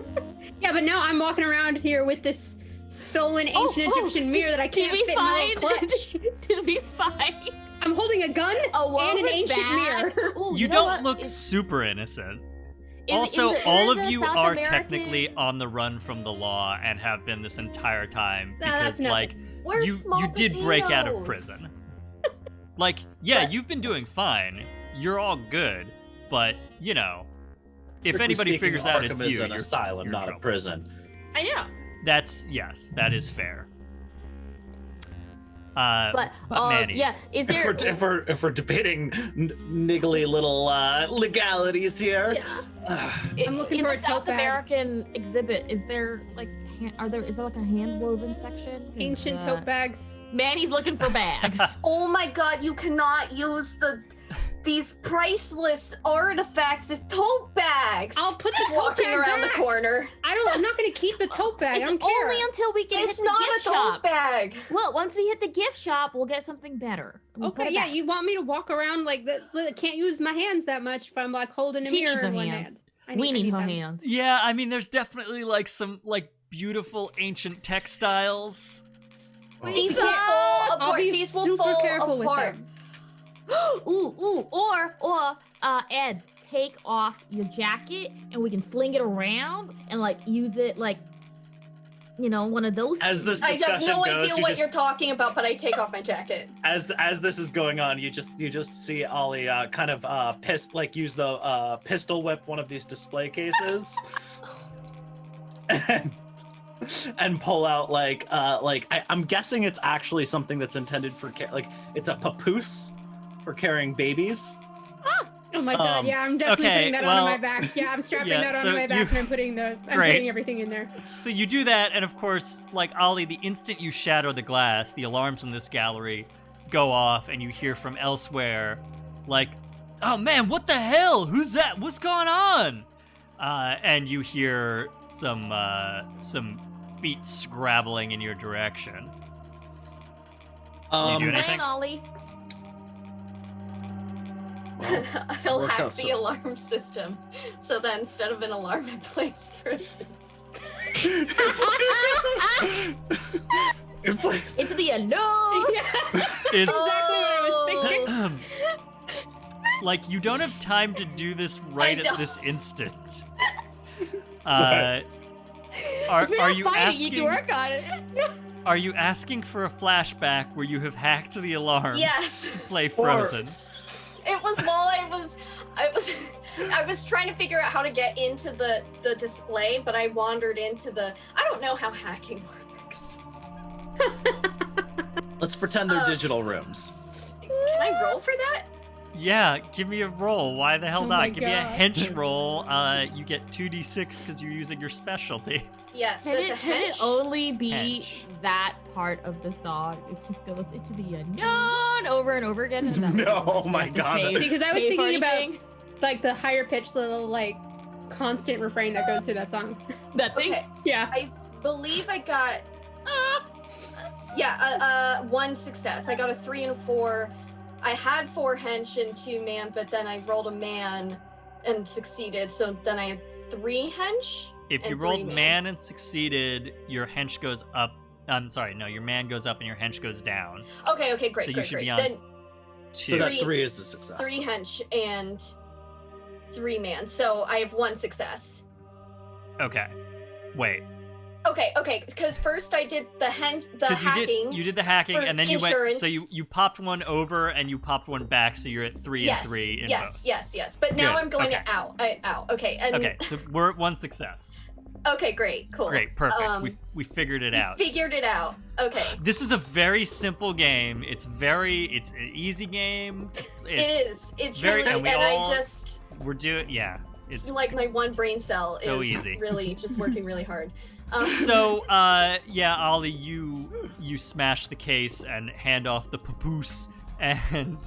Yeah, but now I'm walking around here with this stolen ancient Egyptian mirror that I can't fit in my little clutch. Did we find? I'm holding a gun and an ancient mirror. Ooh, You don't look super innocent. Also, all of you are technically on the run from the law and have been this entire time because, like, you did break out of prison. Like, yeah, you've been doing fine. You're all good, but you know, if anybody figures out it's you, you're an asylum, you're not a prison. I know. That is fair. But Manny, yeah, is there? If we're debating niggly little legalities here, I'm looking in for the a South tote bag. American exhibit. Is there like is there like a hand woven section? 'Cause, Ancient tote bags. Manny's looking for bags. Oh my god, you cannot use these priceless artifacts as tote bags. I'll put the tote Walking bag around back. the corner. I'm not gonna keep the tote bag. It's I don't care. only until we can It's hit not the a gift tote shop. bag. Well, once we hit the gift shop, we'll get something better. We'll put Okay, it yeah, back. you want me to walk around like can't use my hands that much if I'm like holding a She mirror needs her in one hands. hand. We need her them. hands. Yeah, I mean, there's definitely like some like beautiful ancient textiles. These will fall I'll apart. be These will super fall careful apart. with them. Or Ed, take off your jacket and we can sling it around and like use it like, you know, one of those. as this I discussion have no goes, idea what you're talking about, but I take off my jacket. as this is going on, you just see Olly kind of use the pistol whip one of these display cases, and pull out I'm guessing it's actually something that's intended for it's a papoose for carrying babies. Oh my god, yeah, I'm definitely putting that onto my back. Yeah, I'm strapping that onto my back and I'm putting everything in there. So you do that, and of course, like Olly, the instant you shatter the glass, the alarms in this gallery go off, and you hear from elsewhere, like, "Oh man, what the hell? Who's that? What's going on?" And you hear some feet scrabbling in your direction. You do anything? Ollie. Well, I'll worked hack out the so- alarm system. So that instead of an alarm, it plays prison. It's the unknown. Is Exactly what I was thinking. like you don't have time to do this right at this instant. Right. Are you asking? You can work on it. Are you asking for a flashback where you have hacked the alarm Yes. to play Frozen? It was while I was trying to figure out how to get into the display, but I wandered into I don't know how hacking works. Let's pretend they're digital rooms. Can I roll for that? Yeah, give me a roll. Why the hell Oh not? my Give me a God. hench roll. You get 2d6 because you're using your specialty. Yes, Can that's a it hench. only be Hench. that part of the song? It just goes into the unknown over and over again. And that No, way oh my you don't have to God. pay- Because I was pay for thinking about anything. like the higher pitched little like constant refrain that goes through that song. that thing. Okay, Yeah. I believe I got one success. I got a 3 and a 4. I had 4 hench and 2 man, but then I rolled a man and succeeded. So then I have 3 hench. If you And rolled 3 man and succeeded, your hench goes up. I'm sorry, no, your man goes up and your hench goes down. Okay, great, So you great, should great. be on Then 2. So that Three- 3 is a success. 3 hench and 3 man. So I have 1 success. Okay. Wait. Okay, because first I did the 'Cause hacking. you did the hacking, for and then you went. So insurance. you popped one over and you popped one back, so you're at 3 yes, and 3 in yes, both. yes. But now Good, I'm going okay. out. Out. Okay. And, Okay, so we're at 1 success. Okay, great, cool. Great, perfect. Um, we figured it we out. figured it out. Okay. This is a very simple game. It's an easy game. It is. It's very- really, and we and all- I just. We're doing, yeah. It's like my one brain cell so is easy. really just working really hard. So, yeah, Olly, you smash the case and hand off the papoose, and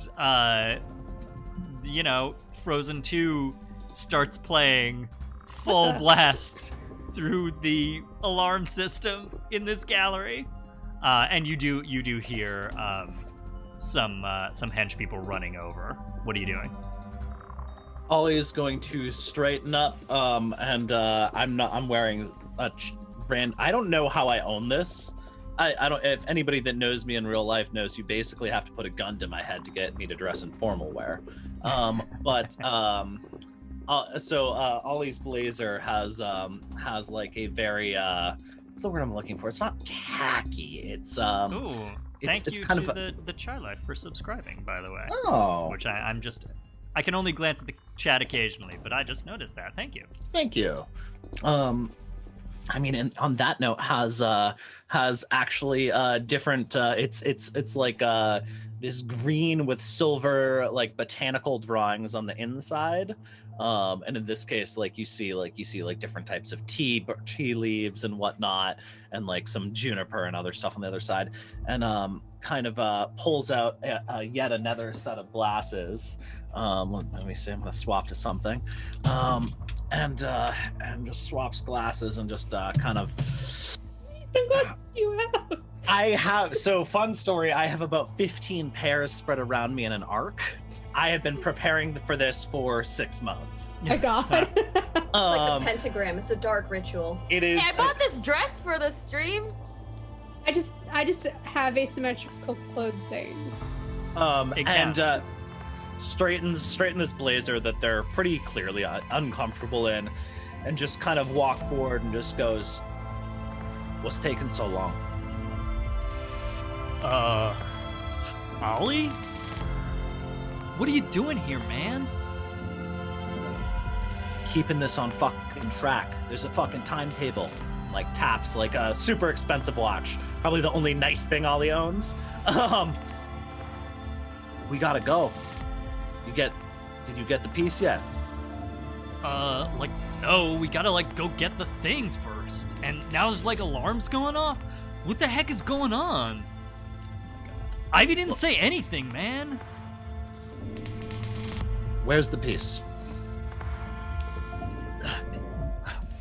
Frozen 2 starts playing full blast through the alarm system in this gallery, and you do hear some hench people running over. What are you doing? Olly is going to straighten up, and I'm wearing a brand. I don't know how I own this. I don't. If anybody that knows me in real life knows, you basically have to put a gun to my head to get me to dress in formal wear. So Ollie's blazer has like a very what's the word I'm looking for? It's not tacky. It's Ooh, thank it's you kind to of the Chai Life for subscribing, by the way. Oh, Which I can only glance at the chat occasionally, but I just noticed that. Thank you. thank you. I mean, and on that note, has actually different. It's like this green with silver like botanical drawings on the inside. And in this case, you see different types of tea leaves and whatnot, and like some juniper and other stuff on the other side, and kind of pulls out yet another set of glasses. Let me see. I'm gonna swap to something, and just swaps glasses and just kind of. I have fun story. I have about 15 pairs spread around me in an arc. I have been preparing for this for 6 months. My God. It's like a pentagram. It's a dark ritual. It is. Hey, I bought this dress for the stream. I just have asymmetrical clothing. It counts. And straighten this blazer that they're pretty clearly uncomfortable in, and just kind of walk forward and just goes, "What's taking so long?" Olly? What are you doing here, man? Keeping this on fucking track. There's a fucking timetable. Like taps, like a super expensive watch. Probably the only nice thing Olly owns. We gotta go. Did you get the piece yet? No, we gotta go get the thing first. And now there's alarms going off? What the heck is going on? Ivy didn't say anything, man. Where's the piece?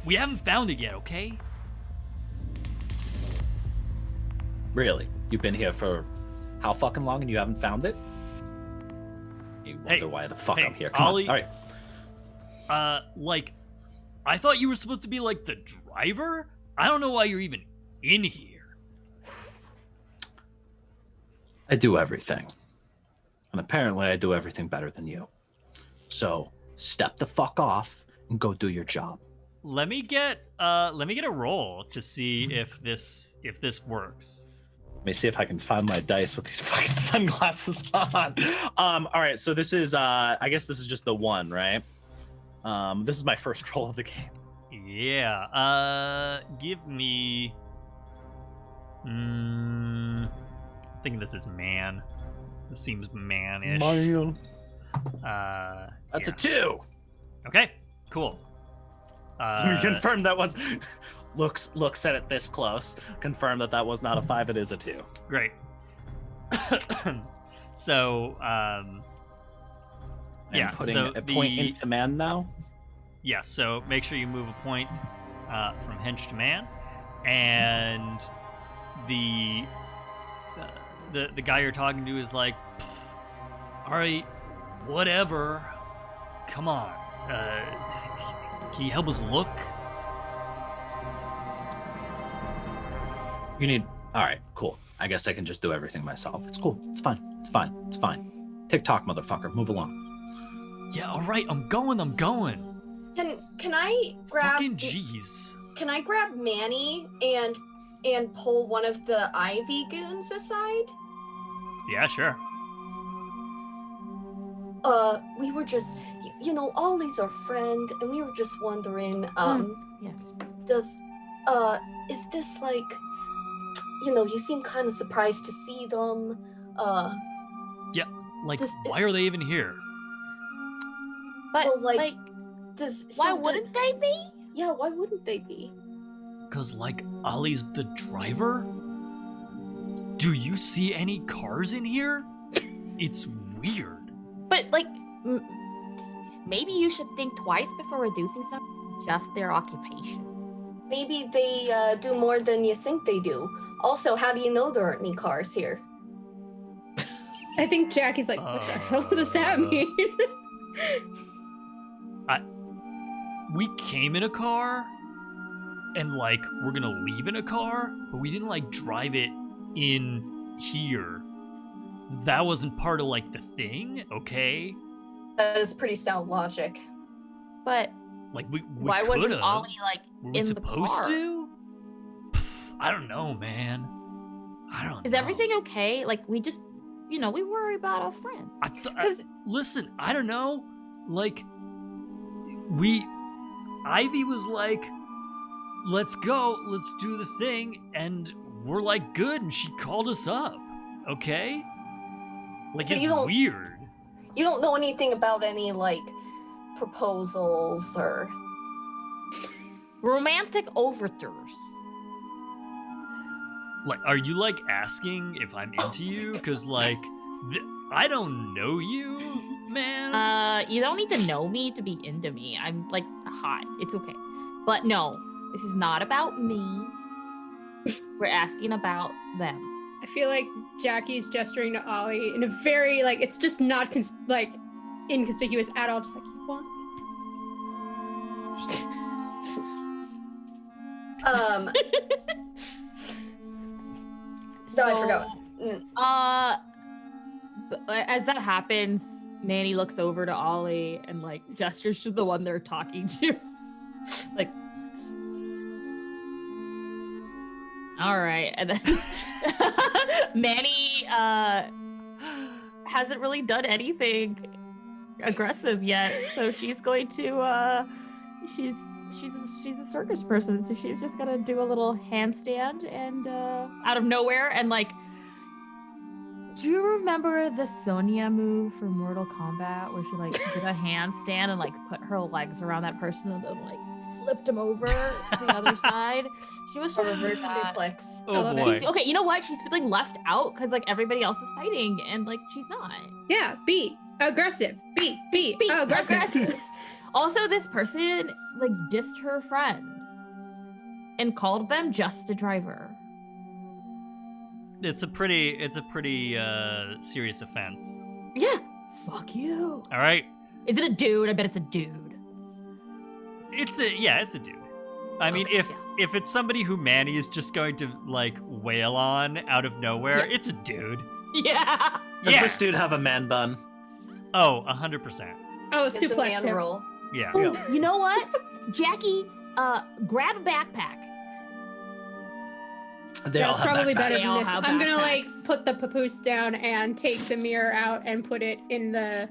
We haven't found it yet, okay? Really? You've been here for how fucking long and you haven't found it? You wonder why the fuck I'm here. Come Olly, on. All right. I thought you were supposed to be the driver? I don't know why you're even in here. I do everything. And apparently I do everything better than you. So step the fuck off and go do your job. Let me get a roll to see if this works. Let me see if I can find my dice with these fucking sunglasses on. All right, so this is I guess this is just the one, right? This is my first roll of the game. Yeah. Give me I think this is man. This seems man-ish. Man. That's here. a 2. Okay, cool. Confirm that was looks at it this close. Confirm that was not a 5. It is a 2. Great. So, yeah. Putting so a point into man now. Yeah. So make sure you move a point from hench to man, and the guy you're talking to is like, all right, whatever. Come on. Can you help us look? You need. All right, cool. I guess I can just do everything myself. It's cool. It's fine. It's fine. It's fine. TikTok, motherfucker. Move along. Yeah. All right. I'm going. Can I grab? Fucking jeez. Can I grab Manny and pull one of the Ivy goons aside? Yeah. Sure. We were just, Ollie's our friend, and we were just wondering, Yes. is this you seem kind of surprised to see them, Yeah. Why are they even here? But well, Why wouldn't they be? Yeah, why wouldn't they be? Cause like Olly's the driver? Do you see any cars in here? It's weird. But like, maybe you should think twice before reducing someone to just their occupation. Maybe they do more than you think they do. Also, how do you know there aren't any cars here? I think Jacky's like, what the hell does that mean? We came in a car, and like we're gonna leave in a car, but we didn't like drive it in here. That wasn't part of like the thing, okay? That is pretty sound logic. But like we why wasn't could've. Olly like Were we in the supposed car? to? Pff, I don't know, man. I don't know. Is everything okay? Like we just, we worry about our friend. Listen, I don't know. Like, Ivy was like, let's go, let's do the thing, and we're like, good, and she called us up, okay? Like, So it's you don't- weird. You don't know anything about any, like, proposals or... Romantic overtures. Like, are you, like, asking if I'm into you? Because, like, I don't know you, man. You don't need to know me to be into me. I'm like hot. It's okay. But no, this is not about me. We're asking about them. I feel like Jacky's gesturing to Olly in a very, like, it's just not, inconspicuous at all. Just like, you want me? No, I forgot. As that happens, Manny looks over to Olly and like gestures to the one they're talking to. Like, all right. And then Manny hasn't really done anything aggressive yet, so she's going to she's a circus person, so she's just gonna do a little handstand and out of nowhere and like. Do you remember the Sonya move from Mortal Kombat where she like did a handstand and like put her legs around that person and then like flipped him over to the other side? She was A just reverse suplex. Oh boy. Okay, you know what? She's feeling left out because like everybody else is fighting and like she's not. Yeah, be aggressive. Be Aggressive. Also, this person like dissed her friend and called them just a driver. It's a pretty serious offense. Yeah. Fuck you. All right. Is it a dude? I bet it's a dude. It's a dude. I mean, Okay, if it's somebody who Manny is just going to like wail on out of nowhere, Yeah. it's a dude. Yeah. Does Yeah. this dude have a man bun? Oh, 100%. Oh, It's a suplex man him. roll. Yeah. Ooh, you know what? Jacky, grab a backpack. They all That's have probably backpacks. better They all than this. have I'm gonna like backpacks. put the papoose down and take the mirror out and put it in the.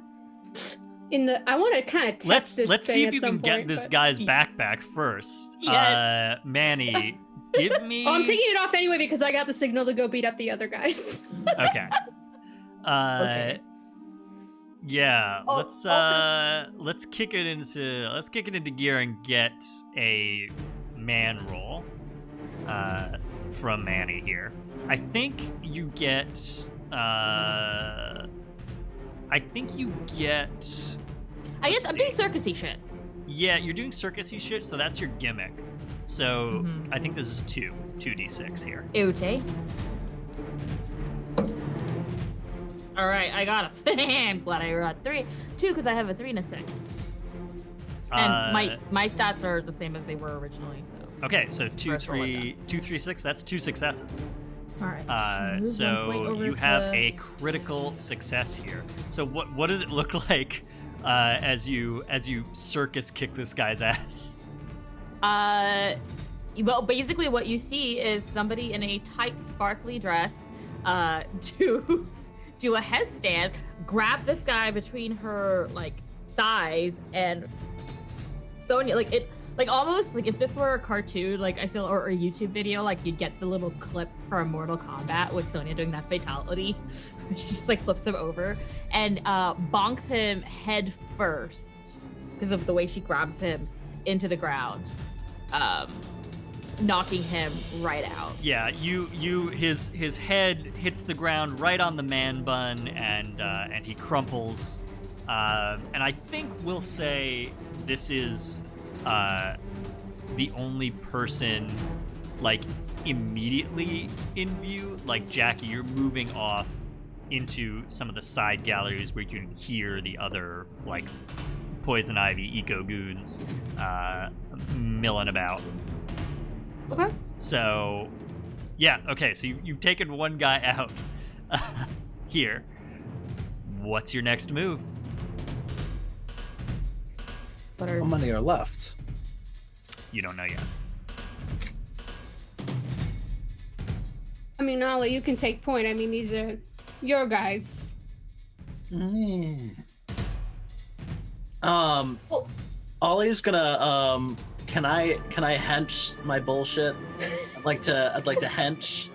I want to kind of test this. Let's thing see if at you some can get point, this but- guy's backpack first. Yes. Manny, give me. Oh, I'm taking it off anyway because I got the signal to go beat up the other guys. Okay. Okay. Yeah. Oh, Let's kick it into gear and get a man roll. From Manny here. I think you get. I guess I'm doing circusy shit. Yeah, you're doing circusy shit, so that's your gimmick. So Mhm. I think this is 2d6 here. Ute. All right, I got a. I'm glad I got 2 because I have a 3 and a 6. And my stats are the same as they were originally. So. Okay, so 2, First roll 3, 2, 3, 6. That's 2 successes. All right. Move 1 point So over you have to- a critical success here. So what does it look like as you circus kick this guy's ass? Well, basically what you see is somebody in a tight, sparkly dress do a headstand, grab this guy between her like thighs, and Sonya like almost like if this were a cartoon, like I feel, or a YouTube video, like you'd get the little clip from Mortal Kombat with Sonya doing that fatality. She just like flips him over and bonks him head first because of the way she grabs him into the ground, knocking him right out. Yeah, his head hits the ground right on the man bun, and he crumples. And I think we'll say this is the only person like immediately in view. Like Jacky, you're moving off into some of the side galleries where you can hear the other like poison ivy eco goons milling about. Okay. So, yeah, okay, so you've taken one guy out here. What's your next move? How many are left? You don't know yet. I mean, Olly, you can take point. I mean, these are your guys. Ollie's gonna can I hench my bullshit? I'd like to hench.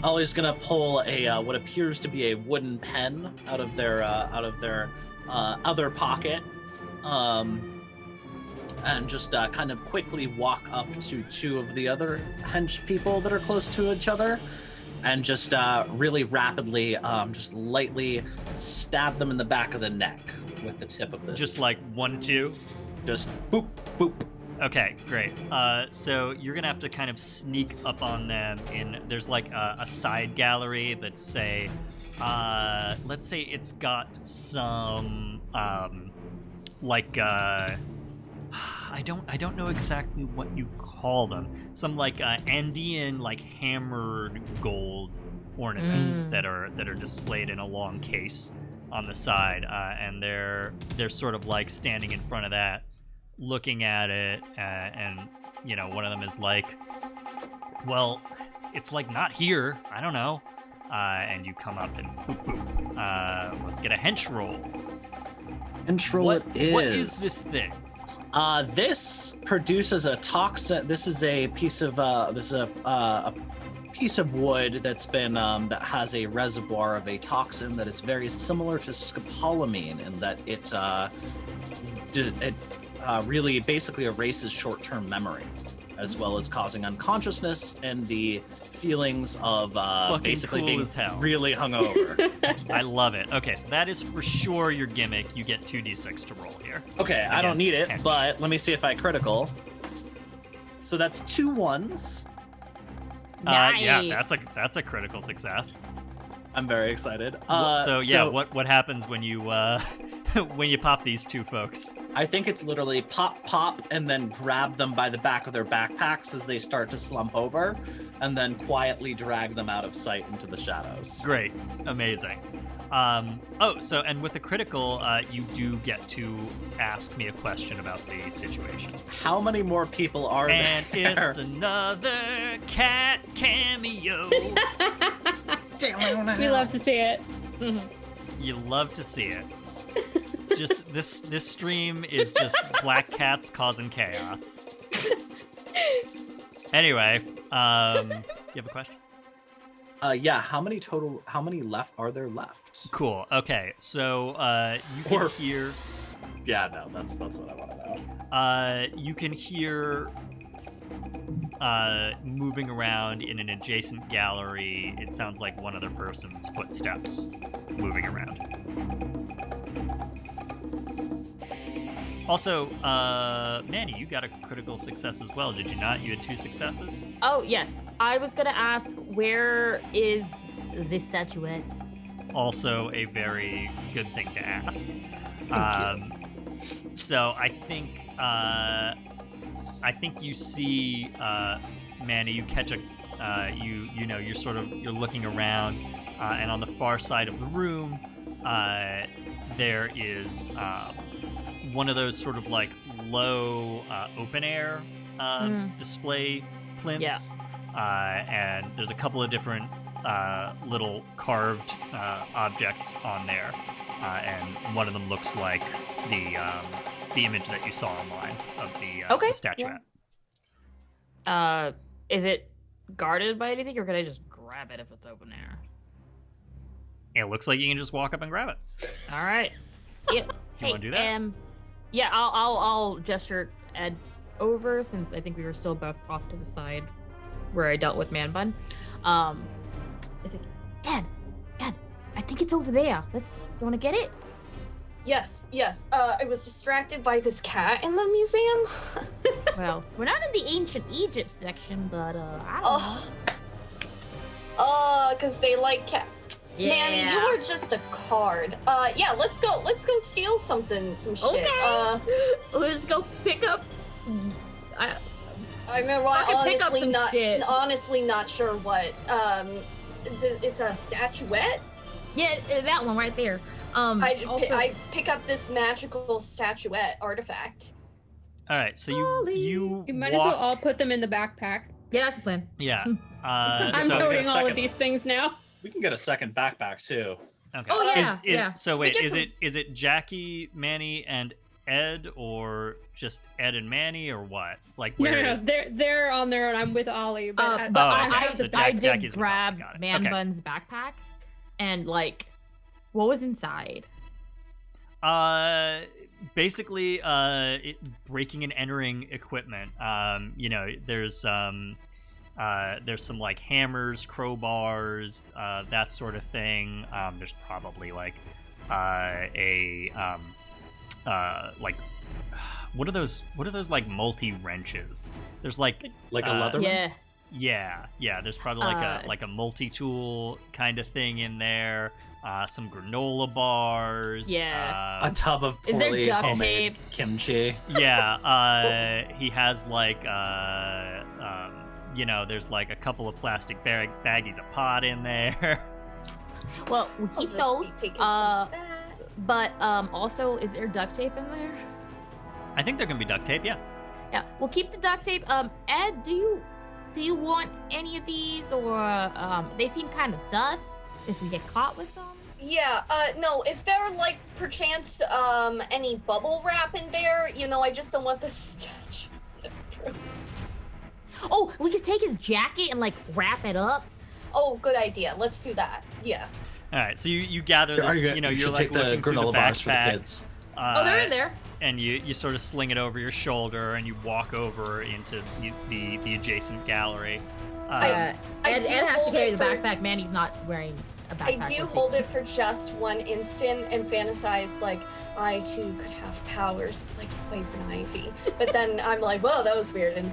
Ollie's gonna pull a what appears to be a wooden pen out of their other pocket, and just kind of quickly walk up to two of the other hench people that are close to each other, and just really rapidly, just lightly stab them in the back of the neck with the tip of this. Just like 1, 2? Just boop, boop. Okay, great. So you're gonna have to kind of sneak up on them there's like a side gallery that's say, let's say it's got some, I don't know exactly what you call them. Some like Andean like hammered gold ornaments that are displayed in a long case on the side, and they're sort of like standing in front of that, looking at it, and you know, one of them is like, well, it's like not here, I don't know, and you come up and boop, boop. Let's get a hench roll. Hench roll. What is this thing? This produces a toxin. This is a piece of a piece of wood that's been that has a reservoir of a toxin that is very similar to scopolamine in that it really basically erases short-term memory, as well as causing unconsciousness and the feelings of basically cool being as hell. really hungover. I love it. Okay, so that is for sure your gimmick. You get 2d6 to roll here. Okay, I don't need it, hench. but let me see if I critical. So that's 2 1s. Nice. Yeah, that's a critical success. I'm very excited. What happens when you when you pop these two folks? I think it's literally pop, pop, and then grab them by the back of their backpacks as they start to slump over, and then quietly drag them out of sight into the shadows. Great, amazing. And with the critical, you do get to ask me a question about the situation. How many more people are and there? And it's another cat cameo. We love to see it. You love to see it. Just this stream is just black cats causing chaos. Anyway, you have a question? Yeah, how many left are there left? Cool. Okay, so you can hear. Yeah, no, that's what I want to know. You can hear moving around in an adjacent gallery. It sounds like one other person's footsteps moving around. Also, Manny, you got a critical success as well, did you not? You had 2 successes? Oh, yes. I was going to ask, where is the statuette? Also a very good thing to ask. So I think you see, Manny, you catch you're looking around, and on the far side of the room, there is one of those sort of like low open air display plinths, and there's a couple of different little carved objects on there, and one of them looks like the image that you saw online of the statuette. Yeah. Is it guarded by anything, or can I just grab it if it's open air? It looks like you can just walk up and grab it. All right. You wanna do that? Yeah, I'll gesture Ed over since I think we were still both off to the side where I dealt with Man Bun. Is it Ed? I think it's over there. You want to get it? Yes. I was distracted by this cat in the museum. Well, we're not in the ancient Egypt section, but I don't know. Because they like cat. Yeah. Manny, you were just a card. Yeah, let's go steal some shit. Okay. Let's go pick up. I mean, well, Fucking pick up some shit. honestly not sure what. It's a statuette. Yeah, that one right there. I pick up this magical statuette artifact. All right, so Olly. you You might as well all put them in the backpack. Yeah, that's the plan. Yeah. I'm so, toting all second- of these things now. We can get a second backpack too. Okay. Oh, yeah, yeah. So Should we wait, get is it Jacky, Manny, and Ed, or just Ed and Manny, or what? Like where? No, is- they're on their own. I'm with Ollie, but But Oh, I okay. So did Jacky's with grab Olly, got it. Man Okay. Bun's backpack, and like, what was inside? Basically, breaking and entering equipment. There's some like hammers, crowbars, that sort of thing. There's probably like like what are those like multi wrenches? There's like A leather one? Yeah. yeah. There's probably like a multi tool kind of thing in there. Some granola bars. Yeah. A tub of Is there poorly duct homemade tape? kimchi. Yeah, he has like there's like a couple of plastic baggies of pot in there. Well, we I'll keep just those. be taking some of that. But also, is there duct tape in there? I think they're gonna be duct tape. Yeah. Yeah, we'll keep the duct tape. Ed, do you want any of these, or they seem kind of sus if we get caught with them? Yeah, no, is there, like, perchance, any bubble wrap in there? You know, I just don't want the statue. Oh, we could take his jacket and like wrap it up. Oh, good idea. Let's do that. Yeah. All right. So you gather this. You You're should like take the looking through the granola bars for the backpack, kids. Oh, they're in there. And you sort of sling it over your shoulder, and you walk over into the adjacent gallery. I Ed do has to hold carry it the for- backpack. Manny's not wearing a I backpack. do We're hold taking- it for just one instant and fantasize, like, I too could have powers like poison ivy. But then I'm like, whoa, that was weird. And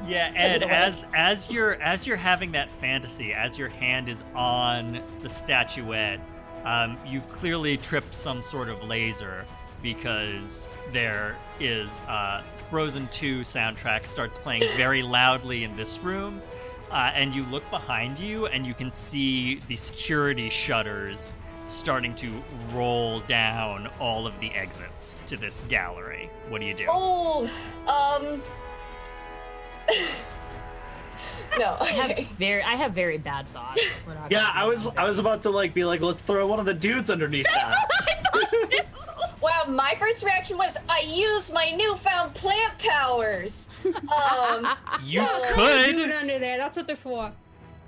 Yeah, put it Ed, away. as you're having that fantasy, as your hand is on the statuette, you've clearly tripped some sort of laser, because there is Frozen 2 soundtrack starts playing very loudly in this room, and you look behind you and you can see the security shutters starting to roll down all of the exits to this gallery. What do you do? Oh, no, okay. I have very bad thoughts. We're not Yeah, gonna I do was that. about to be like, let's throw one of the dudes underneath that. Wow, my first reaction was I used my newfound plant powers. You so- could. Do it under there. That's what they're for.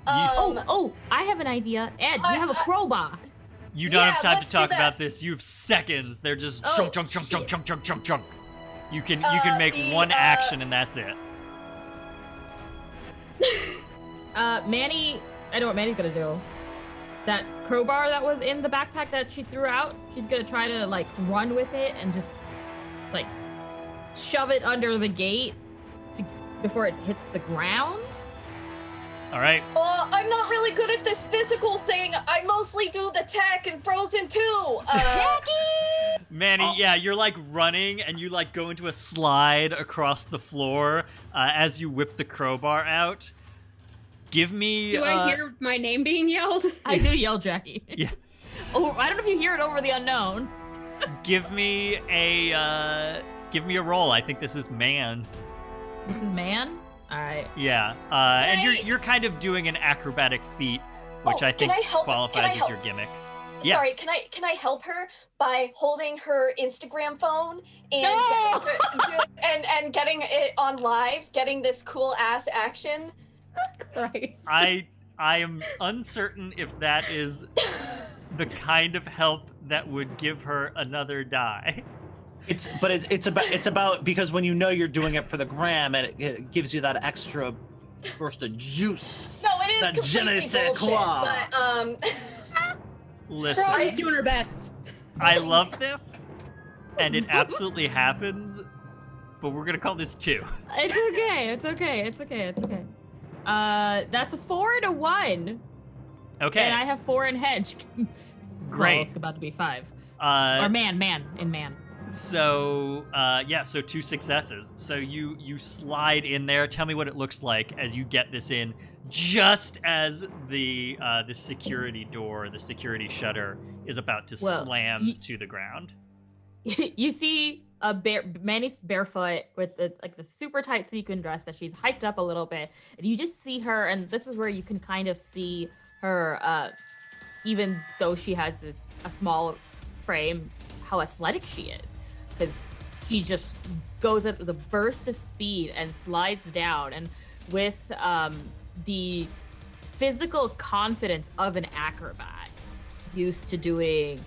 Oh, I have an idea. Ed, you have a crowbar. You don't Yeah, have time to let's do talk that. about this. You have seconds. They're just Oh, chunk, chunk, chunk, chunk, shit. chunk, chunk, chunk, chunk. You can make the, one action and that's it. Manny, I know what Manny's gonna do. That crowbar that was in the backpack that she threw out, she's gonna try to like run with it and just like shove it under the gate before it hits the ground. All right. I'm not really good at this physical thing. I mostly do the tech and Frozen 2. Jacky! Manny, yeah, you're like running and you like go into a slide across the floor as you whip the crowbar out. Give me. Do I hear my name being yelled? I do yell Jacky. Yeah. Oh, I don't know if you hear it over the unknown. Give me a roll. I think this is man. This is man. All right. Yeah. And you're kind of doing an acrobatic feat, which Oh, I think can I help? qualifies Can I as your help? gimmick. Yeah. Sorry, can I help her by holding her Instagram phone and No! and getting it on live, getting this cool ass action? Christ. I am uncertain if that is the kind of help that would give her another die. It's about because when you know you're doing it for the gram, and it gives you that extra burst of juice. No, it is That je ne completely sais bullshit. quoi. But Listen, We're all just doing our best. I love this, and it absolutely happens, but we're gonna call this 2. It's okay. It's okay. That's a 4 and a 1. Okay, And I have 4 in hedge. great. Well, it's about to be 5. Uh, Or man. So, so 2 successes. So you slide in there. Tell me what it looks like as you get this in, just as the security door, the security shutter, is about to slam to the ground. You see Manny's barefoot with the super tight sequin dress that she's hiked up a little bit, and you just see her, and this is where you can kind of see her, even though she has a small frame, how athletic she is, because she just goes at the burst of speed and slides down, and with the physical confidence of an acrobat used to doing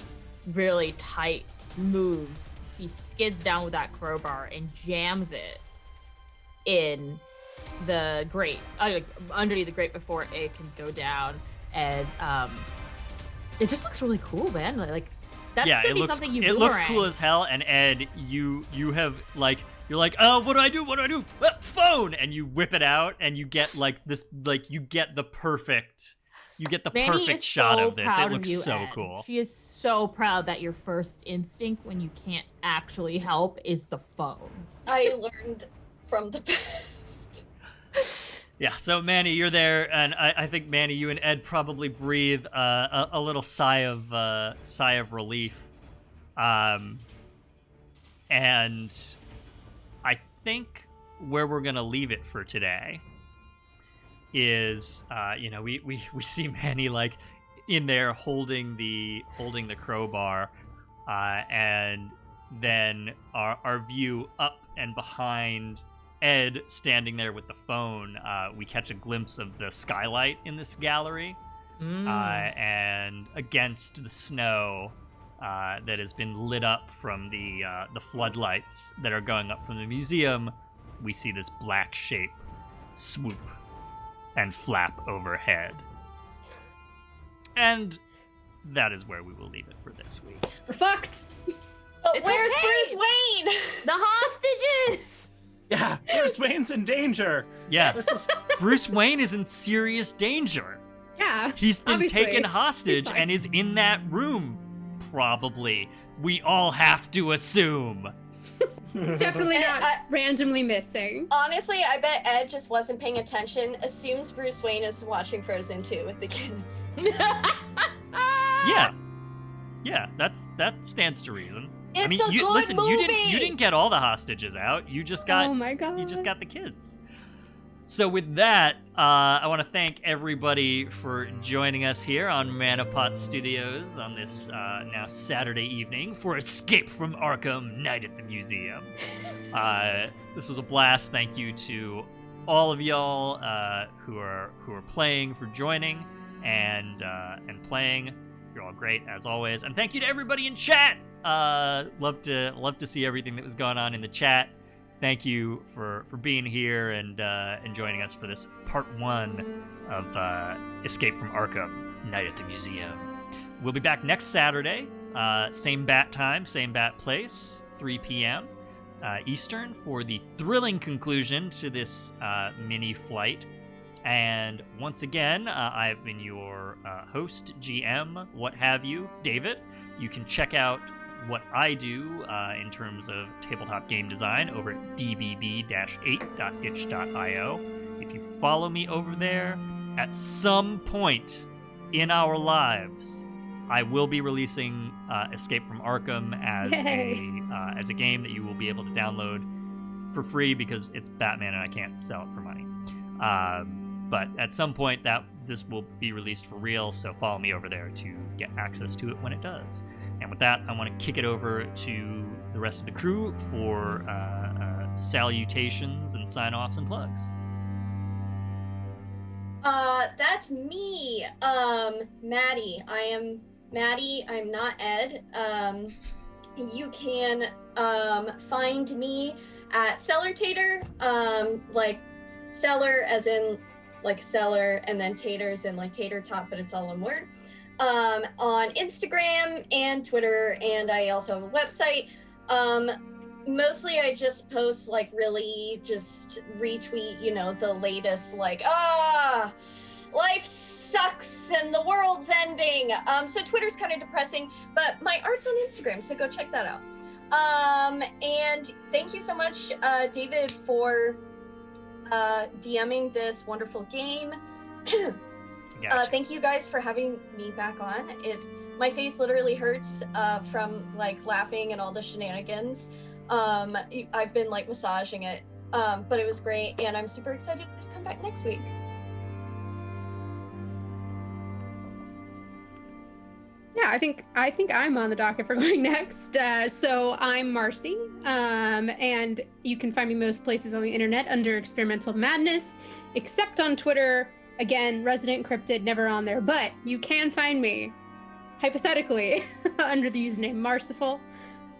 really tight moves, she skids down with that crowbar and jams it in the grate, underneath the grate before it can go down, and it just looks really cool, man. Like that's gonna be something you boomerang. It looks cool as hell. And Ed, you have you're like, oh, what do I do? Phone, and you whip it out, and you get you get the perfect Manny shot so of this. It proud looks of you, so Ed. cool. She is so proud that your first instinct when you can't actually help is the phone. I learned from the best. Yeah, so Manny, you're there, and I think Manny, you and Ed probably breathe a little sigh of relief, and I think where we're gonna leave it for today is, we see Manny in there holding the crowbar, and then our view up and behind Ed standing there with the phone, we catch a glimpse of the skylight in this gallery, and against the snow that has been lit up from the floodlights that are going up from the museum, we see this black shape swoop and flap overhead. And that is where we will leave it for this week. We're fucked. But where's okay. Bruce Wayne? The hostages! Yeah, Bruce Wayne's in danger. Yeah, Bruce Wayne is in serious danger. Yeah. He's been obviously. taken hostage He's fine. and is in that room, probably. We all have to assume. It's definitely not randomly missing. Honestly, I bet Ed just wasn't paying attention, assumes Bruce Wayne is watching Frozen 2 with the kids. Yeah, that stands to reason. It's I mean, a good movie. you didn't get all the hostages out. You just got Oh my god. you just got the kids. So with that, I want to thank everybody for joining us here on Manapot Studios on this now Saturday evening for Escape from Arkham Night at the Museum. This was a blast. Thank you to all of y'all who are playing for joining and playing. You're all great as always. And thank you to everybody in chat. Love to see everything that was going on in the chat. Thank you for being here and joining us for this part 1 of Escape from Arkham Night at the Museum. We'll be back next Saturday, same bat time, same bat place, 3 p.m. Eastern, for the thrilling conclusion to this mini flight. And once again, I've been your host, GM, what have you, David. You can check out what I do in terms of tabletop game design over at dbb-8.itch.io. If you follow me over there, at some point in our lives, I will be releasing Escape from Arkham as a game that you will be able to download for free because it's Batman and I can't sell it for money. But at some point this will be released for real, so follow me over there to get access to it when it does. And with that, I want to kick it over to the rest of the crew for salutations and sign-offs and plugs. That's me. Mattie. I am Mattie. I'm not Ed. you can find me at Cellartater, like cellar as in like cellar, and then taters and like tater tot, but it's all one word. On Instagram and Twitter, and I also have a website. Mostly I just post like really just retweet, you know, the latest like, life sucks and the world's ending. So Twitter's kind of depressing, but my art's on Instagram, so go check that out. And thank you so much, David, for DMing this wonderful game. Gotcha. Thank you guys for having me back on. My face literally hurts from like laughing and all the shenanigans. I've been like massaging it, but it was great, and I'm super excited to come back next week. Yeah, I think I'm on the docket for going next. So I'm Marcy, and you can find me most places on the internet under Experimental Madness, except on Twitter. Again, Resident Encrypted, never on there, but you can find me, hypothetically, under the username Merciful.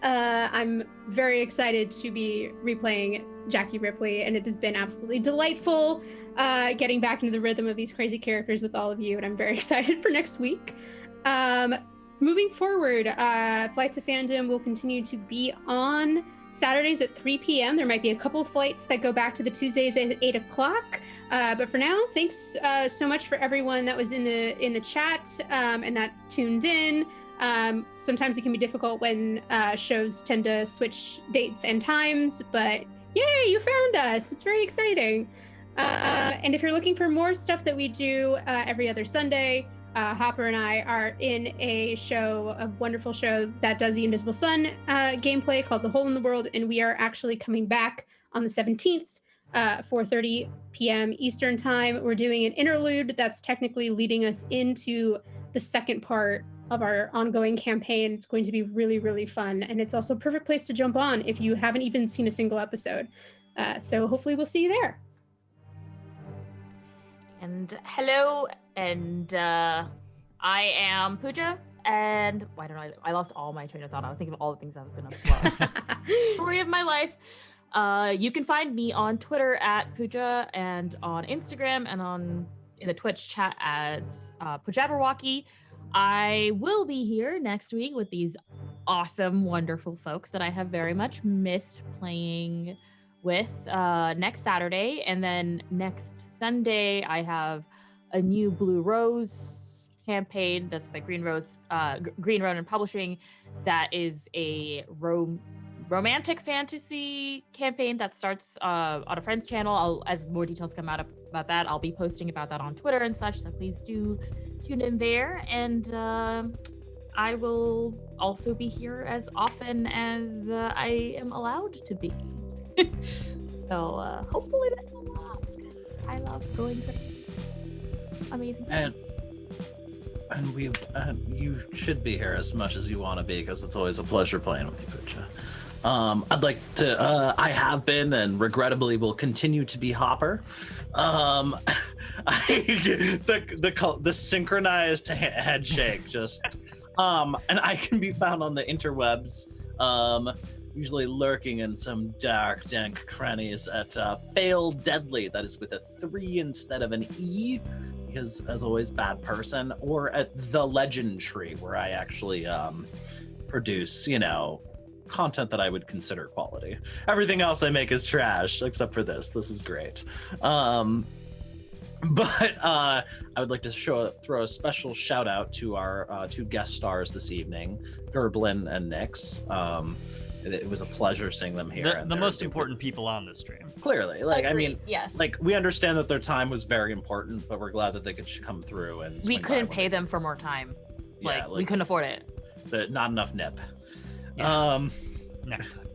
I'm very excited to be replaying Jacky Ripley, and it has been absolutely delightful getting back into the rhythm of these crazy characters with all of you, and I'm very excited for next week. Moving forward, Flights of Fandom will continue to be on Saturdays at 3 p.m. There might be a couple flights that go back to the Tuesdays at 8 o'clock. But for now, thanks so much for everyone that was in the chat and that tuned in. Sometimes it can be difficult when shows tend to switch dates and times, but yay, you found us. It's very exciting. And if you're looking for more stuff that we do every other Sunday, Hopper and I are in a wonderful show that does the Invisible Sun gameplay called The Hole in the World, and we are actually coming back on the 17th, 4:30 p.m. Eastern Time. We're doing an interlude that's technically leading us into the second part of our ongoing campaign. It's going to be really, really fun, and it's also a perfect place to jump on if you haven't even seen a single episode. So hopefully we'll see you there. And hello, and I am Puja, and I don't know, I lost all my train of thought. I was thinking of all the things I was gonna story of my life. You can find me on Twitter at Puja, and on Instagram, and in the Twitch chat as Pujabberwocky. I will be here next week with these awesome, wonderful folks that I have very much missed playing with next Saturday, and then next Sunday I have a new Blue Rose campaign that's by Green Ronin Publishing. That is a romantic fantasy campaign that starts on a friend's channel. As more details come out about that, I'll be posting about that on Twitter and such, so please do tune in there. And I will also be here as often as I am allowed to be. So hopefully that's a lot, because I love going to amazing and you should be here as much as you want to be, because it's always a pleasure playing with you, Puja. I'd like to I have been and regrettably will continue to be Hopper. The synchronized head shake just and I can be found on the interwebs, usually lurking in some dark, dank crannies at Fail Deadly, that is with a 3 instead of an E, because as always, bad person, or at The Legend Tree, where I actually produce, content that I would consider quality. Everything else I make is trash, except for this. This is great. But I would like to throw a special shout out to our 2 guest stars this evening, Gerblin and Nyx. It was a pleasure seeing them here. The most important people on this stream. Clearly, Agreed, I mean, yes. we understand that their time was very important, but we're glad that they could come through and. We couldn't pay them for more time. We couldn't afford it. Not enough nip. Yeah. Next time.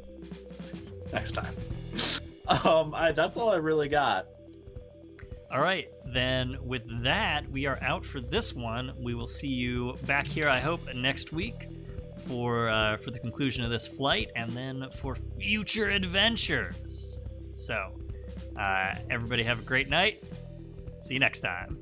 That's all I really got. All right, then with that, we are out for this one. We will see you back here, I hope, next week for the conclusion of this flight, and then for future adventures. So, everybody have a great night. See you next time.